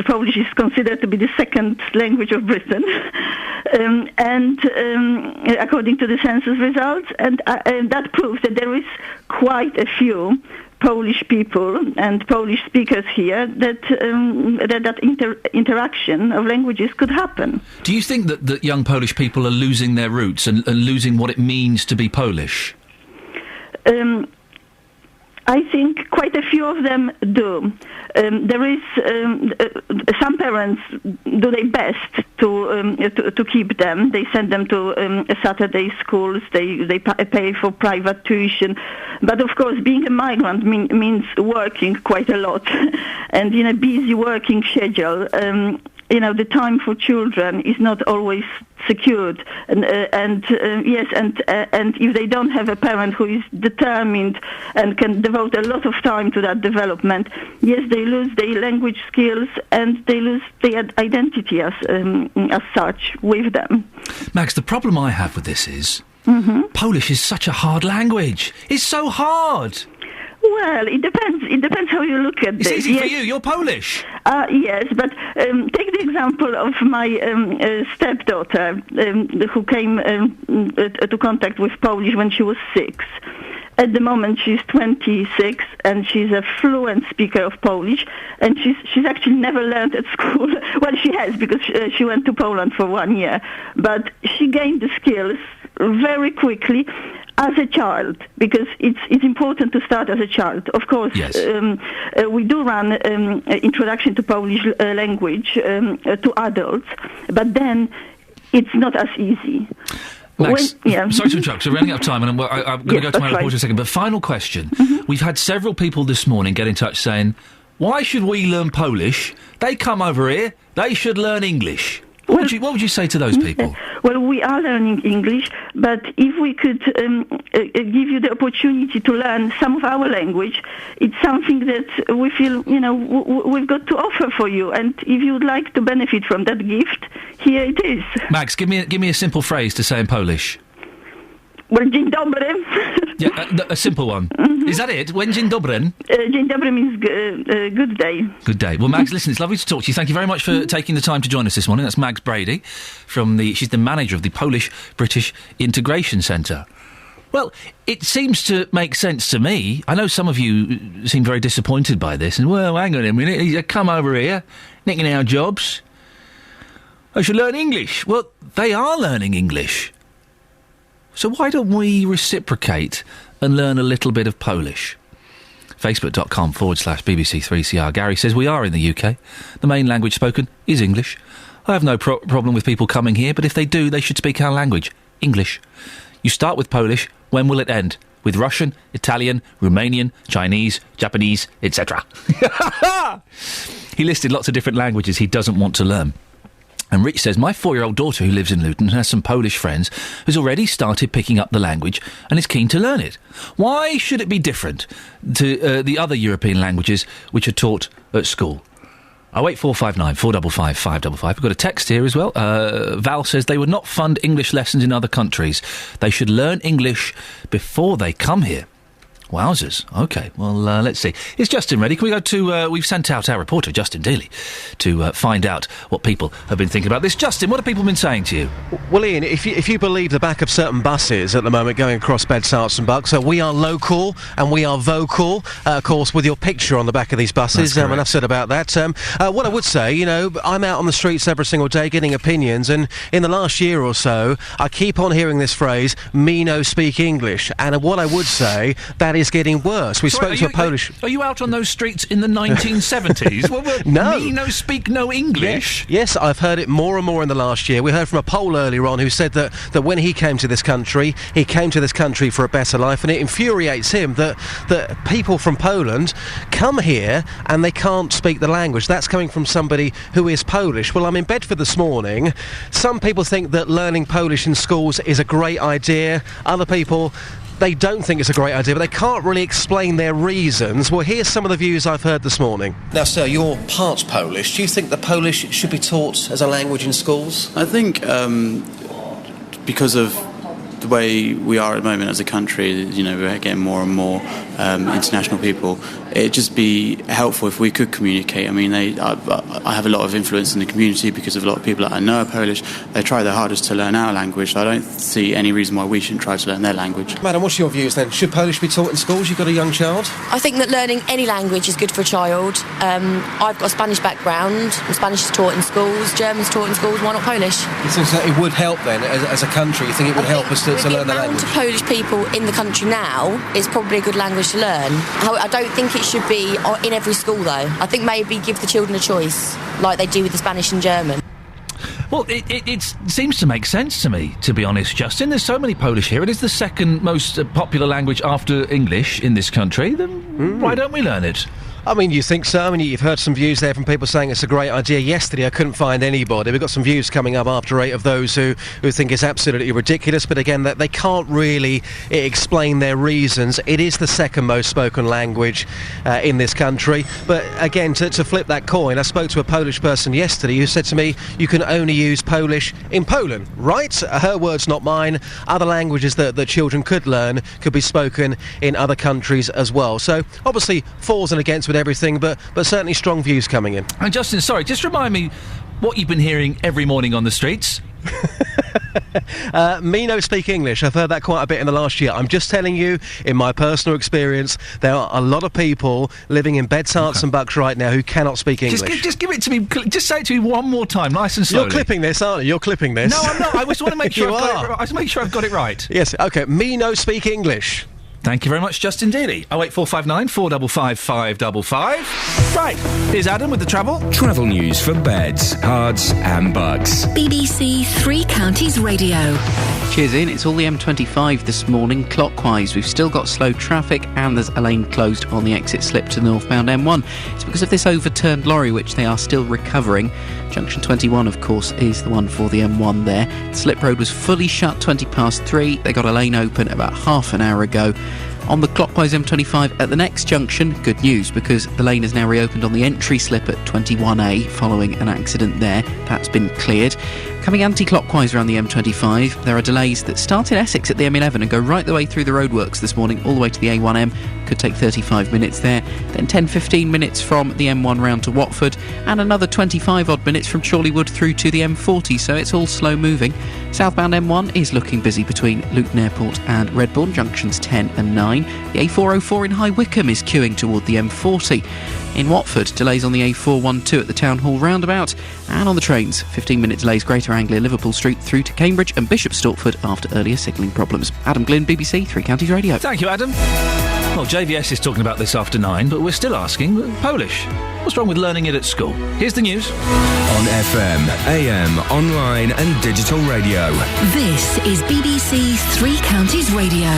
Polish is considered to be the second language of Britain, and according to the census results, and that proves that there is quite a few Polish people and Polish speakers here that interaction of languages could happen. Do you think that young Polish people are losing their roots and losing what it means to be Polish? I think quite a few of them do. There is some parents do their best to keep them. They send them to Saturday schools. They pay for private tuition. But of course, being a migrant means working quite a lot, and in a busy working schedule. The time for children is not always secured, and if they don't have a parent who is determined and can devote a lot of time to that development, yes, they lose their language skills and they lose their identity as such with them. Max, the problem I have with this is Polish is such a hard language. It's so hard. Well, it depends. It depends how you look at this. It's easy yes. for you. You're Polish. Yes, but take the example of my stepdaughter who came to contact with Polish when she was 6. At the moment, she's 26, and she's a fluent speaker of Polish, and she's actually never learned at school. Well, she has, because she went to Poland for 1 year, but she gained the skills very quickly. as a child, because it's important to start as a child. Of course, yes. We do run Introduction to Polish Language to adults, but then it's not as easy. Max, sorry to interrupt, we're running out of time, and I'm going to go to my report in a second, but final question. Mm-hmm. We've had several people this morning get in touch saying, why should we learn Polish? They come over here, they should learn English. What would you say to those people? Well, we are learning English, but if we could give you the opportunity to learn some of our language, it's something that we feel, we've got to offer for you. And if you would like to benefit from that gift, here it is. Max, give me a simple phrase to say in Polish. Well, dzień dobry. Yeah, a simple one. Mm-hmm. Is that it? When dzień dobry? Dzień dobry means good day. Good day. Well, Mags, listen, it's lovely to talk to you. Thank you very much for taking the time to join us this morning. That's Mags Brady she's the manager of the Polish-British Integration Centre. Well, it seems to make sense to me. I know some of you seem very disappointed by this, and, well, hang on a minute, he's come over here, nicking our jobs. I should learn English. Well, they are learning English. So why don't we reciprocate and learn a little bit of Polish? Facebook.com/BBC3CR. Gary says, we are in the UK. The main language spoken is English. I have no problem with people coming here, but if they do, they should speak our language, English. You start with Polish, when will it end? With Russian, Italian, Romanian, Chinese, Japanese, etc. He listed lots of different languages he doesn't want to learn. And Rich says, my 4-year-old daughter who lives in Luton and has some Polish friends has already started picking up the language and is keen to learn it. Why should it be different to the other European languages which are taught at school? 08459 455 555. We've got a text here as well. Val says they would not fund English lessons in other countries. They should learn English before they come here. Wowzers. OK, well, let's see. Is Justin ready? Can we go to... we've sent out our reporter, Justin Daly, to find out what people have been thinking about this. Justin, what have people been saying to you? Well, Ian, if you believe the back of certain buses at the moment going across Bed, Sarts and Bucks, so we are local and we are vocal, of course, with your picture on the back of these buses. Enough said about that. What I would say, I'm out on the streets every single day getting opinions, and in the last year or so, I keep on hearing this phrase, me no speak English. And what I would say, that is getting worse. We spoke to a Polish... Are you out on those streets in the 1970s? No. Me no speak no English? Yes, I've heard it more and more in the last year. We heard from a Pole earlier on who said that when he came to this country, he came to this country for a better life, and it infuriates him that people from Poland come here and they can't speak the language. That's coming from somebody who is Polish. Well, I'm in Bedford this morning. Some people think that learning Polish in schools is a great idea. Other people... they don't think it's a great idea, but they can't really explain their reasons. Well, here's some of the views I've heard this morning. Now, sir, you're part Polish. Do you think that Polish should be taught as a language in schools? I think because of the way we are at the moment as a country, we're getting more and more international people. It'd just be helpful if we could communicate. I mean, I have a lot of influence in the community because of a lot of people that I know are Polish. They try their hardest to learn our language. I don't see any reason why we shouldn't try to learn their language. Madam, what's your views then? Should Polish be taught in schools? You've got a young child? I think that learning any language is good for a child. I've got a Spanish background. Spanish is taught in schools, German's taught in schools. Why not Polish? So it would help then, as a country? You think it would help us to learn the language? The amount of Polish people in the country now is probably a good language to learn. I don't think it should be in every school, though. I think maybe give the children a choice, like they do with the Spanish and German. Well, it seems to make sense to me, to be honest, Justin. There's so many Polish here. It is the second most popular language after English in this country. Then why don't we learn it? I mean, you think so? I mean, you've heard some views there from people saying it's a great idea. Yesterday, I couldn't find anybody. We've got some views coming up after 8 of those who think it's absolutely ridiculous. But again, that they can't really explain their reasons. It is the second most spoken language in this country. But again, to flip that coin, I spoke to a Polish person yesterday who said to me, you can only use Polish in Poland, right? Her words, not mine. Other languages that children could learn could be spoken in other countries as well. So, obviously, fors and against with everything, but certainly strong views coming in. And Justin, sorry, just remind me what you've been hearing every morning on the streets. Me no speak English. I've heard that quite a bit in the last year. I'm just telling you, in my personal experience, there are a lot of people living in beds, hearts and bucks right now who cannot speak English. Just give it to me. Just say it to me one more time, nice and slowly. You're clipping this, aren't you? You're clipping this. No, I'm not. I just want to make sure You I've got are. it right. I just make sure I've got it right. Yes, OK. Me no speak English. Thank you very much, Justin Dealey. 08459 455 555. Right, here's Adam with the travel. Travel news for beds, cards and bugs. BBC Three Counties Radio. Cheers, Ian. It's all the M25 this morning, clockwise. We've still got slow traffic and there's a lane closed on the exit slip to the northbound M1. It's because of this overturned lorry, which they are still recovering. Junction 21, of course, is the one for the M1 there. The slip road was fully shut 3:20. They got a lane open about half an hour ago. On the clockwise M25 at the next junction, good news, because the lane is now reopened on the entry slip at 21A following an accident there. That's been cleared. Coming anti-clockwise around the M25, there are delays that start in Essex at the M11 and go right the way through the roadworks this morning, all the way to the A1M. Could take 35 minutes there. Then 10-15 minutes from the M1 round to Watford, and another 25-odd minutes from Chorleywood through to the M40, so it's all slow moving. Southbound M1 is looking busy between Luton Airport and Redbourne, junctions 10 and 9. The A404 in High Wycombe is queuing toward the M40. In Watford, delays on the A412 at the Town Hall roundabout. And on the trains, 15-minute delays Greater Anglia Liverpool Street through to Cambridge and Bishop Stortford after earlier signalling problems. Adam Glynn, BBC Three Counties Radio. Thank you, Adam. Well, JVS is talking about this after 9, but we're still asking, Polish. What's wrong with learning it at school? Here's the news. On FM, AM, online and digital radio. This is BBC Three Counties Radio.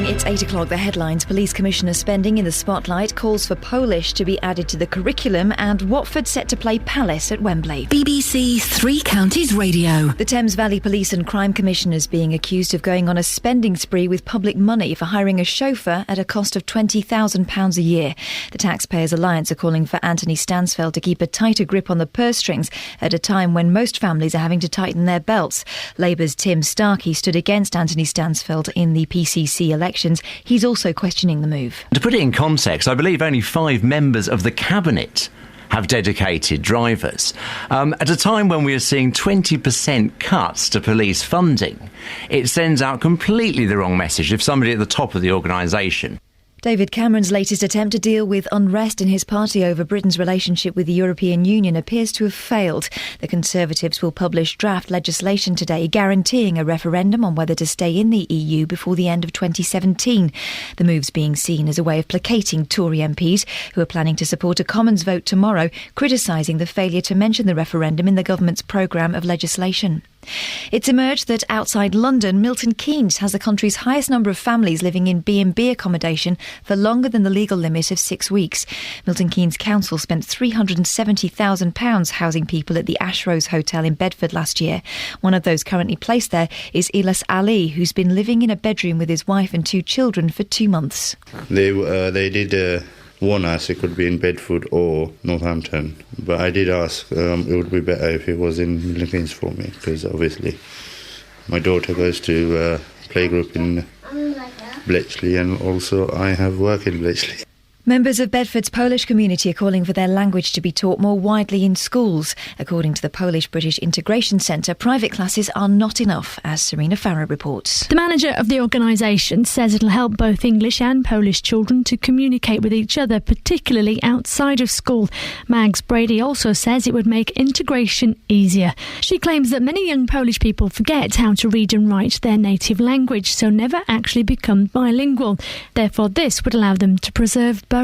It's 8 o'clock. The headlines. Police Commissioner spending in the spotlight, calls for Polish to be added to the curriculum, and Watford set to play Palace at Wembley. BBC Three Counties Radio. The Thames Valley Police and Crime Commissioners being accused of going on a spending spree with public money for hiring a chauffeur at a cost of £20,000 a year. The Taxpayers Alliance are calling for Anthony Stansfeld to keep a tighter grip on the purse strings at a time when most families are having to tighten their belts. Labour's Tim Starkey stood against Anthony Stansfeld in the PCC elections. He's also questioning the move. To put it in context, I believe only 5 members of the Cabinet have dedicated drivers. At a time when we are seeing 20% cuts to police funding, it sends out completely the wrong message if somebody at the top of the organisation. David Cameron's latest attempt to deal with unrest in his party over Britain's relationship with the European Union appears to have failed. The Conservatives will publish draft legislation today guaranteeing a referendum on whether to stay in the EU before the end of 2017. The move's being seen as a way of placating Tory MPs who are planning to support a Commons vote tomorrow, criticising the failure to mention the referendum in the government's programme of legislation. It's emerged that outside London, Milton Keynes has the country's highest number of families living in B&B accommodation for longer than the legal limit of 6 weeks. Milton Keynes Council spent £370,000 housing people at the Ashrose Hotel in Bedford last year. One of those currently placed there is Ilas Ali, who's been living in a bedroom with his wife and 2 children for 2 months. They did warn us it could be in Bedford or Northampton, but I did ask it would be better if it was in Milton Keynes for me, because obviously my daughter goes to playgroup in Bletchley and also I have work in Bletchley. Members of Bedford's Polish community are calling for their language to be taught more widely in schools. According to the Polish-British Integration Centre, private classes are not enough, as Serena Farrow reports. The manager of the organisation says it'll help both English and Polish children to communicate with each other, particularly outside of school. Mags Brady also says it would make integration easier. She claims that many young Polish people forget how to read and write their native language, so never actually become bilingual. Therefore, this would allow them to preserve both.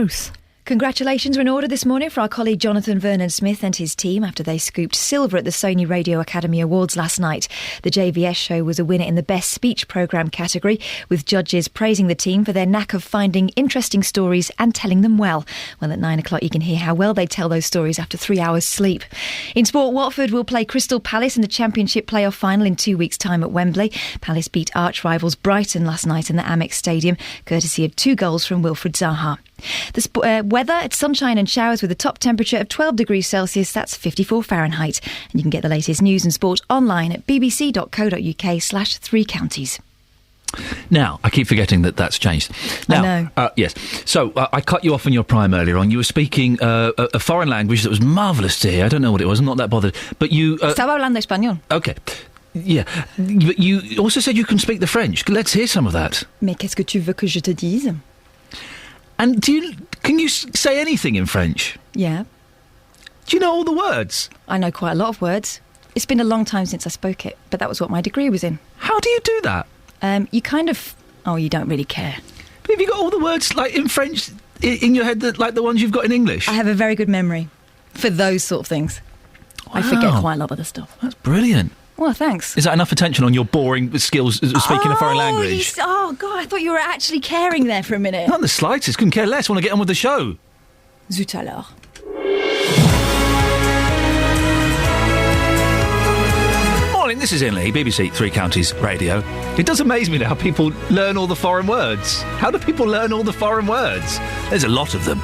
Congratulations were in order this morning for our colleague Jonathan Vernon-Smith and his team after they scooped silver at the Sony Radio Academy Awards last night. The JVS show was a winner in the Best Speech Programme category, with judges praising the team for their knack of finding interesting stories and telling them well. Well, at 9 o'clock you can hear how well they tell those stories after 3 hours sleep. In sport, Watford will play Crystal Palace in the Championship playoff final in 2 weeks' time at Wembley. Palace beat arch-rivals Brighton last night in the Amex Stadium, courtesy of 2 goals from Wilfred Zaha. The weather, it's sunshine and showers with a top temperature of 12 degrees Celsius, that's 54 Fahrenheit. And you can get the latest news and sport online at bbc.co.uk/3counties. Now, I keep forgetting that that's changed. Now, I know. Yes. So, I cut you off in your prime earlier on. You were speaking a foreign language that was marvellous to hear. I don't know what it was. I'm not that bothered. But you... Estaba hablando español. OK. Yeah. But you also said you can speak the French. Let's hear some of that. Mais qu'est-ce que tu veux que je te dise? And can you say anything in French? Yeah. Do you know all the words? I know quite a lot of words. It's been a long time since I spoke it, but that was what my degree was in. How do you do that? You kind of... Oh, you don't really care. But have you got all the words, like, in French in your head, like the ones you've got in English? I have a very good memory for those sort of things. Wow. I forget quite a lot of the stuff. That's brilliant. Well, thanks. Is that enough attention on your boring skills of speaking a foreign language? Oh, God, I thought you were actually caring there for a minute. Not the slightest. Couldn't care less. Want to get on with the show. Zut alors. Morning, this is Iain Lee, BBC Three Counties Radio. It does amaze me how people learn all the foreign words. How do people learn all the foreign words? There's a lot of them.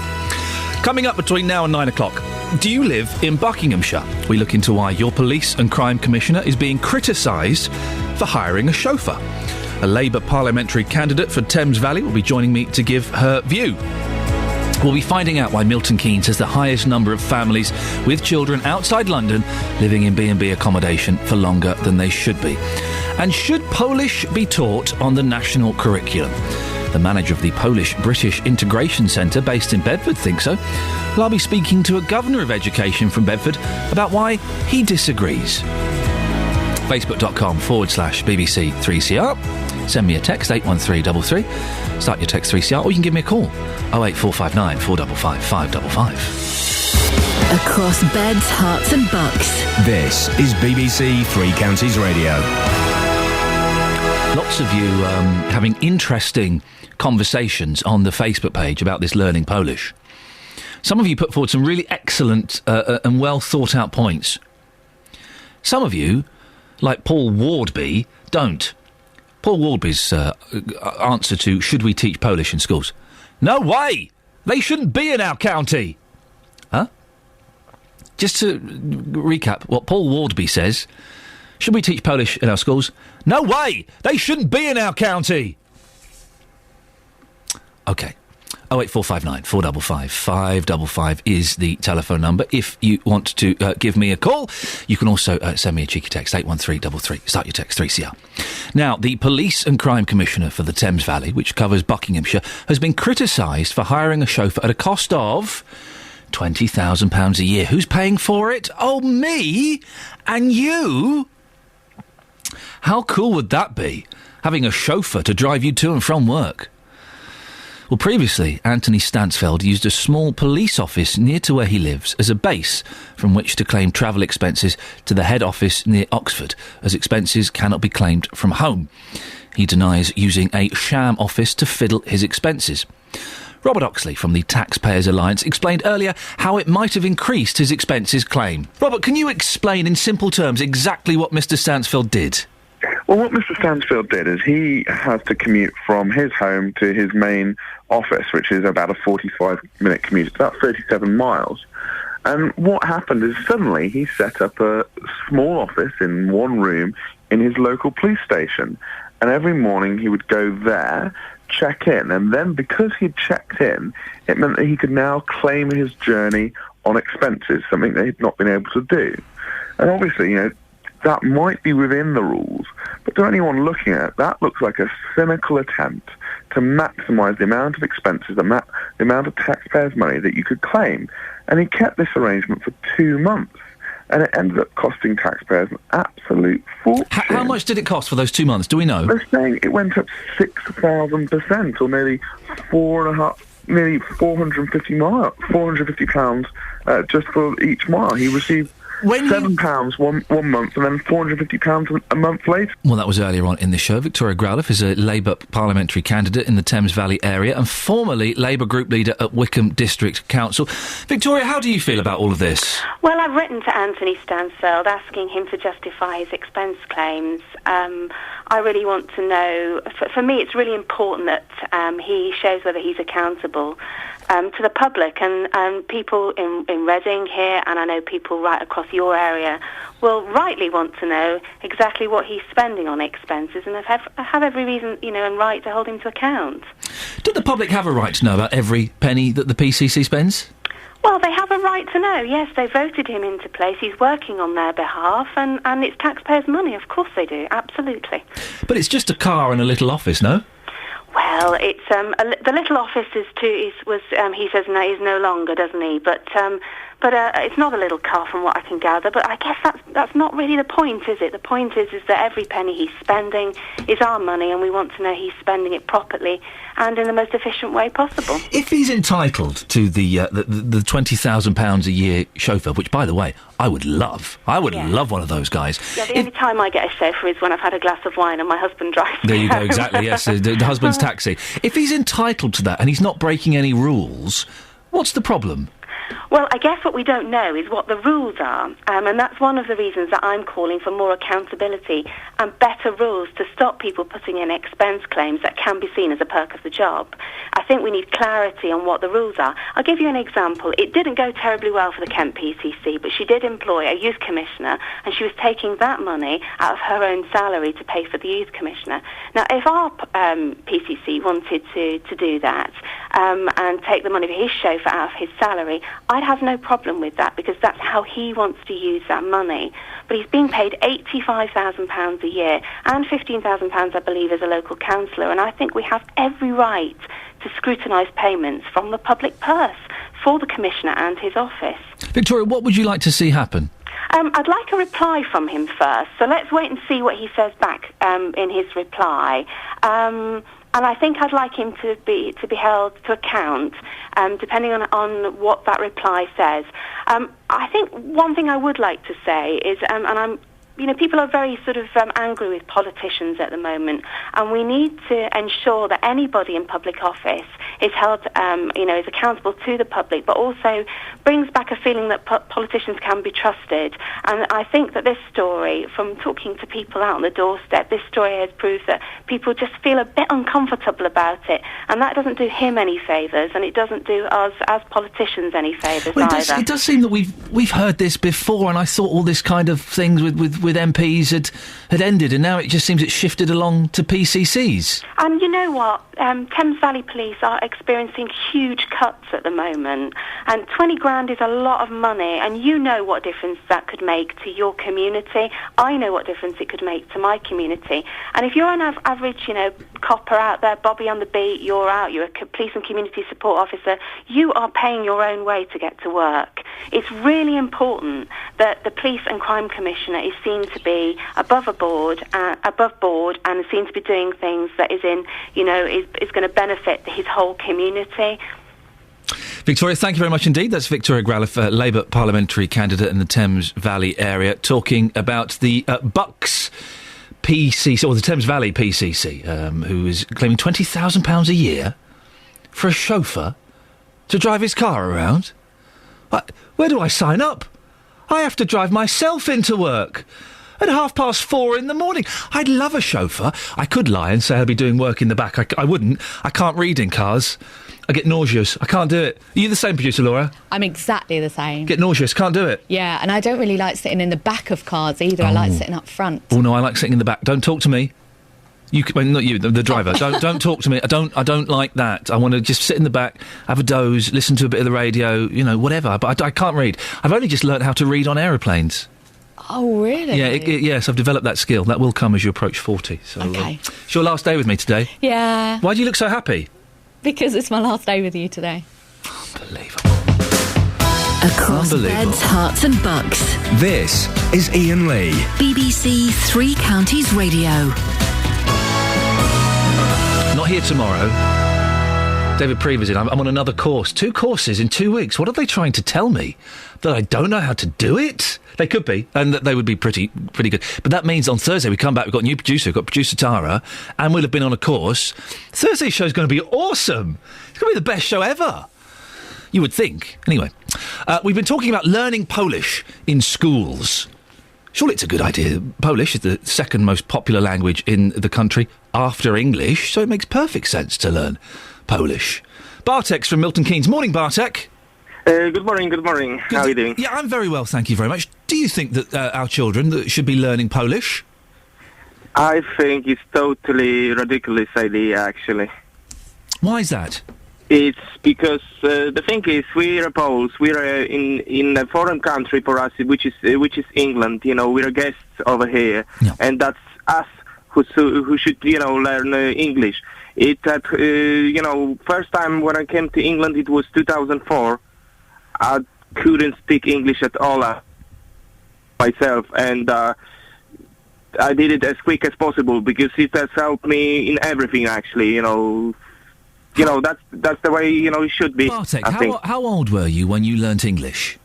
Coming up between now and 9 o'clock, do you live in Buckinghamshire? We look into why your police and crime commissioner is being criticised for hiring a chauffeur. A Labour parliamentary candidate for Thames Valley will be joining me to give her view. We'll be finding out why Milton Keynes has the highest number of families with children outside London living in B&B accommodation for longer than they should be. And should Polish be taught on the national curriculum? The manager of the Polish-British Integration Centre based in Bedford thinks so. Well, I'll be speaking to a governor of education from Bedford about why he disagrees. Facebook.com/BBC3CR. Send me a text, 81333. Start your text 3CR, or you can give me a call, 08459 455 555. Across beds, hearts and bucks. This is BBC Three Counties Radio. Lots of you having interesting conversations on the Facebook page about this learning Polish. Some of you put forward some really excellent and well thought out points. Some of you, like Paul Wardby, don't. Paul Wardby's answer to should we teach Polish in schools? No way! They shouldn't be in our county! Huh? Just to recap what Paul Wardby says, should we teach Polish in our schools? No way! They shouldn't be in our county! OK. 08459 455 555 is the telephone number. If you want to give me a call, you can also send me a cheeky text, 81333. Start your text, 3CR. Now, the Police and Crime Commissioner for the Thames Valley, which covers Buckinghamshire, has been criticised for hiring a chauffeur at a cost of £20,000 a year. Who's paying for it? Oh, me and you. How cool would that be, having a chauffeur to drive you to and from work? Well, previously, Anthony Stansfeld used a small police office near to where he lives as a base from which to claim travel expenses to the head office near Oxford, as expenses cannot be claimed from home. He denies using a sham office to fiddle his expenses. Robert Oxley from the Taxpayers Alliance explained earlier how it might have increased his expenses claim. Robert, can you explain in simple terms exactly what Mr Stansfeld did? Well, what Mr Stansfeld did is he has to commute from his home to his main office, which is about a 45-minute commute. It's about 37 miles. And what happened is suddenly he set up a small office in one room in his local police station. And every morning he would go there, check in. And then because he'd checked in, it meant that he could now claim his journey on expenses, something that he'd not been able to do. And obviously, you know, that might be within the rules, but to anyone looking at it, that looks like a cynical attempt to maximise the amount of expenses, the amount of taxpayers' money that you could claim. And he kept this arrangement for 2 months, and it ended up costing taxpayers an absolute fortune. How much did it cost for those 2 months? Do we know? They're saying it went up 6,000%, or nearly nearly £450 just for each mile. He received £7 one month and then £450 a month later. Well, that was earlier on in the show. Victoria Growliff is a Labour parliamentary candidate in the Thames Valley area and formerly Labour group leader at Wickham District Council. Victoria, how do you feel about all of this? Well, I've written to Anthony Stansfeld asking him to justify his expense claims. I really want to know, for me it's really important that he shows whether he's accountable to the public, and people in Reading here, and I know people right across your area, will rightly want to know exactly what he's spending on expenses, and have every reason, and right to hold him to account. Do the public have a right to know about every penny that the PCC spends? Well, they have a right to know, yes. They voted him into place. He's working on their behalf, and it's taxpayers' money. Of course they do, absolutely. But it's just a car and a little office, no? Well, it's the little office he says no, is no longer, doesn't he? But it's not a little car from what I can gather. But I guess that's not really the point, is it? The point is that every penny he's spending is our money, and we want to know he's spending it properly and in the most efficient way possible. If he's entitled to the £20,000 a year chauffeur, which, by the way, I would love. I would love one of those guys. Yeah, the only time I get a chauffeur is when I've had a glass of wine and my husband drives me There you go, home. exactly, yes, the husband's taxi. If he's entitled to that and he's not breaking any rules, what's the problem? Well, I guess what we don't know is what the rules are, and that's one of the reasons that I'm calling for more accountability and better rules to stop people putting in expense claims that can be seen as a perk of the job. I think we need clarity on what the rules are. I'll give you an example. It didn't go terribly well for the Kent PCC, but she did employ a youth commissioner, and she was taking that money out of her own salary to pay for the youth commissioner. Now, if our PCC wanted to do that and take the money for his chauffeur out of his salary, I'd have no problem with that, because that's how he wants to use that money. But he's being paid £85,000 a year and £15,000, I believe, as a local councillor, and I think we have every right to scrutinise payments from the public purse for the commissioner and his office. Victoria, what would you like to see happen? I'd like a reply from him first, so let's wait and see what he says back in his reply. And I think I'd like him to be held to account, depending on what that reply says. I think one thing I would like to say is, and I'm, people are very sort of angry with politicians at the moment, and we need to ensure that anybody in public office is held, is accountable to the public, but also brings back a feeling that politicians can be trusted. And I think that this story, from talking to people out on the doorstep, this story has proved that people just feel a bit uncomfortable about it, and that doesn't do him any favours, and it doesn't do us as politicians any favours either. It does seem that we've heard this before, and I thought all this kind of things with MPs had ended, and now it just seems it's shifted along to PCCs. And you know what? Thames Valley Police are experiencing huge cuts at the moment, and 20 grand is a lot of money, and you know what difference that could make to your community. I know what difference it could make to my community. And if you're an average, copper out there, Bobby on the beat, you're a police and community support officer, you are paying your own way to get to work. It's really important that the Police and Crime Commissioner is seen to be above board, and seen to be doing things that is going to benefit his whole community. Victoria, thank you very much indeed. That's Victoria Gralliff, Labour parliamentary candidate in the Thames Valley area, talking about the Bucks PCC, or the Thames Valley PCC, who is claiming £20,000 a year for a chauffeur to drive his car around. Where do I sign up? I have to drive myself into work at 4:30 in the morning. I'd love a chauffeur. I could lie and say I'll be doing work in the back. I wouldn't. I can't read in cars. I get nauseous. I can't do it. Are you the same, producer Laura? I'm exactly the same. Get nauseous. Can't do it. Yeah, and I don't really like sitting in the back of cars either. I like sitting up front. Oh no, I like sitting in the back. Don't talk to me. Not you, the driver. Don't talk to me. I don't like that. I want to just sit in the back, have a doze, listen to a bit of the radio, whatever. But I can't read. I've only just learnt how to read on aeroplanes. Oh, really? Yeah, yes, I've developed that skill. That will come as you approach 40. So, okay. It's your last day with me today. Yeah. Why do you look so happy? Because it's my last day with you today. Unbelievable. Across beds, hearts and bucks. This is Iain Lee. BBC Three Counties Radio. Not here tomorrow. David Prever's in. I'm on another course. 2 courses in 2 weeks. What are they trying to tell me? That I don't know how to do it? They could be, and that they would be pretty good. But that means on Thursday we come back, we've got a new producer, we've got producer Tara, and we'll have been on a course. Thursday's show's going to be awesome. It's going to be the best show ever. You would think. Anyway, we've been talking about learning Polish in schools. Surely it's a good idea. Polish is the second most popular language in the country after English, so it makes perfect sense to learn Polish. Bartek's from Milton Keynes. Morning, Bartek. Good morning. How are you doing? Yeah, I'm very well, thank you very much. Do you think that our children should be learning Polish? I think it's totally ridiculous idea, actually. Why is that? It's because the thing is, we're Poles. We're in a foreign country for us, which is England. You know, we're guests over here, and that's us who should learn English. First time when I came to England, it was 2004. I couldn't speak English at all myself, and I did it as quick as possible because it has helped me in everything. Actually, that's the way it should be. Bartek, how old were you when you learnt English?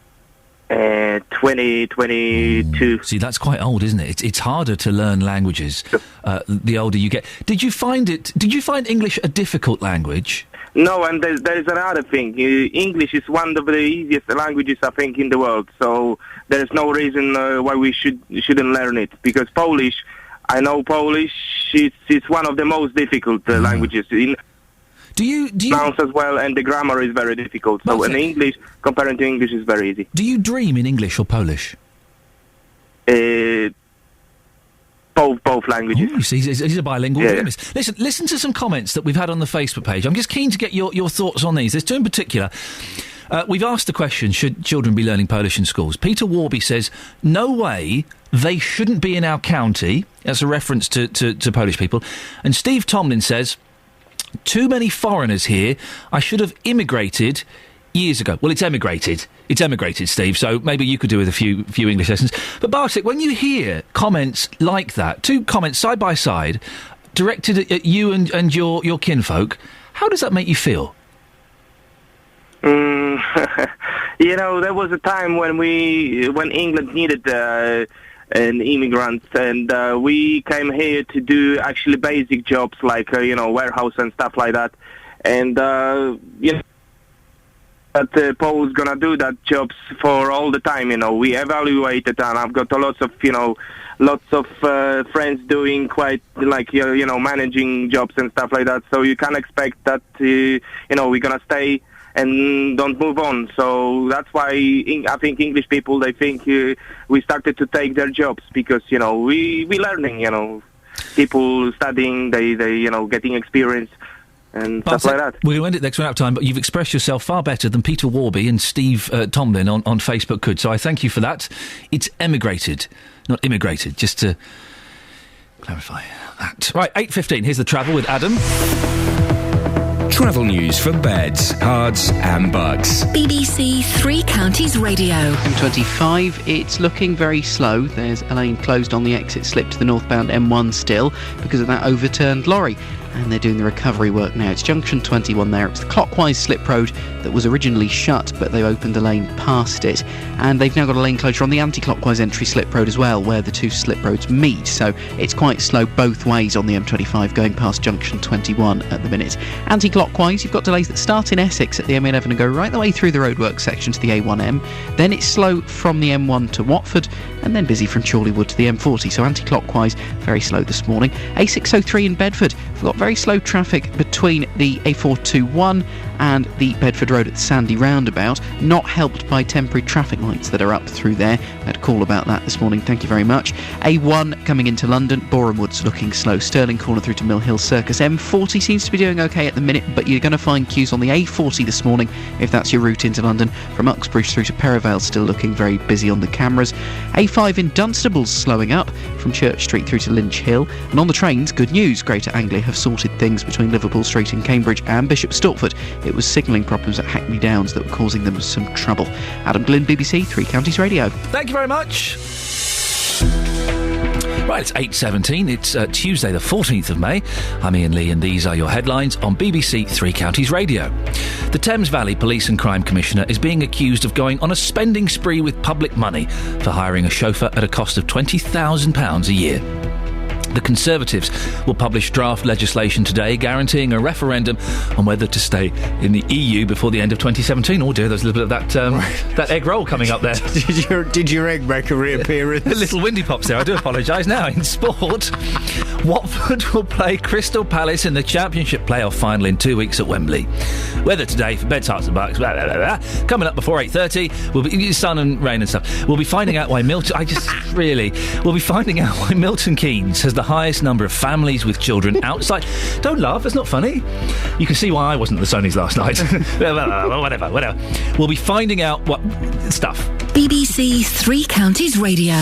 22. See, that's quite old, isn't it? It's harder to learn languages the older you get. Did you find English a difficult language? No, and there's another thing. English is one of the easiest languages, I think, in the world. So there's no reason why we shouldn't learn it. Because Polish, I know Polish, it's one of the most difficult languages. Do you sounds as well, and the grammar is very difficult. So in English, comparing to English, is very easy. Do you dream in English or Polish? Both languages. Ooh, see, he's a bilingual Yeah. dreamist. Listen to some comments that we've had on the Facebook page. I'm just keen to get your thoughts on these. There's two in particular. We've asked the question, should children be learning Polish in schools? Peter Warby says, no way, they shouldn't be in our county. That's a reference to Polish people. And Steve Tomlin says, too many foreigners here. I should have immigrated years ago. Well, it's emigrated. It's emigrated, Steve, so maybe you could do with a few English lessons. But Bartek, when you hear comments like that, two comments side by side, directed at you and your kinfolk, how does that make you feel? There was a time when England needed an immigrant, and we came here to do actually basic jobs like warehouse and stuff like that, and that Poles gonna do that jobs for all the time. We evaluated, and I've got lots of friends doing quite like managing jobs and stuff like that. So you can expect that we're gonna stay and don't move on. So that's why I think English people, they think we started to take their jobs because we learning. People studying, they getting experience. And stuff like that. We're going to end it next one out of time, but you've expressed yourself far better than Peter Warby and Steve Tomlin on Facebook could, so I thank you for that. It's emigrated, not immigrated, just to clarify that. Right, 8:15, here's the travel with Adam. Travel news for beds, cards and bugs. BBC Three Counties Radio. M25, it's looking very slow. There's a lane closed on the exit slip to the northbound M1 still because of that overturned lorry. And they're doing the recovery work now. It's junction 21 there. It's the clockwise slip road that was originally shut, but they've opened the lane past it. And they've now got a lane closure on the anti-clockwise entry slip road as well, where the two slip roads meet. So it's quite slow both ways on the M25 going past junction 21 at the minute. Anti-clockwise, you've got delays that start in Essex at the M11 and go right the way through the roadwork section to the A1M. Then it's slow from the M1 to Watford, and then busy from Chorleywood to the M40. So anti-clockwise, very slow this morning. A603 in Bedford, we've got very slow traffic between the A421 and the Bedford Road at the Sandy roundabout, not helped by temporary traffic lights that are up through there. I had a call about that this morning, thank you very much. A1 coming into London, Boreham Wood's looking slow, Stirling Corner through to Mill Hill Circus. M40 seems to be doing okay at the minute, but you're going to find queues on the A40 this morning if that's your route into London. From Uxbridge through to Perivale, still looking very busy on the cameras. A5 in Dunstable's slowing up from Church Street through to Lynch Hill. And on the trains, good news, Greater Anglia have sorted things between Liverpool Street and Cambridge and Bishop Stortford. It was signalling problems at Hackney Downs that were causing them some trouble. Adam Glynn, BBC Three Counties Radio. Thank you very much. Right, it's 8:17. It's Tuesday the 14th of May. I'm Iain Lee and these are your headlines on BBC Three Counties Radio. The Thames Valley Police and Crime Commissioner is being accused of going on a spending spree with public money for hiring a chauffeur at a cost of £20,000 a year. The Conservatives will publish draft legislation today guaranteeing a referendum on whether to stay in the EU before the end of 2017. Oh dear, there's a little bit of that egg roll coming up there. Did your egg make a reappearance? A little windy pops there, I do apologise. Now, in sport, Watford will play Crystal Palace in the Championship playoff final in 2 weeks at Wembley. Weather today for Beds, Hearts and Bucks, blah, blah, blah, blah. Coming up before 8:30, will be sun and rain and stuff. We'll be finding out why We'll be finding out why Milton Keynes has the highest number of families with children outside. Don't laugh, it's not funny. You can see why I wasn't at the Sonys last night. whatever. We'll be finding out what stuff. BBC Three Counties Radio.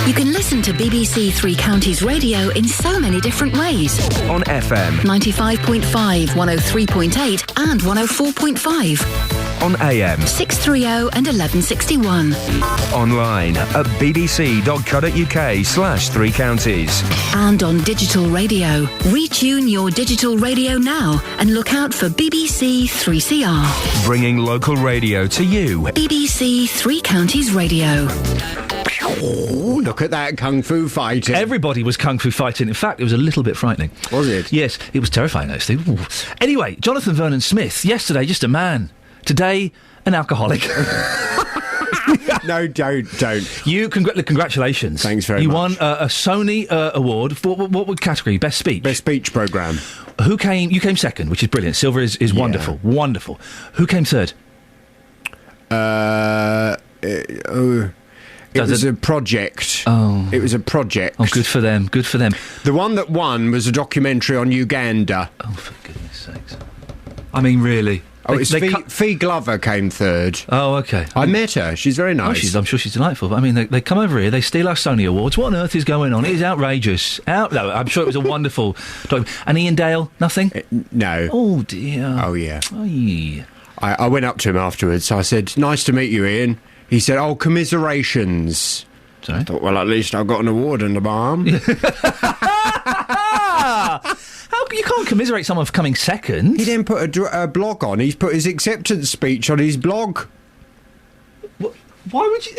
You can listen to BBC Three Counties Radio in so many different ways. On FM. 95.5, 103.8 and 104.5. On AM. 630 and 1161. Online at bbc.co.uk/3 counties. And on digital radio. Retune your digital radio now and look out for BBC 3CR. Bringing local radio to you. BBC Three Counties Radio. Oh, look at that kung fu fighting. Everybody was kung fu fighting. In fact, it was a little bit frightening. Was it? Yes, it was terrifying, actually. Ooh. Anyway, Jonathan Vernon Smith, yesterday just a man. Today, an alcoholic. No, don't. Congratulations. Thanks very much. You won a Sony award for what category? Best speech? Best speech programme. You came second, which is brilliant. Silver is wonderful. Wonderful. Who came third? It was a project. Oh. It was a project. Oh, good for them. The one that won was a documentary on Uganda. Oh, for goodness sakes. I mean, really? Fee Glover came third. Oh, okay. I met her. She's very nice. I'm sure she's delightful. But I mean, they come over here, they steal our Sony Awards. What on earth is going on? It is outrageous. No, I'm sure it was a wonderful documentary. And Ian Dale, nothing? No. Oh, dear. Oh, yeah. Aye. I went up to him afterwards. I said, nice to meet you, Ian. He said, oh, commiserations. Sorry? I thought, well, at least I got an award under my arm. You can't commiserate someone for coming second. He then put a blog on. He's put his acceptance speech on his blog. Why would you...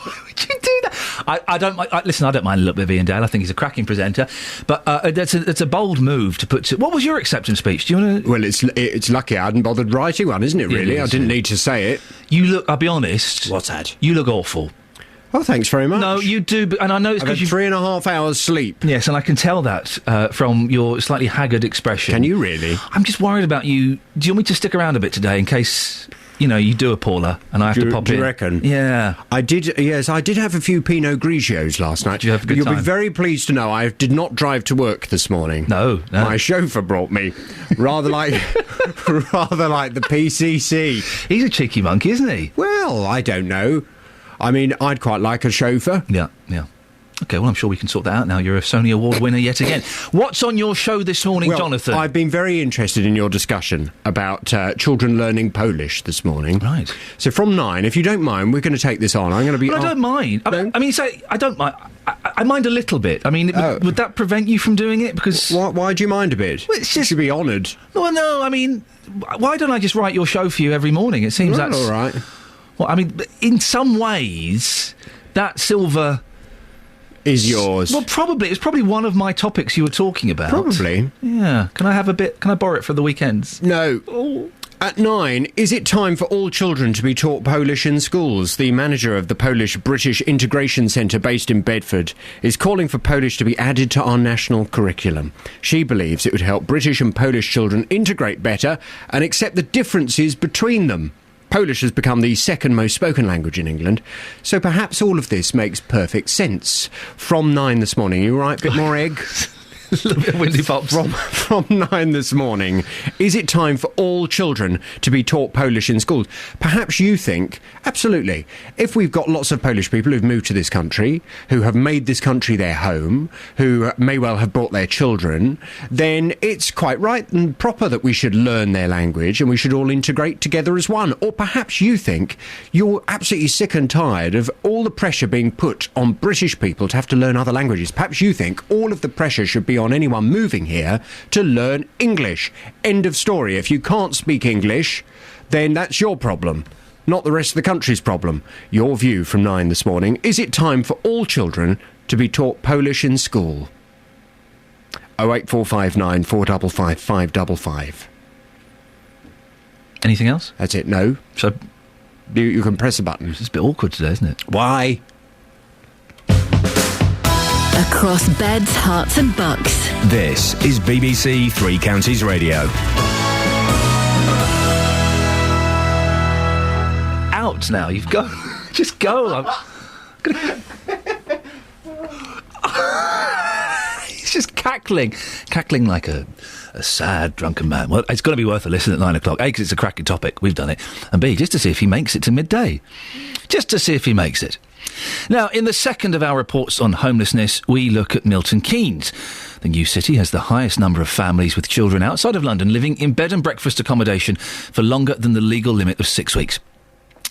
Why would you do that? I don't mind... Listen, I don't mind a little bit of Ian Dale. I think he's a cracking presenter. But it's a bold move to put... What was your acceptance speech? Do you want to... Well, it's lucky I hadn't bothered writing one, isn't it, really? I didn't need to say it. You look... I'll be honest. What's that? You look awful. Oh, thanks very much. No, you do, and I know it's because you've 3.5 hours sleep. Yes, and I can tell that from your slightly haggard expression. Can you really? I'm just worried about you. Do you want me to stick around a bit today in case, you do a Paula and I have to pop in? Do you reckon? Yeah. I did, yes, I did have a few Pinot Grigios last night. Did you have a good time? You'll be very pleased to know I did not drive to work this morning. No. My chauffeur brought me, rather like the PCC. He's a cheeky monkey, isn't he? Well, I don't know. I mean, I'd quite like a chauffeur. Yeah. OK, well, I'm sure we can sort that out now. You're a Sony Award winner yet again. What's on your show this morning, Jonathan? I've been very interested in your discussion about children learning Polish this morning. Right. So from 9, if you don't mind, we're going to take this on. I'm going to be... Well, I don't mind. I mean, I don't mind. I mind a little bit. I mean, would that prevent you from doing it? Because... Why do you mind a bit? Well, it's just... You should be honoured. Well, no, I mean, why don't I just write your show for you every morning? It seems that's... all right. Well, I mean, in some ways, that silver... is yours. Well, probably. It's probably one of my topics you were talking about. Probably. Yeah. Can I have a bit... Can I borrow it for the weekends? No. Oh. At 9, is it time for all children to be taught Polish in schools? The manager of the Polish-British Integration Centre based in Bedford is calling for Polish to be added to our national curriculum. She believes it would help British and Polish children integrate better and accept the differences between them. Polish has become the second most spoken language in England, so perhaps all of this makes perfect sense. From 9 this morning, you all right? Bit more egg? A little bit of windy pops. From 9 this morning, is it time for all children to be taught Polish in schools? Perhaps you think, absolutely, if we've got lots of Polish people who've moved to this country, who have made this country their home, who may well have brought their children, then it's quite right and proper that we should learn their language and we should all integrate together as one. Or perhaps you think you're absolutely sick and tired of all the pressure being put on British people to have to learn other languages. Perhaps you think all of the pressure should be on anyone moving here to learn English. End of story. If you can't speak English, then that's your problem. not the rest of the country's problem. Your view from 9 this morning. Is it time for all children to be taught Polish in school? 08459 455 555. Anything else? That's it, no. So you can press a button. It's a bit awkward today, isn't it? Why? Across beds, hearts and bucks. This is BBC Three Counties Radio. Out now, you've got... Just go. He's just cackling like a sad drunken man. Well, it's got to be worth a listen at 9 o'clock. A, because it's a cracking topic, we've done it, and B, just to see if he makes it to midday. Just to see if he makes it. Now, in the second of our reports on homelessness, we look at Milton Keynes. The new city has the highest number of families with children outside of London living in bed and breakfast accommodation for longer than the legal limit of 6 weeks.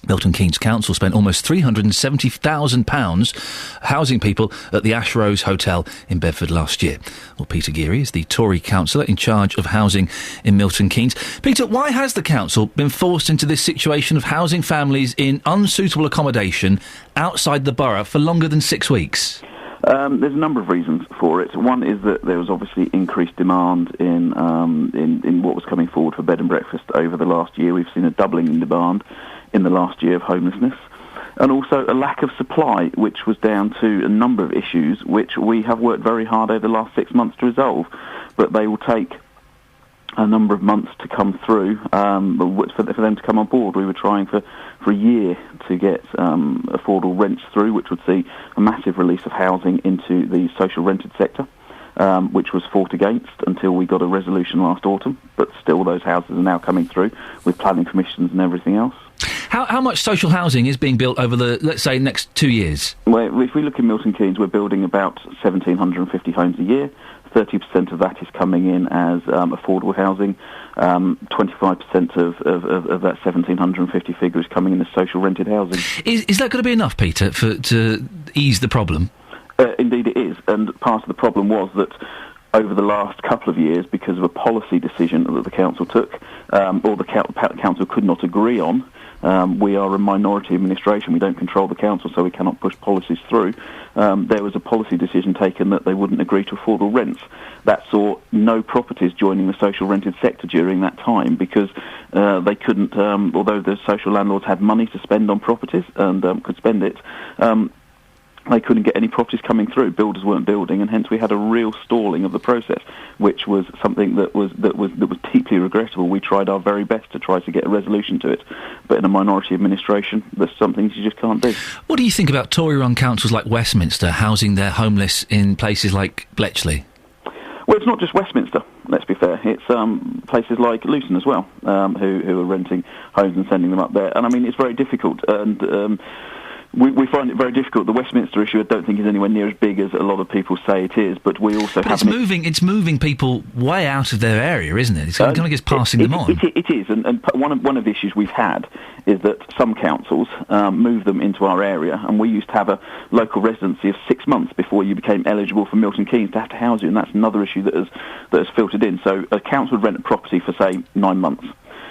Milton Keynes Council spent almost £370,000 housing people at the Ash Rose Hotel in Bedford last year. Well, Peter Geary is the Tory councillor in charge of housing in Milton Keynes. Peter, why has the council been forced into this situation of housing families in unsuitable accommodation outside the borough for longer than 6 weeks? There's a number of reasons for it. One is that there was obviously increased demand in what was coming forward for bed and breakfast over the last year. We've seen a doubling in demand in the last year of homelessness, and also a lack of supply, which was down to a number of issues which we have worked very hard over the last 6 months to resolve, but they will take a number of months to come through for them to come on board. We were trying for a year to get affordable rents through, which would see a massive release of housing into the social rented sector, which was fought against until we got a resolution last autumn, but still those houses are now coming through with planning permissions and everything else. How much social housing is being built over the, let's say, next 2 years? Well, if we look in Milton Keynes, we're building about 1,750 homes a year. 30% of that is coming in as affordable housing. 25% of that 1,750 figure is coming in as social rented housing. Is that going to be enough, Peter, to ease the problem? Indeed it is, and part of the problem was that over the last couple of years, because of a policy decision that the council took, or the council could not agree on, we are a minority administration. We don't control the council, so we cannot push policies through. There was a policy decision taken that they wouldn't agree to affordable rents. That saw no properties joining the social rented sector during that time because they couldn't, although the social landlords had money to spend on properties and could spend it, they couldn't get any properties coming through. Builders weren't building, and hence we had a real stalling of the process, which was something that was deeply regrettable. We tried our very best to try to get a resolution to it, but in a minority administration, there's some things you just can't do. What do you think about Tory-run councils like Westminster housing their homeless in places like Bletchley? Well, it's not just Westminster, let's be fair. It's places like Luton as well, who are renting homes and sending them up there. And I mean, it's very difficult, and we find it very difficult. The Westminster issue, I don't think, is anywhere near as big as a lot of people say it is. But we also have. It's moving people way out of their area, isn't it? It's kind of just passing them on. It is, and one of the issues we've had is that some councils move them into our area, and we used to have a local residency of 6 months before you became eligible for Milton Keynes to have to house you, and that's another issue that has filtered in. So a council would rent a property for say 9 months.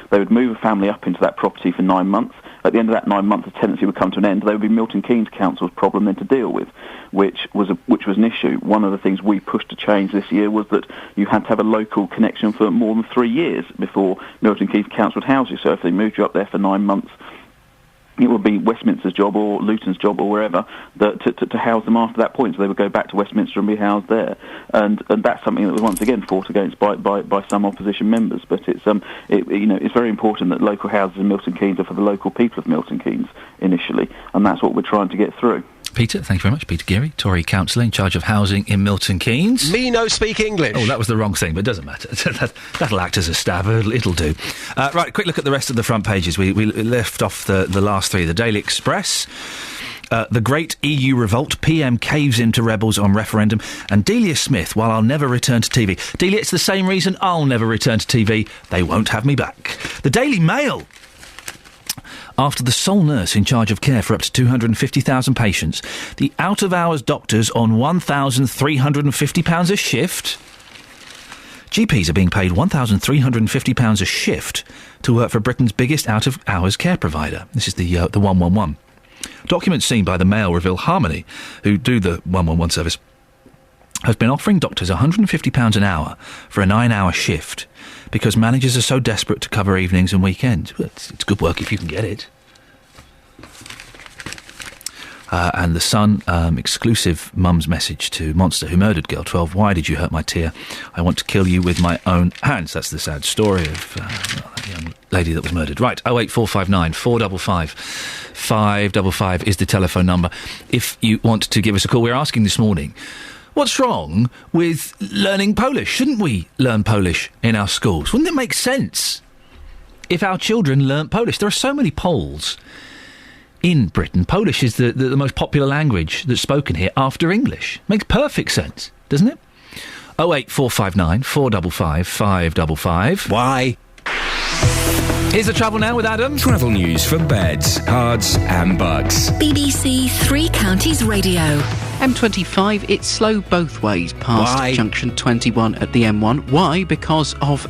They would move a family up into that property for 9 months. At the end of that 9 months, the tenancy would come to an end. There would be Milton Keynes Council's problem then to deal with, which was an issue. One of the things we pushed to change this year was that you had to have a local connection for more than 3 years before Milton Keynes Council would house you. So if they moved you up there for 9 months, it would be Westminster's job or Luton's job or wherever to house them after that point. So they would go back to Westminster and be housed there. And that's something that was once again fought against by some opposition members. But it's it's very important that local houses in Milton Keynes are for the local people of Milton Keynes initially, and that's what we're trying to get through. Peter, thank you very much. Peter Geary, Tory councillor in charge of housing in Milton Keynes. Me no speak English. Oh, that was the wrong thing, but it doesn't matter. That'll act as a stab. It'll do. Right, quick look at the rest of the front pages. We left off the last three. The Daily Express. The Great EU Revolt, PM caves into rebels on referendum, and Delia Smith, while I'll never return to TV. Delia, it's the same reason I'll never return to TV. They won't have me back. The Daily Mail. After the sole nurse in charge of care for up to 250,000 patients, the out-of-hours doctors on £1,350 a shift. GPs are being paid £1,350 a shift to work for Britain's biggest out-of-hours care provider. This is the 111. Documents seen by the Mail reveal Harmony, who do the 111 service, has been offering doctors £150 an hour for a 9-hour shift because managers are so desperate to cover evenings and weekends. Well, it's good work if you can get it. And The Sun, exclusive mum's message to monster who murdered girl 12. Why did you hurt my tear? I want to kill you with my own hands. That's the sad story of that young lady that was murdered. Right, 08459 455 555 is the telephone number. If you want to give us a call, we're asking this morning, what's wrong with learning Polish? Shouldn't we learn Polish in our schools? Wouldn't it make sense if our children learnt Polish? There are so many Poles in Britain. Polish is the most popular language that's spoken here after English. Makes perfect sense, doesn't it? 08459 455 555. Why? Here's the travel now with Adam. Travel news for beds, cards and bugs. BBC Three Counties Radio. M25, it's slow both ways past junction 21 at the M1. Why? Because of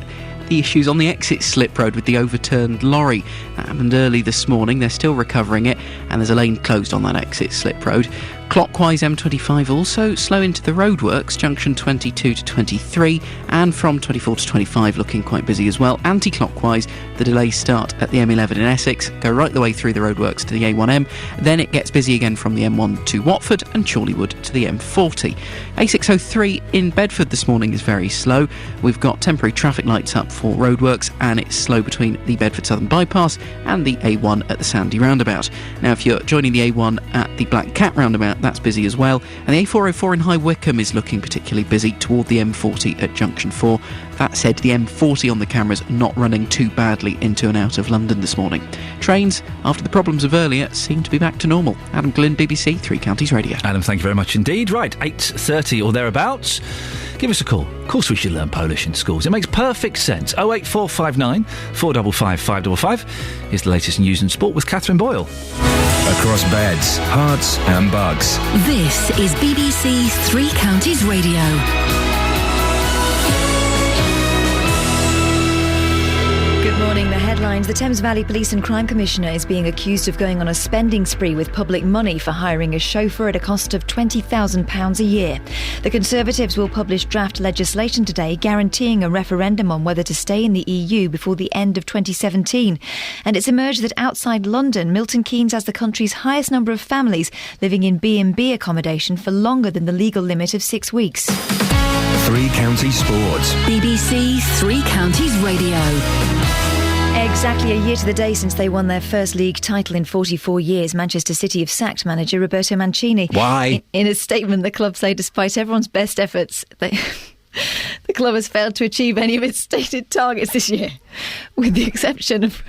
the issues on the exit slip road with the overturned lorry. That happened early this morning. They're still recovering it, and there's a lane closed on that exit slip road. Clockwise M25 also slow into the roadworks, junction 22 to 23, and from 24 to 25 looking quite busy as well. Anti-clockwise, the delays start at the M11 in Essex, go right the way through the roadworks to the A1M, then it gets busy again from the M1 to Watford and Chorleywood to the M40. A603 in Bedford this morning is very slow. We've got temporary traffic lights up for roadworks, and it's slow between the Bedford Southern Bypass and the A1 at the Sandy Roundabout. Now, if you're joining the A1 at the Black Cat Roundabout, that's busy as well, and the A404 in High Wycombe is looking particularly busy toward the M40 at Junction 4. That said, the M40 on the cameras not running too badly into and out of London this morning. Trains, after the problems of earlier, seem to be back to normal. Adam Glynn, BBC Three Counties Radio. Adam, thank you very much indeed. Right, 8:30 or thereabouts. Give us a call. Of course we should learn Polish in schools. It makes perfect sense. 08459 455 555 is the latest news and sport with Catherine Boyle. Across beds, hearts and bugs. This is BBC Three Counties Radio. Good morning. The headlines. The Thames Valley Police and Crime Commissioner is being accused of going on a spending spree with public money for hiring a chauffeur at a cost of £20,000 a year. The Conservatives will publish draft legislation today guaranteeing a referendum on whether to stay in the EU before the end of 2017. And it's emerged that outside London, Milton Keynes has the country's highest number of families living in B&B accommodation for longer than the legal limit of 6 weeks. Three Counties Sports. BBC Three Counties Radio. Exactly a year to the day since they won their first league title in 44 years, Manchester City have sacked manager Roberto Mancini. Why? In a statement, the club say despite everyone's best efforts, the club has failed to achieve any of its stated targets this year, with the exception of...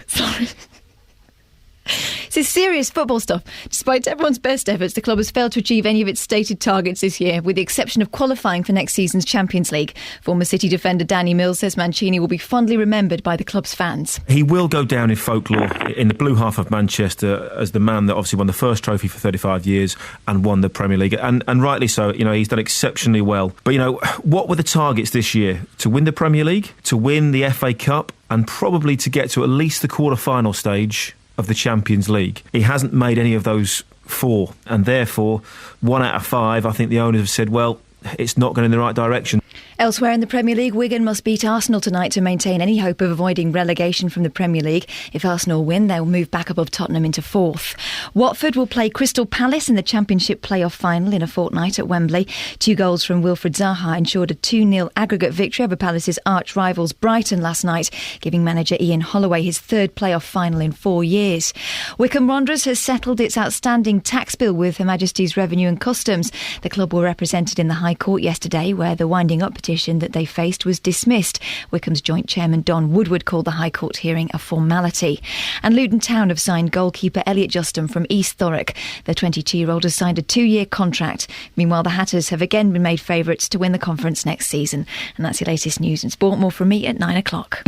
This is serious football stuff. Despite everyone's best efforts, the club has failed to achieve any of its stated targets this year, with the exception of qualifying for next season's Champions League. Former City defender Danny Mills says Mancini will be fondly remembered by the club's fans. He will go down in folklore in the blue half of Manchester as the man that obviously won the first trophy for 35 years and won the Premier League. And rightly so, you know, he's done exceptionally well. But, you know, what were the targets this year? To win the Premier League, to win the FA Cup, and probably to get to at least the quarter-final stage of the Champions League. He hasn't made any of those four, and therefore 1 out of 5, I think the owners have said, well, it's not going in the right direction. Elsewhere in the Premier League, Wigan must beat Arsenal tonight to maintain any hope of avoiding relegation from the Premier League. If Arsenal win, they'll move back above Tottenham into 4th. Watford will play Crystal Palace in the Championship playoff final in a fortnight at Wembley. 2 goals from Wilfried Zaha ensured a 2-0 aggregate victory over Palace's arch rivals Brighton last night, giving manager Iain Holloway his 3rd playoff final in 4 years. Wycombe Wanderers has settled its outstanding tax bill with Her Majesty's Revenue and Customs. The club were represented in the High Court yesterday, where the winding up petition that they faced was dismissed. Wycombe's joint chairman Don Woodward called the High Court hearing a formality. And Luton Town have signed goalkeeper Elliot Justin from East Thurrock. The 22-year-old has signed a 2-year contract. Meanwhile, the Hatters have again been made favourites to win the conference next season. And that's your latest news and sport. More from me at 9 o'clock.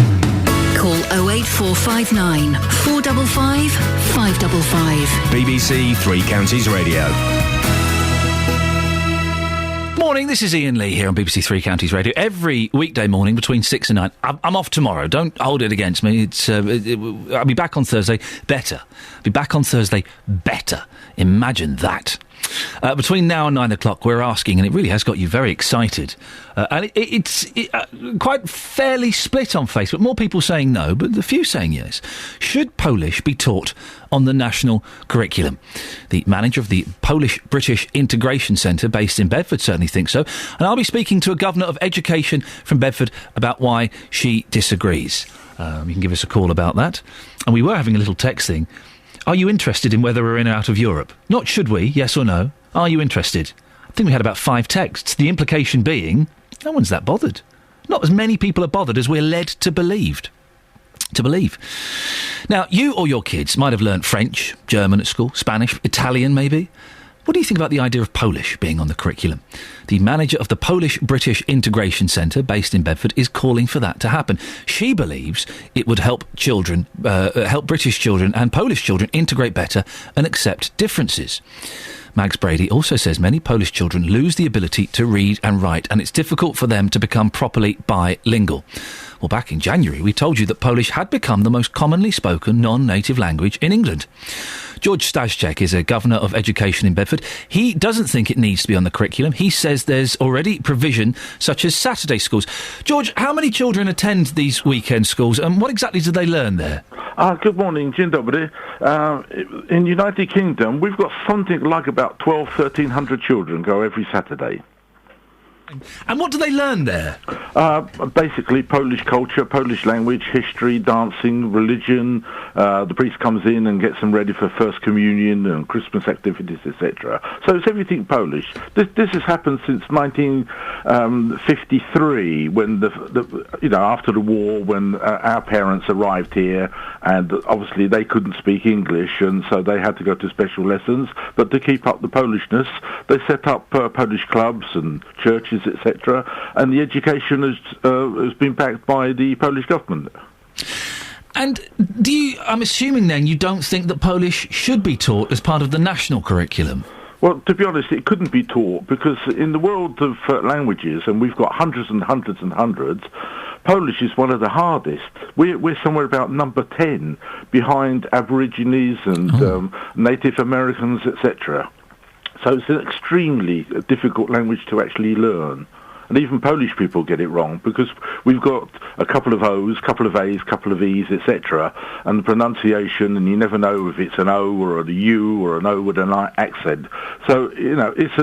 Call 08459 455 555. BBC Three Counties Radio. morning, this is Iain Lee here on BBC Three Counties Radio. Every weekday morning between 6 and 9. I'm off tomorrow. Don't hold it against me. I'll be back on Thursday. Better. Be back on Thursday. Better. Imagine that. Between now and 9 o'clock, we're asking, and it really has got you very excited, and it's quite fairly split on Facebook. More people saying no, but a few saying yes. Should Polish be taught on the national curriculum? The manager of the Polish-British Integration Centre, based in Bedford, certainly thinks so, and I'll be speaking to a Governor of Education from Bedford about why she disagrees. You can give us a call about that. And we were having a little text thing. Are you interested in whether we're in or out of Europe? Not should we, yes or no. Are you interested? I think we had about 5 texts. The implication being, no one's that bothered. Not as many people are bothered as we're led to believe. Now, you or your kids might have learnt French, German at school, Spanish, Italian maybe. What do you think about the idea of Polish being on the curriculum? The manager of the Polish-British Integration Centre, based in Bedford, is calling for that to happen. She believes it would help British children and Polish children integrate better and accept differences. Mags Brady also says many Polish children lose the ability to read and write, and it's difficult for them to become properly bilingual. Well, back in January, we told you that Polish had become the most commonly spoken non-native language in England. George Staszczek is a Governor of Education in Bedford. He doesn't think it needs to be on the curriculum. He says there's already provision, such as Saturday schools. George, how many children attend these weekend schools, and what exactly do they learn there? Good morning, dzień dobry. In United Kingdom, we've got something like about 1,300 children go every Saturday. And what do they learn there? Basically, Polish culture, Polish language, history, dancing, religion. The priest comes in and gets them ready for First Communion and Christmas activities, etc. So it's everything Polish. This has happened since 1953, when after the war, when our parents arrived here, and obviously they couldn't speak English, and so they had to go to special lessons. But to keep up the Polishness, they set up Polish clubs and churches, etc., and the education has been backed by the Polish government. And I'm assuming then you don't think that Polish should be taught as part of the national curriculum? Well, to be honest, it couldn't be taught, because in the world of languages, and we've got hundreds and hundreds and hundreds, Polish is one of the hardest. We're somewhere about number 10 behind Aborigines and Native Americans, etc. So it's an extremely difficult language to actually learn. And even Polish people get it wrong, because we've got a couple of O's, couple of A's, couple of E's, etc. And the pronunciation, and you never know if it's an O or a U or an O with an accent. So, it's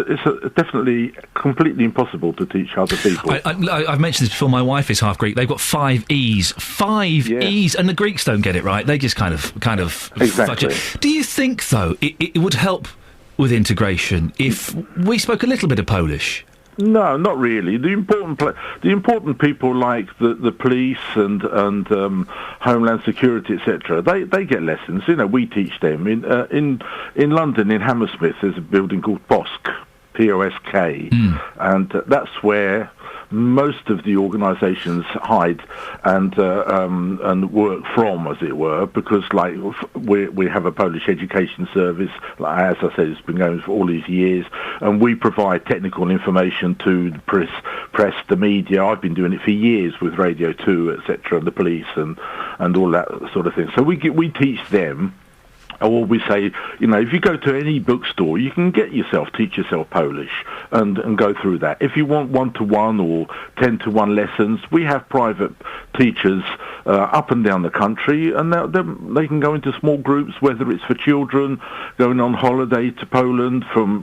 definitely completely impossible to teach other people. I've mentioned this before, my wife is half Greek. They've got 5 E's. 5 E's, and the Greeks don't get it right. They just kind of exactly. Fudge it. Do you think, though, it would help with integration if we spoke a little bit of Polish? No, not really. The important people like the police and Homeland Security, etc. They get lessons. We teach them. In London, in Hammersmith, there's a building called POSK, P-O-S-K, and that's where most of the organisations hide and work from, as it were, because we have a Polish education service, as I said, it's been going for all these years, and we provide technical information to the press, the media. I've been doing it for years with Radio 2, etc., and the police and all that sort of thing. So we teach them. Or we say, if you go to any bookstore, you can teach yourself Polish and go through that. If you want 1-to-1 or 10-to-1 lessons, we have private teachers up and down the country, and they can go into small groups, whether it's for children going on holiday to Poland from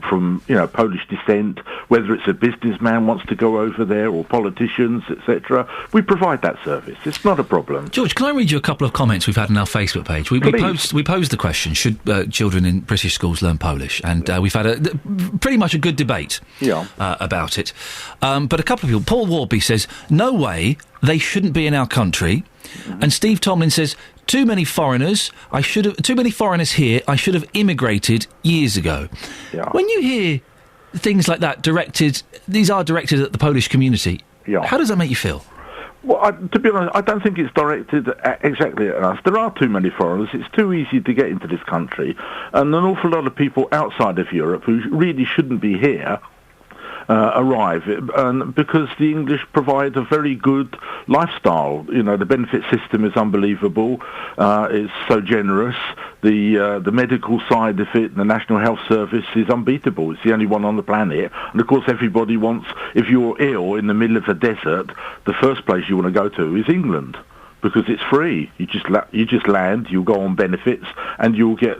Polish descent, whether it's a businessman wants to go over there, or politicians, etc. We provide that service. It's not a problem. George, can I read you a couple of comments we've had on our Facebook page? We posed the question, should children in British schools learn Polish? And we've had pretty much a good debate about it. But a couple of people, Paul Warby says, no way, they shouldn't be in our country. Mm-hmm. And Steve Tomlin says, too many foreigners here, I should have immigrated years ago. Yeah. When you hear things like that these are directed at the Polish community, how does that make you feel? Well, to be honest, I don't think it's directed exactly at us. There are too many foreigners. It's too easy to get into this country. And an awful lot of people outside of Europe who really shouldn't be here arrive, and because the English provide a very good lifestyle. You know, the benefit system is unbelievable. It's so generous. The medical side of it, the National Health Service is unbeatable. It's the only one on the planet. And of course, everybody wants, if you're ill in the middle of the desert, the first place you want to go to is England, because it's free. You just land, you go on benefits, and you'll get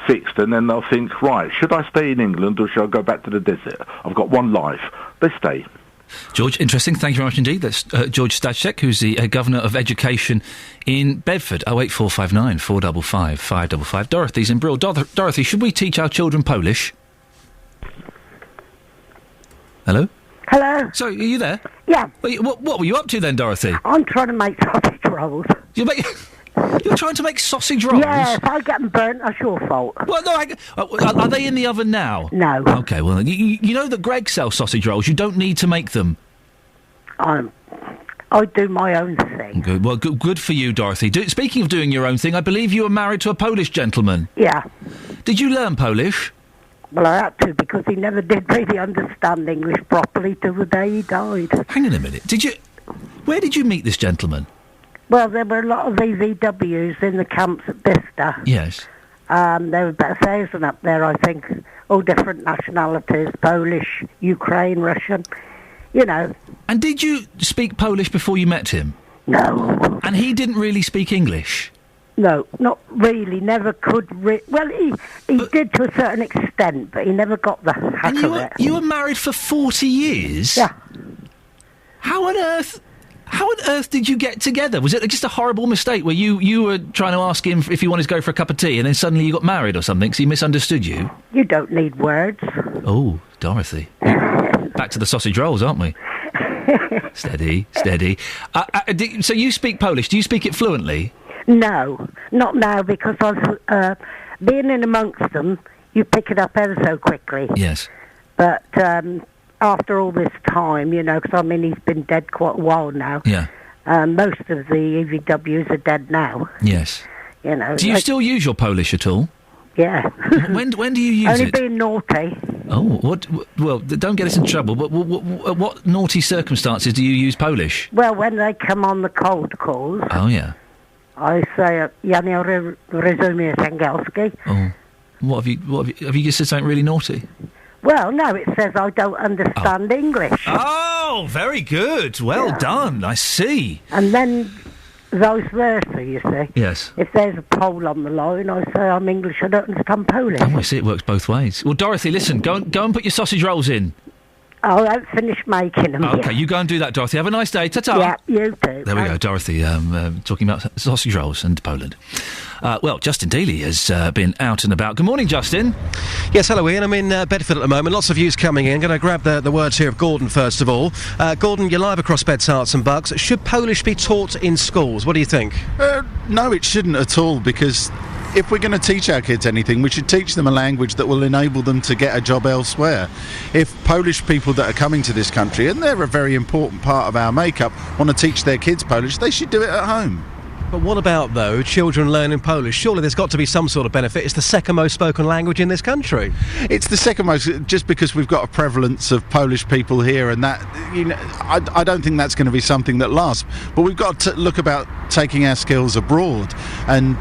fixed. And then they'll think, right, should I stay in England or should I go back to the desert? I've got one life. They stay. George, interesting. Thank you very much indeed. That's George Stajcek, who's the Governor of Education in Bedford. 08459 455 555. Dorothy's in Brill. Dorothy, should we teach our children Polish? Hello? Hello? So, are you there? Yeah. What were you up to then, Dorothy? I'm trying to make sausage rolls. You're trying to make sausage rolls? Yeah, if I get them burnt, that's your fault. Well, no, are they in the oven now? No. Okay, well, you know that Greg sells sausage rolls. You don't need to make them. I do my own thing. Good. Well, good for you, Dorothy. Speaking of doing your own thing, I believe you were married to a Polish gentleman. Yeah. Did you learn Polish? Well, I had to, because he never did really understand English properly till the day he died. Hang on a minute. Where did you meet this gentleman? Well, there were a lot of VVWs in the camps at Bicester. Yes. There were about 1,000 up there, I think. All different nationalities, Polish, Ukraine, Russian, you know. And did you speak Polish before you met him? No. And he didn't really speak English? No, not really. Never could. Well, he did to a certain extent, but he never got the hack of it. You were married for 40 years? Yeah. How on earth did you get together? Was it just a horrible mistake where you were trying to ask him if he wanted to go for a cup of tea and then suddenly you got married or something, so he misunderstood you? You don't need words. Oh, Dorothy. Back to the sausage rolls, aren't we? Steady. So you speak Polish. Do you speak it fluently? No, not now, because I've being in amongst them, you pick it up ever so quickly. Yes. But after all this time, you know, because, I mean, he's been dead quite a while now. Yeah. Most of the EVWs are dead now. Yes. You know. Do you still use your Polish at all? Yeah. When do you use Only it? being naughty. Oh, what? Well, don't get us in trouble, but what naughty circumstances do you use Polish? Well, when they come on the cold calls. Oh, yeah. I say, ja nie rozumiem angielski. Oh. Have you just said something really naughty? Well, no, it says I don't understand English. Oh, very good. Well done. I see. And then vice versa, you see. Yes. If there's a Pole on the line, I say I'm English, I don't understand Polish. Oh, I see. It works both ways. Well, Dorothy, listen, go and put your sausage rolls in. I won't finish making them Okay, yet. you go and do that, Dorothy. Have a nice day. Ta-ta. Yeah, you too. There we go, Dorothy, talking about sausage rolls and Poland. Well, Justin Daly has been out and about. Good morning, Justin. Yes, hello, Ian. I'm in Bedford at the moment. Lots of views coming in. Going to grab the words here of Gordon first of all. Gordon, you're live across Beds, Herts and Bucks. Should Polish be taught in schools? What do you think? No, it shouldn't at all, because if we're going to teach our kids anything, we should teach them a language that will enable them to get a job elsewhere. If Polish people that are coming to this country, and they're a very important part of our makeup, want to teach their kids Polish, they should do it at home. But what about, though, children learning Polish? Surely there's got to be some sort of benefit. It's the second most spoken language in this country. It's the second most, just because we've got a prevalence of Polish people here, and that, you know, I don't think that's going to be something that lasts. But we've got to look about taking our skills abroad, and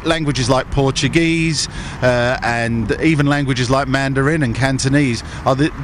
languages like Portuguese and even languages like Mandarin and Cantonese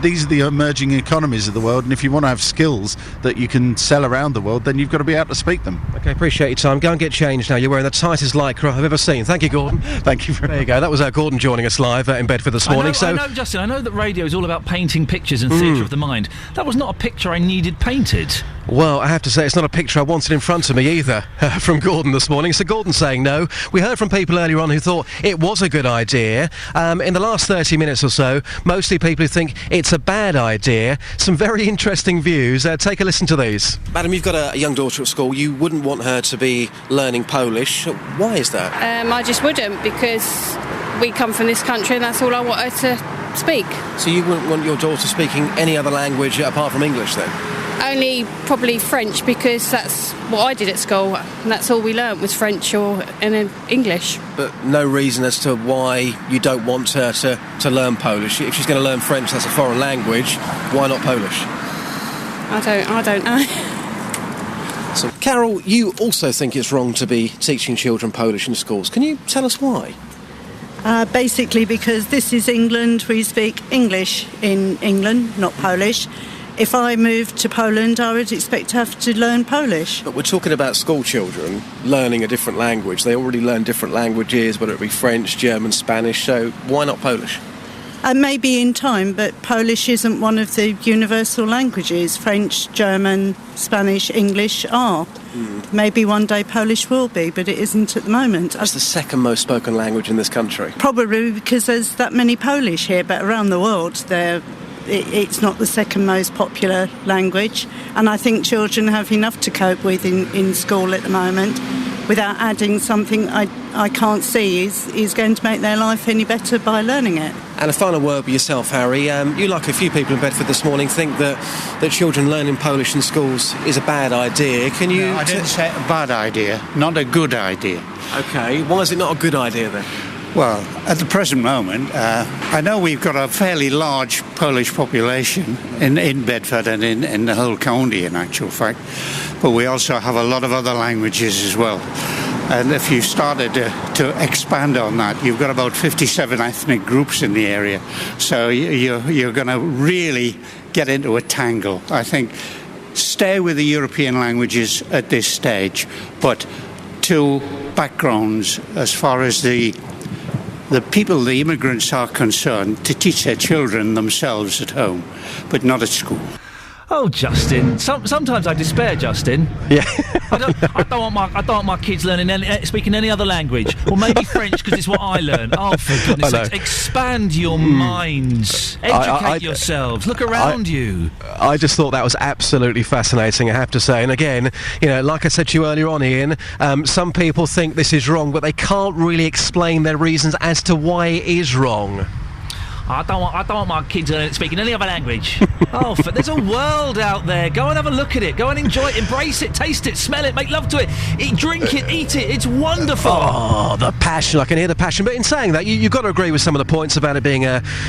these are the emerging economies of the world. And if you want to have skills that you can sell around the world, then you've got to be able to speak them. Okay, appreciate your time. Go and get changed now. You're wearing the tightest lycra I've ever seen. Thank you, Gordon. Thank you very much. There you go. That was Gordon joining us live in Bedford this morning. I know, Justin, I know that radio is all about painting pictures and theatre of the mind. That was not a picture I needed painted. Well, I have to say, it's not a picture I wanted in front of me either, from Gordon this morning. So Gordon saying no. We heard from people earlier on who thought it was a good idea. In the last 30 minutes or so, mostly people who think it's a bad idea. Some very interesting views. Take a listen to these. Madam, you've got a young daughter at school. You wouldn't want her to be learning Polish. Why is that? I just wouldn't, because we come from this country and that's all I want her to speak. So you wouldn't want your daughter speaking any other language apart from English then? Only probably French, because that's what I did at school, and that's all we learnt was French and then English. But no reason as to why you don't want her to learn Polish. If she's going to learn French, that's a foreign language, why not Polish? I don't know. So, Carol, you also think it's wrong to be teaching children Polish in schools. Can you tell us why? Basically because this is England, we speak English in England, not Polish. If I moved to Poland, I would expect to have to learn Polish. But we're talking about school children learning a different language. They already learn different languages, whether it be French, German, Spanish, so why not Polish? Maybe in time, but Polish isn't one of the universal languages. French, German, Spanish, English are. Maybe one day Polish will be, but it isn't at the moment. It's the second most spoken language in this country. Probably because there's that many Polish here, but around the world it's not the second most popular language. And I think children have enough to cope with in school at the moment without adding something I can't see is going to make their life any better by learning it. And a final word with yourself, Harry. You, like a few people in Bedford this morning, think that children learning Polish in schools is a bad idea. Can you... No, I didn't say a bad idea, not a good idea. OK, why is it not a good idea then? Well, at the present moment, I know we've got a fairly large Polish population in Bedford and in the whole county, in actual fact, but we also have a lot of other languages as well. And if you started to expand on that, you've got about 57 ethnic groups in the area, so you're going to really get into a tangle. I think stay with the European languages at this stage, but two backgrounds as far as the people, the immigrants are concerned, to teach their children themselves at home, but not at school. Oh, Justin. Sometimes I despair, Justin. Yeah. I don't want my kids speaking any other language, or maybe French because it's what I learn. Oh, for goodness' sake! Expand your minds, educate yourselves, look around you. I just thought that was absolutely fascinating, I have to say. And again, like I said to you earlier on, Ian, some people think this is wrong, but they can't really explain their reasons as to why it is wrong. I don't want my kids speaking any other language. There's a world out there. Go and have a look at it. Go and enjoy it, embrace it, taste it, smell it, make love to it, drink it, eat it. It's wonderful. Oh, the passion. I can hear the passion. But in saying that, you've got to agree with some of the points about it being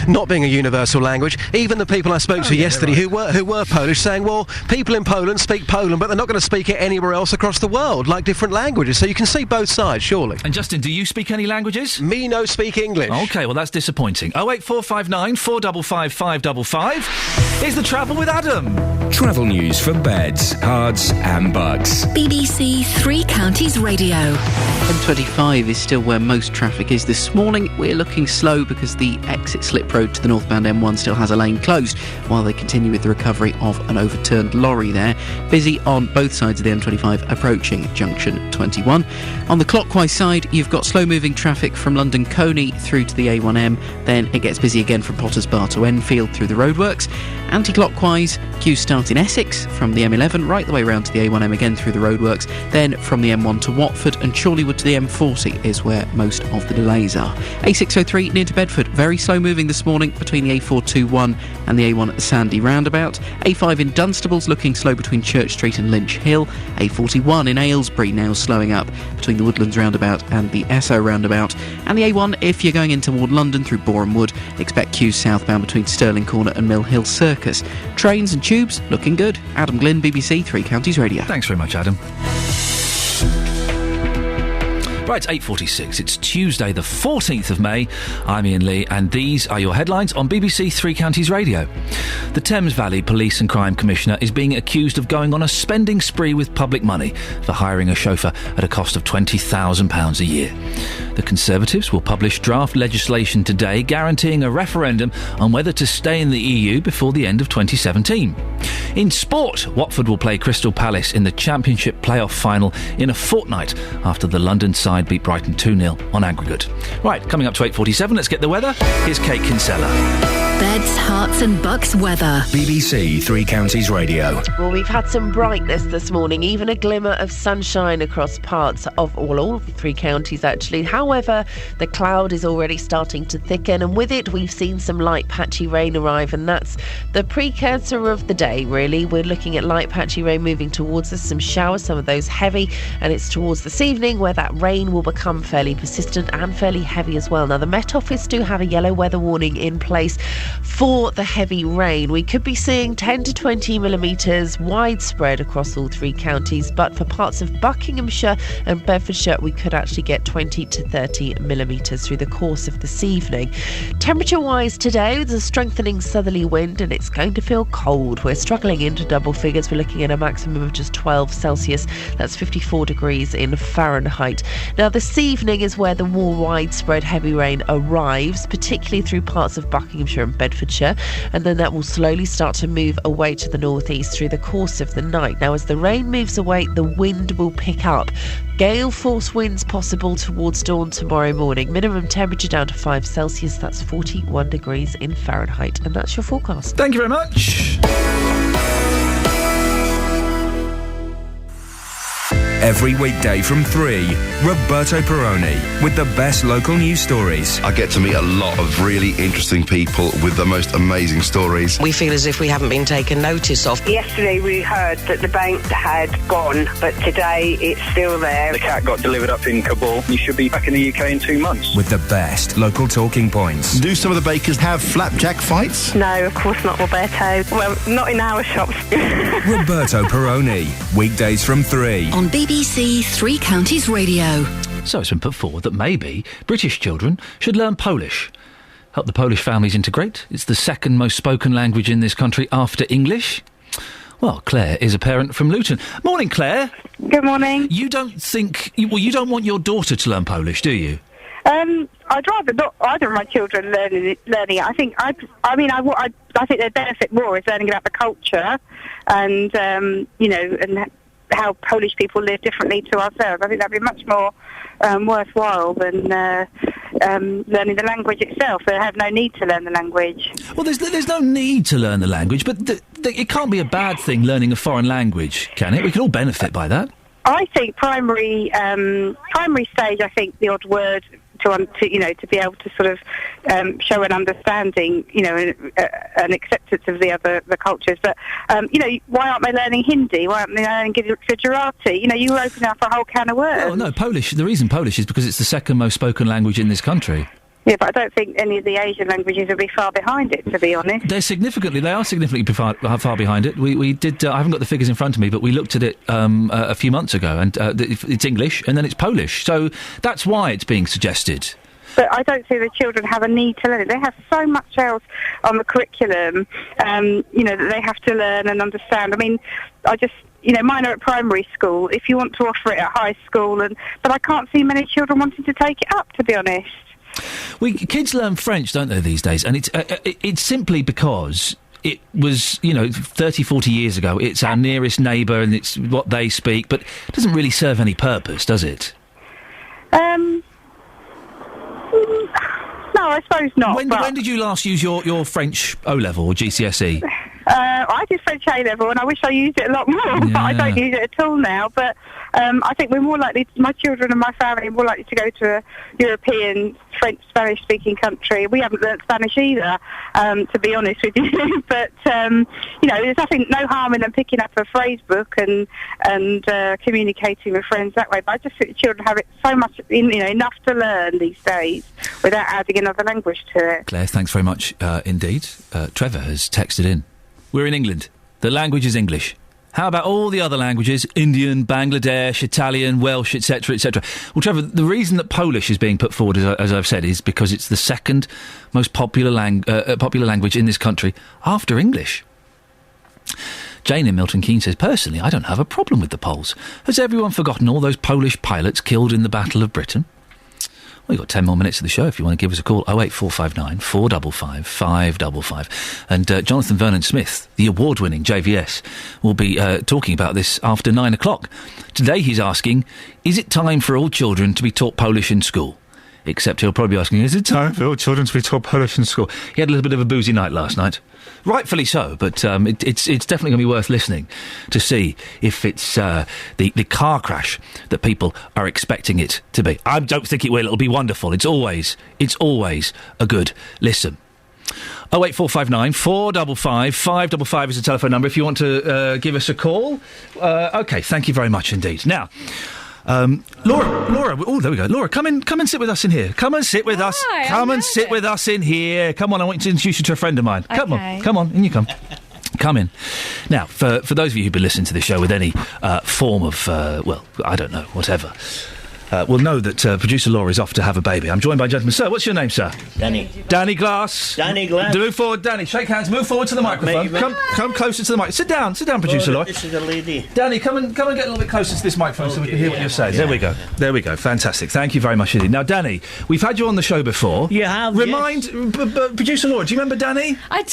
not being a universal language. Even the people I spoke to yesterday who were Polish saying, well, people in Poland speak Poland, but they're not going to speak it anywhere else across the world, like different languages. So you can see both sides, surely. And Justin, do you speak any languages? Me no speak English. OK, well, that's disappointing. 08459 455 555. Here's the Travel with Adam. Travel news for beds, cards and bugs. BBC Three Counties Radio. M25 is still where most traffic is this morning. We're looking slow because the exit slip road to the northbound M1 still has a lane closed while they continue with the recovery of an overturned lorry there. Busy on both sides of the M25 approaching junction 21. On the clockwise side, you've got slow-moving traffic from London Coney through to the A1M. Then it gets busy again from Potters Bar to Enfield through the roadworks. Anti-clockwise, queues start in Essex from the M11 right the way round to the A1M again through the roadworks. Then from the M1 to Watford and Chorleywood to the M40 is where most of the delays are. A603 near to Bedford, very slow moving this morning between the A421 and the A1 at the Sandy roundabout. A5 in Dunstable's looking slow between Church Street and Lynch Hill. A41 in Aylesbury now slowing up between the Woodlands roundabout and the Esso roundabout. And the A1 if you're going in toward London through Boreham Wood, expect queues southbound between Stirling Corner and Mill Hill Circus. Trains and tubes looking good. Adam Glynn, BBC Three Counties Radio. Thanks very much, Adam. Right, it's 8:46. It's Tuesday, the 14th of May. I'm Iain Lee, and these are your headlines on BBC Three Counties Radio. The Thames Valley Police and Crime Commissioner is being accused of going on a spending spree with public money for hiring a chauffeur at a cost of £20,000 a year. The Conservatives will publish draft legislation today guaranteeing a referendum on whether to stay in the EU before the end of 2017. In sport, Watford will play Crystal Palace in the Championship playoff final in a fortnight after the London side beat Brighton 2-0 on aggregate. Right, coming up to 8:47, let's get the weather. Here's Kate Kinsella. Beds, Hearts and Bucks weather. BBC Three Counties Radio. Well, we've had some brightness this morning, even a glimmer of sunshine across parts of all of the three counties, actually. However, the cloud is already starting to thicken, and with it, we've seen some light patchy rain arrive, and that's the precursor of the day, really. We're looking at light patchy rain moving towards us, some showers, some of those heavy, and it's towards this evening where that rain will become fairly persistent and fairly heavy as well. Now, the Met Office do have a yellow weather warning in place for the heavy rain. We could be seeing 10 to 20 millimetres widespread across all three counties, but for parts of Buckinghamshire and Bedfordshire, we could actually get 20 to 30 millimetres through the course of this evening. Temperature-wise today, there's a strengthening southerly wind and it's going to feel cold. We're struggling into double figures. We're looking at a maximum of just 12 Celsius. That's 54 degrees in Fahrenheit. Now, this evening is where the more widespread heavy rain arrives, particularly through parts of Buckinghamshire and Bedfordshire, and then that will slowly start to move away to the northeast through the course of the night. Now, as the rain moves away, the wind will pick up. Gale force winds possible towards dawn tomorrow morning. Minimum temperature down to 5 Celsius. That's 41 degrees in Fahrenheit. And that's your forecast. Thank you very much. Every weekday from 3, Roberto Perrone with the best local news stories. I get to meet a lot of really interesting people with the most amazing stories. We feel as if we haven't been taken notice of. Yesterday we heard that the bank had gone, but today it's still there. The cat got delivered up in Kabul. You should be back in the UK in 2 months. With the best local talking points. Do some of the bakers have flapjack fights? No, of course not, Roberto. Well, not in our shops. Roberto Perrone, weekdays from 3. On BBC Three Counties Radio. So it's been put forward that maybe British children should learn Polish. Help the Polish families integrate. It's the second most spoken language in this country after English. Well, Claire is a parent from Luton. Morning, Claire. Good morning. You don't think... you don't want your daughter to learn Polish, do you? I'd rather not either of my children learning it. I think I think they'd benefit more is learning about the culture and and how Polish people live differently to ourselves. I think that'd be much more worthwhile than learning the language itself. They have no need to learn the language. Well, there's no need to learn the language, but it can't be a bad thing learning a foreign language, can it? We can all benefit by that. I think primary stage. I think the odd word to be able to sort of show an understanding, an acceptance of the cultures. But why aren't they learning Hindi? Why aren't they learning Gujarati? You open up a whole can of words. Well, no, Polish. The reason Polish is because it's the second most spoken language in this country. Yeah, but I don't think any of the Asian languages will be far behind it, to be honest. They are significantly far behind it. We did, I haven't got the figures in front of me, but we looked at it a few months ago, and it's English, and then it's Polish. So that's why it's being suggested. But I don't see the children have a need to learn it. They have so much else on the curriculum, that they have to learn and understand. I mean, mine are at primary school. If you want to offer it at high school, but I can't see many children wanting to take it up, to be honest. Kids learn French, don't they, these days? And it's simply because it was, 30, 40 years ago. It's our nearest neighbour and it's what they speak, but it doesn't really serve any purpose, does it? No, I suppose not. When did you last use your French O-level or GCSE? I did French A-level and I wish I used it a lot more, but I don't use it at all now. But I think we're more likely, my children and my family are more likely to go to a European, French, Spanish-speaking country. We haven't learnt Spanish either, to be honest with you. But, there's no harm in them picking up a phrase book and communicating with friends that way. But I just think the children have it so much, enough to learn these days without adding another language to it. Claire, thanks very much indeed. Trevor has texted in. We're in England. The language is English. How about all the other languages? Indian, Bangladesh, Italian, Welsh, etc., etc. Well, Trevor, the reason that Polish is being put forward, as I've said, is because it's the second most popular language in this country after English. Jane in Milton Keynes says, personally, I don't have a problem with the Poles. Has everyone forgotten all those Polish pilots killed in the Battle of Britain? Well, you've got 10 more minutes of the show if you want to give us a call. 08459 455 555. And Jonathan Vernon-Smith, the award-winning JVS, will be talking about this after 9 o'clock. Today he's asking, is it time for all children to be taught Polish in school? Except he'll probably be asking, is it time for all children to be taught Polish in school? He had a little bit of a boozy night last night. Rightfully so, but it's definitely going to be worth listening to see if it's the car crash that people are expecting it to be. I don't think it will. It'll be wonderful. It's always a good listen. 08459 455 555 is the telephone number if you want to give us a call. OK, thank you very much indeed. Now, Laura, oh, there we go. Laura, come and sit with us in here. Come and sit with us. Come and sit with us in here. Come on, I want to introduce you to a friend of mine. Come on, in you come. Come in. Now, for those of you who've been listening to this show with any form of, I don't know, whatever, will know that producer Laura is off to have a baby. I'm joined by a gentleman. Sir, what's your name, sir? Danny. Danny Glass. Danny Glass. Move forward, Danny. Shake hands. Move forward to the microphone. Come closer to the mic. Sit down, producer Laura. This is a lady. Danny, come and get a little bit closer to this microphone so we can hear what you're saying. Yeah. There we go. Fantastic. Thank you very much indeed. Now, Danny, we've had you on the show before. You have, producer Laura, do you remember Danny? I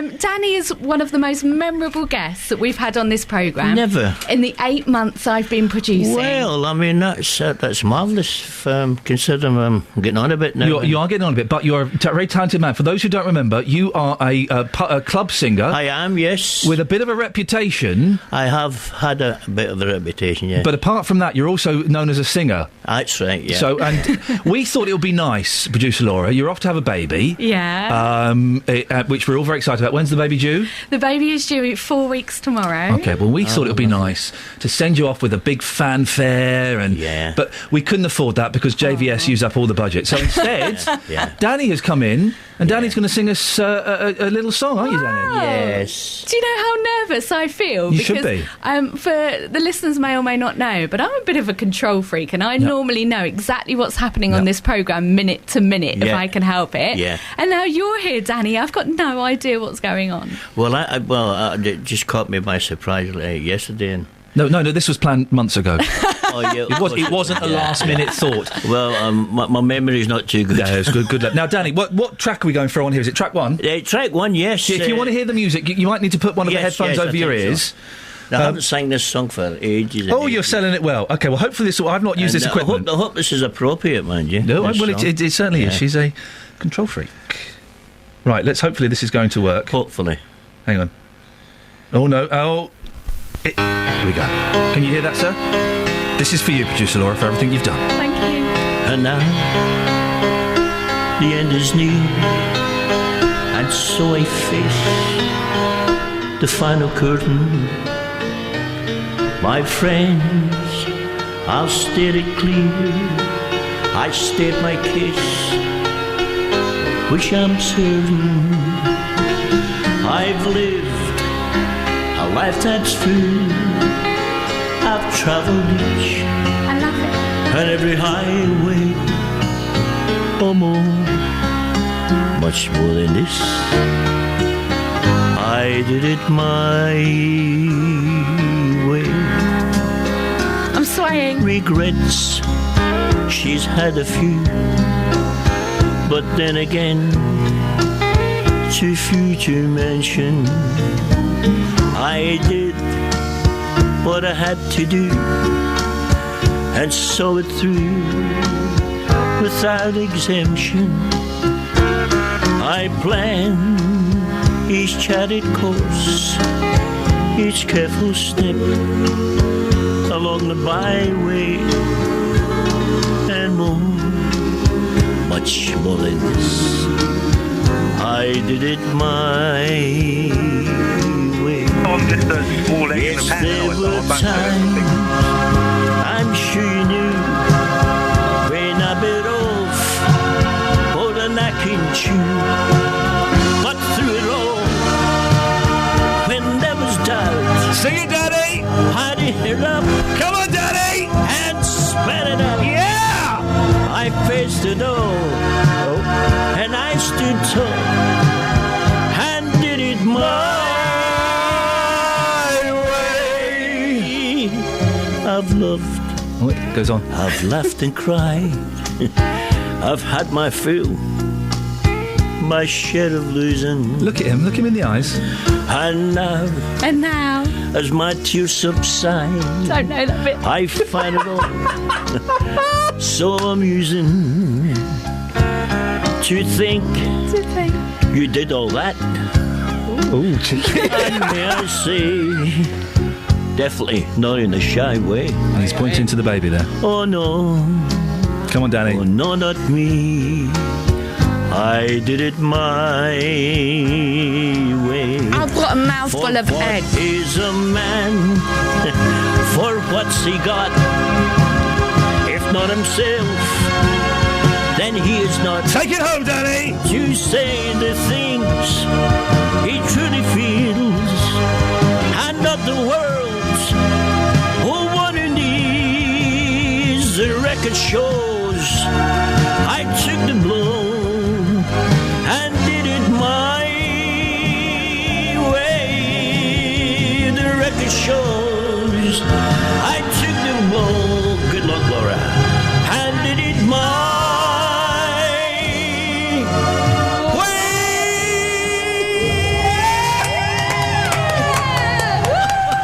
do. Danny is one of the most memorable guests that we've had on this programme. Never. In the 8 months I've been producing. Well, I mean, that's marvellous, considering I'm getting on a bit now. You are getting on a bit, but you're a very talented man. For those who don't remember, you are a club singer. I am, yes. With a bit of a reputation. I have had a bit of a reputation, yes. But apart from that, you're also known as a singer. That's right, yeah. So, and we thought it would be nice, producer Laura, you're off to have a baby. Yeah. Which we're all very excited about. When's the baby due? The baby is due 4 weeks tomorrow. Okay, well, we thought it would be nice to send you off with a big fanfare, but we couldn't afford that because JVS used up all the budget. So instead, Danny has come in, and Danny's going to sing us a little song, aren't you, Danny? Yes. Do you know how nervous I feel? You should be. For the listeners may or may not know, but I'm a bit of a control freak, and I normally know exactly what's happening on this programme minute to minute if I can help it. Yeah. And now you're here, Danny. I've got no idea what's going on. Well, it just caught me by surprise yesterday. And No, this was planned months ago. It wasn't a last-minute thought. Well, my memory's not too good. No, it's good luck. Now, Danny, what track are we going for on here? Is it track one? Track one, yes. If you want to hear the music, you might need to put one of the headphones over your ears. So. I haven't sang this song for ages. You're selling it well. Okay, well, hopefully I've not used this equipment. I hope this is appropriate, mind you. No, well, it certainly is. She's a control freak. Right, hopefully this is going to work. Hopefully. Hang on. Oh, no. Here we go. Can you hear that, sir? This is for you, producer Laura, for everything you've done. Thank you. And now, the end is near, and so I face the final curtain. My friends, I'll state it clear. I state my case, which I'm certain. I've lived a lifetime's full. I've travelled each and every highway, or more, much more than this. I did it my way. I'm swaying. Regrets, she's had a few, but then again, too few to mention. I did what I had to do and saw it through without exemption. I planned each charted course, each careful step along the byway, and more, much more than this. I did it my way. Just a small egg in the pan. There were times, I'm sure you knew, when I bit off all the knacking chew. But through it all, when there was doubt, sing it, Daddy! I'd it up. Come on, Daddy! And spread it out. Yeah! I faced it all, and I stood tall and did it my I've loved. Oh, it goes on. I've laughed and cried. I've had my fill. my share of losing. Look at him in the eyes. And now, as my tears subside, Don't know that bit. I find it all so amusing to think you did all that. Ooh. And may I say, definitely not in a shy way. And he's pointing to the baby there. Oh no. Come on, Danny. Oh no, not me. I did it my way. I've got a mouthful of egg. What is a man? For what's he got? If not himself, then he is not. Take it home, Danny! To say the things he truly feels, and not the words who one who needs. The record shows I took the blow and did it my way. The record shows I took the blow. Good luck, Laura. And did it my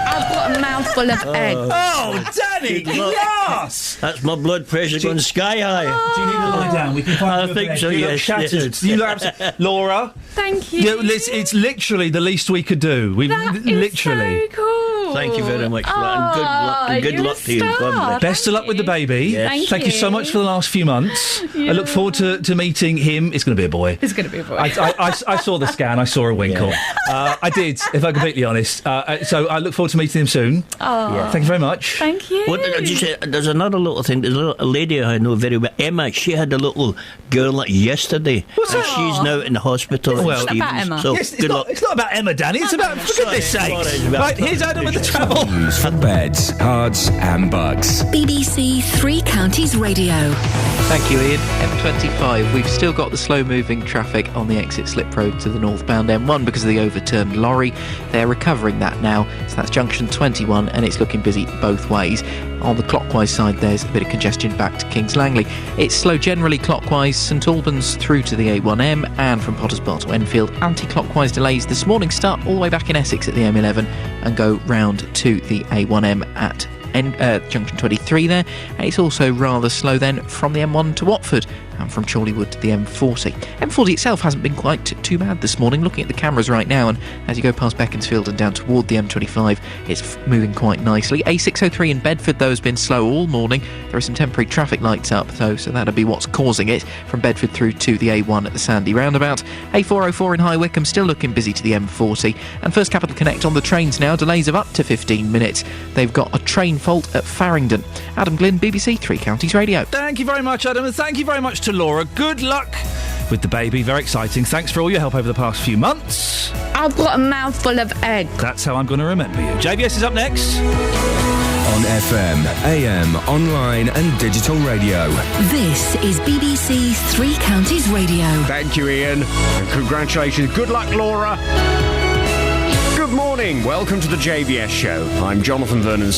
I've got a mouthful of egg. Oh, Danny, yes! That's my blood pressure going sky high. Do you need to lie down? We can find I you a think bed. so, You look yes. shattered. You look Laura. Thank you. Yeah, it's literally the least we could do. We literally. So cool. Thank you very much for that. And good luck to you. God bless. Best of luck with the baby. Yes. Thank you so you. much for the last few months. I look forward to meeting him. It's going to be a boy. It's going to be a boy. I saw the scan. I saw a winkle. I did, if I'm completely honest. So I look forward to meeting him soon. Oh. Yeah. Thank you very much. Thank you. What did you say? There's another little thing. There's a lady I know very well, Emma. She had a little girl like yesterday, and she's now in the hospital. Well, in about Stevens. Emma. So Yes, good luck. it's not about Emma, Danny. It's about, for goodness Sorry, sakes. it's about- Right, here's Adam with the travel. News for beds, cards, and bugs. BBC Three Counties Radio. Thank you, Ian. M25, we've still got the slow-moving traffic on the exit slip road to the northbound M1 because of the overturned lorry. They're recovering that now, so that's junction 21, and it's looking busy both ways. On the clockwise side, there's a bit of congestion back to Kings Langley. It's slow generally clockwise, St Albans through to the A1M, and from Potters Bar to Enfield. Anti-clockwise delays this morning start all the way back in Essex at the M11 and go round to the A1M at junction 23 there, and it's also rather slow then from the M1 to Watford and from Chorleywood to the M40. M40 itself hasn't been quite too bad this morning, looking at the cameras right now, and as you go past Beaconsfield and down toward the M25, it's moving quite nicely. A603 in Bedford, though, has been slow all morning. There are some temporary traffic lights up, though, so that'll be what's causing it, from Bedford through to the A1 at the Sandy roundabout. A404 in High Wycombe, still looking busy to the M40. And First Capital Connect on the trains now, delays of up to 15 minutes. They've got a train fault at Farringdon. Adam Glynn, BBC Three Counties Radio. Thank you very much, Adam, and thank you very much to Laura. Good luck with the baby. Very exciting. Thanks for all your help over the past few months. I've got a mouthful of egg. That's how I'm going to remember you. JVS is up next. On FM, AM, online, and digital radio. This is BBC Three Counties Radio. Thank you, Ian. And congratulations. Good luck, Laura. Good morning. Welcome to the JVS show. I'm Jonathan Vernon.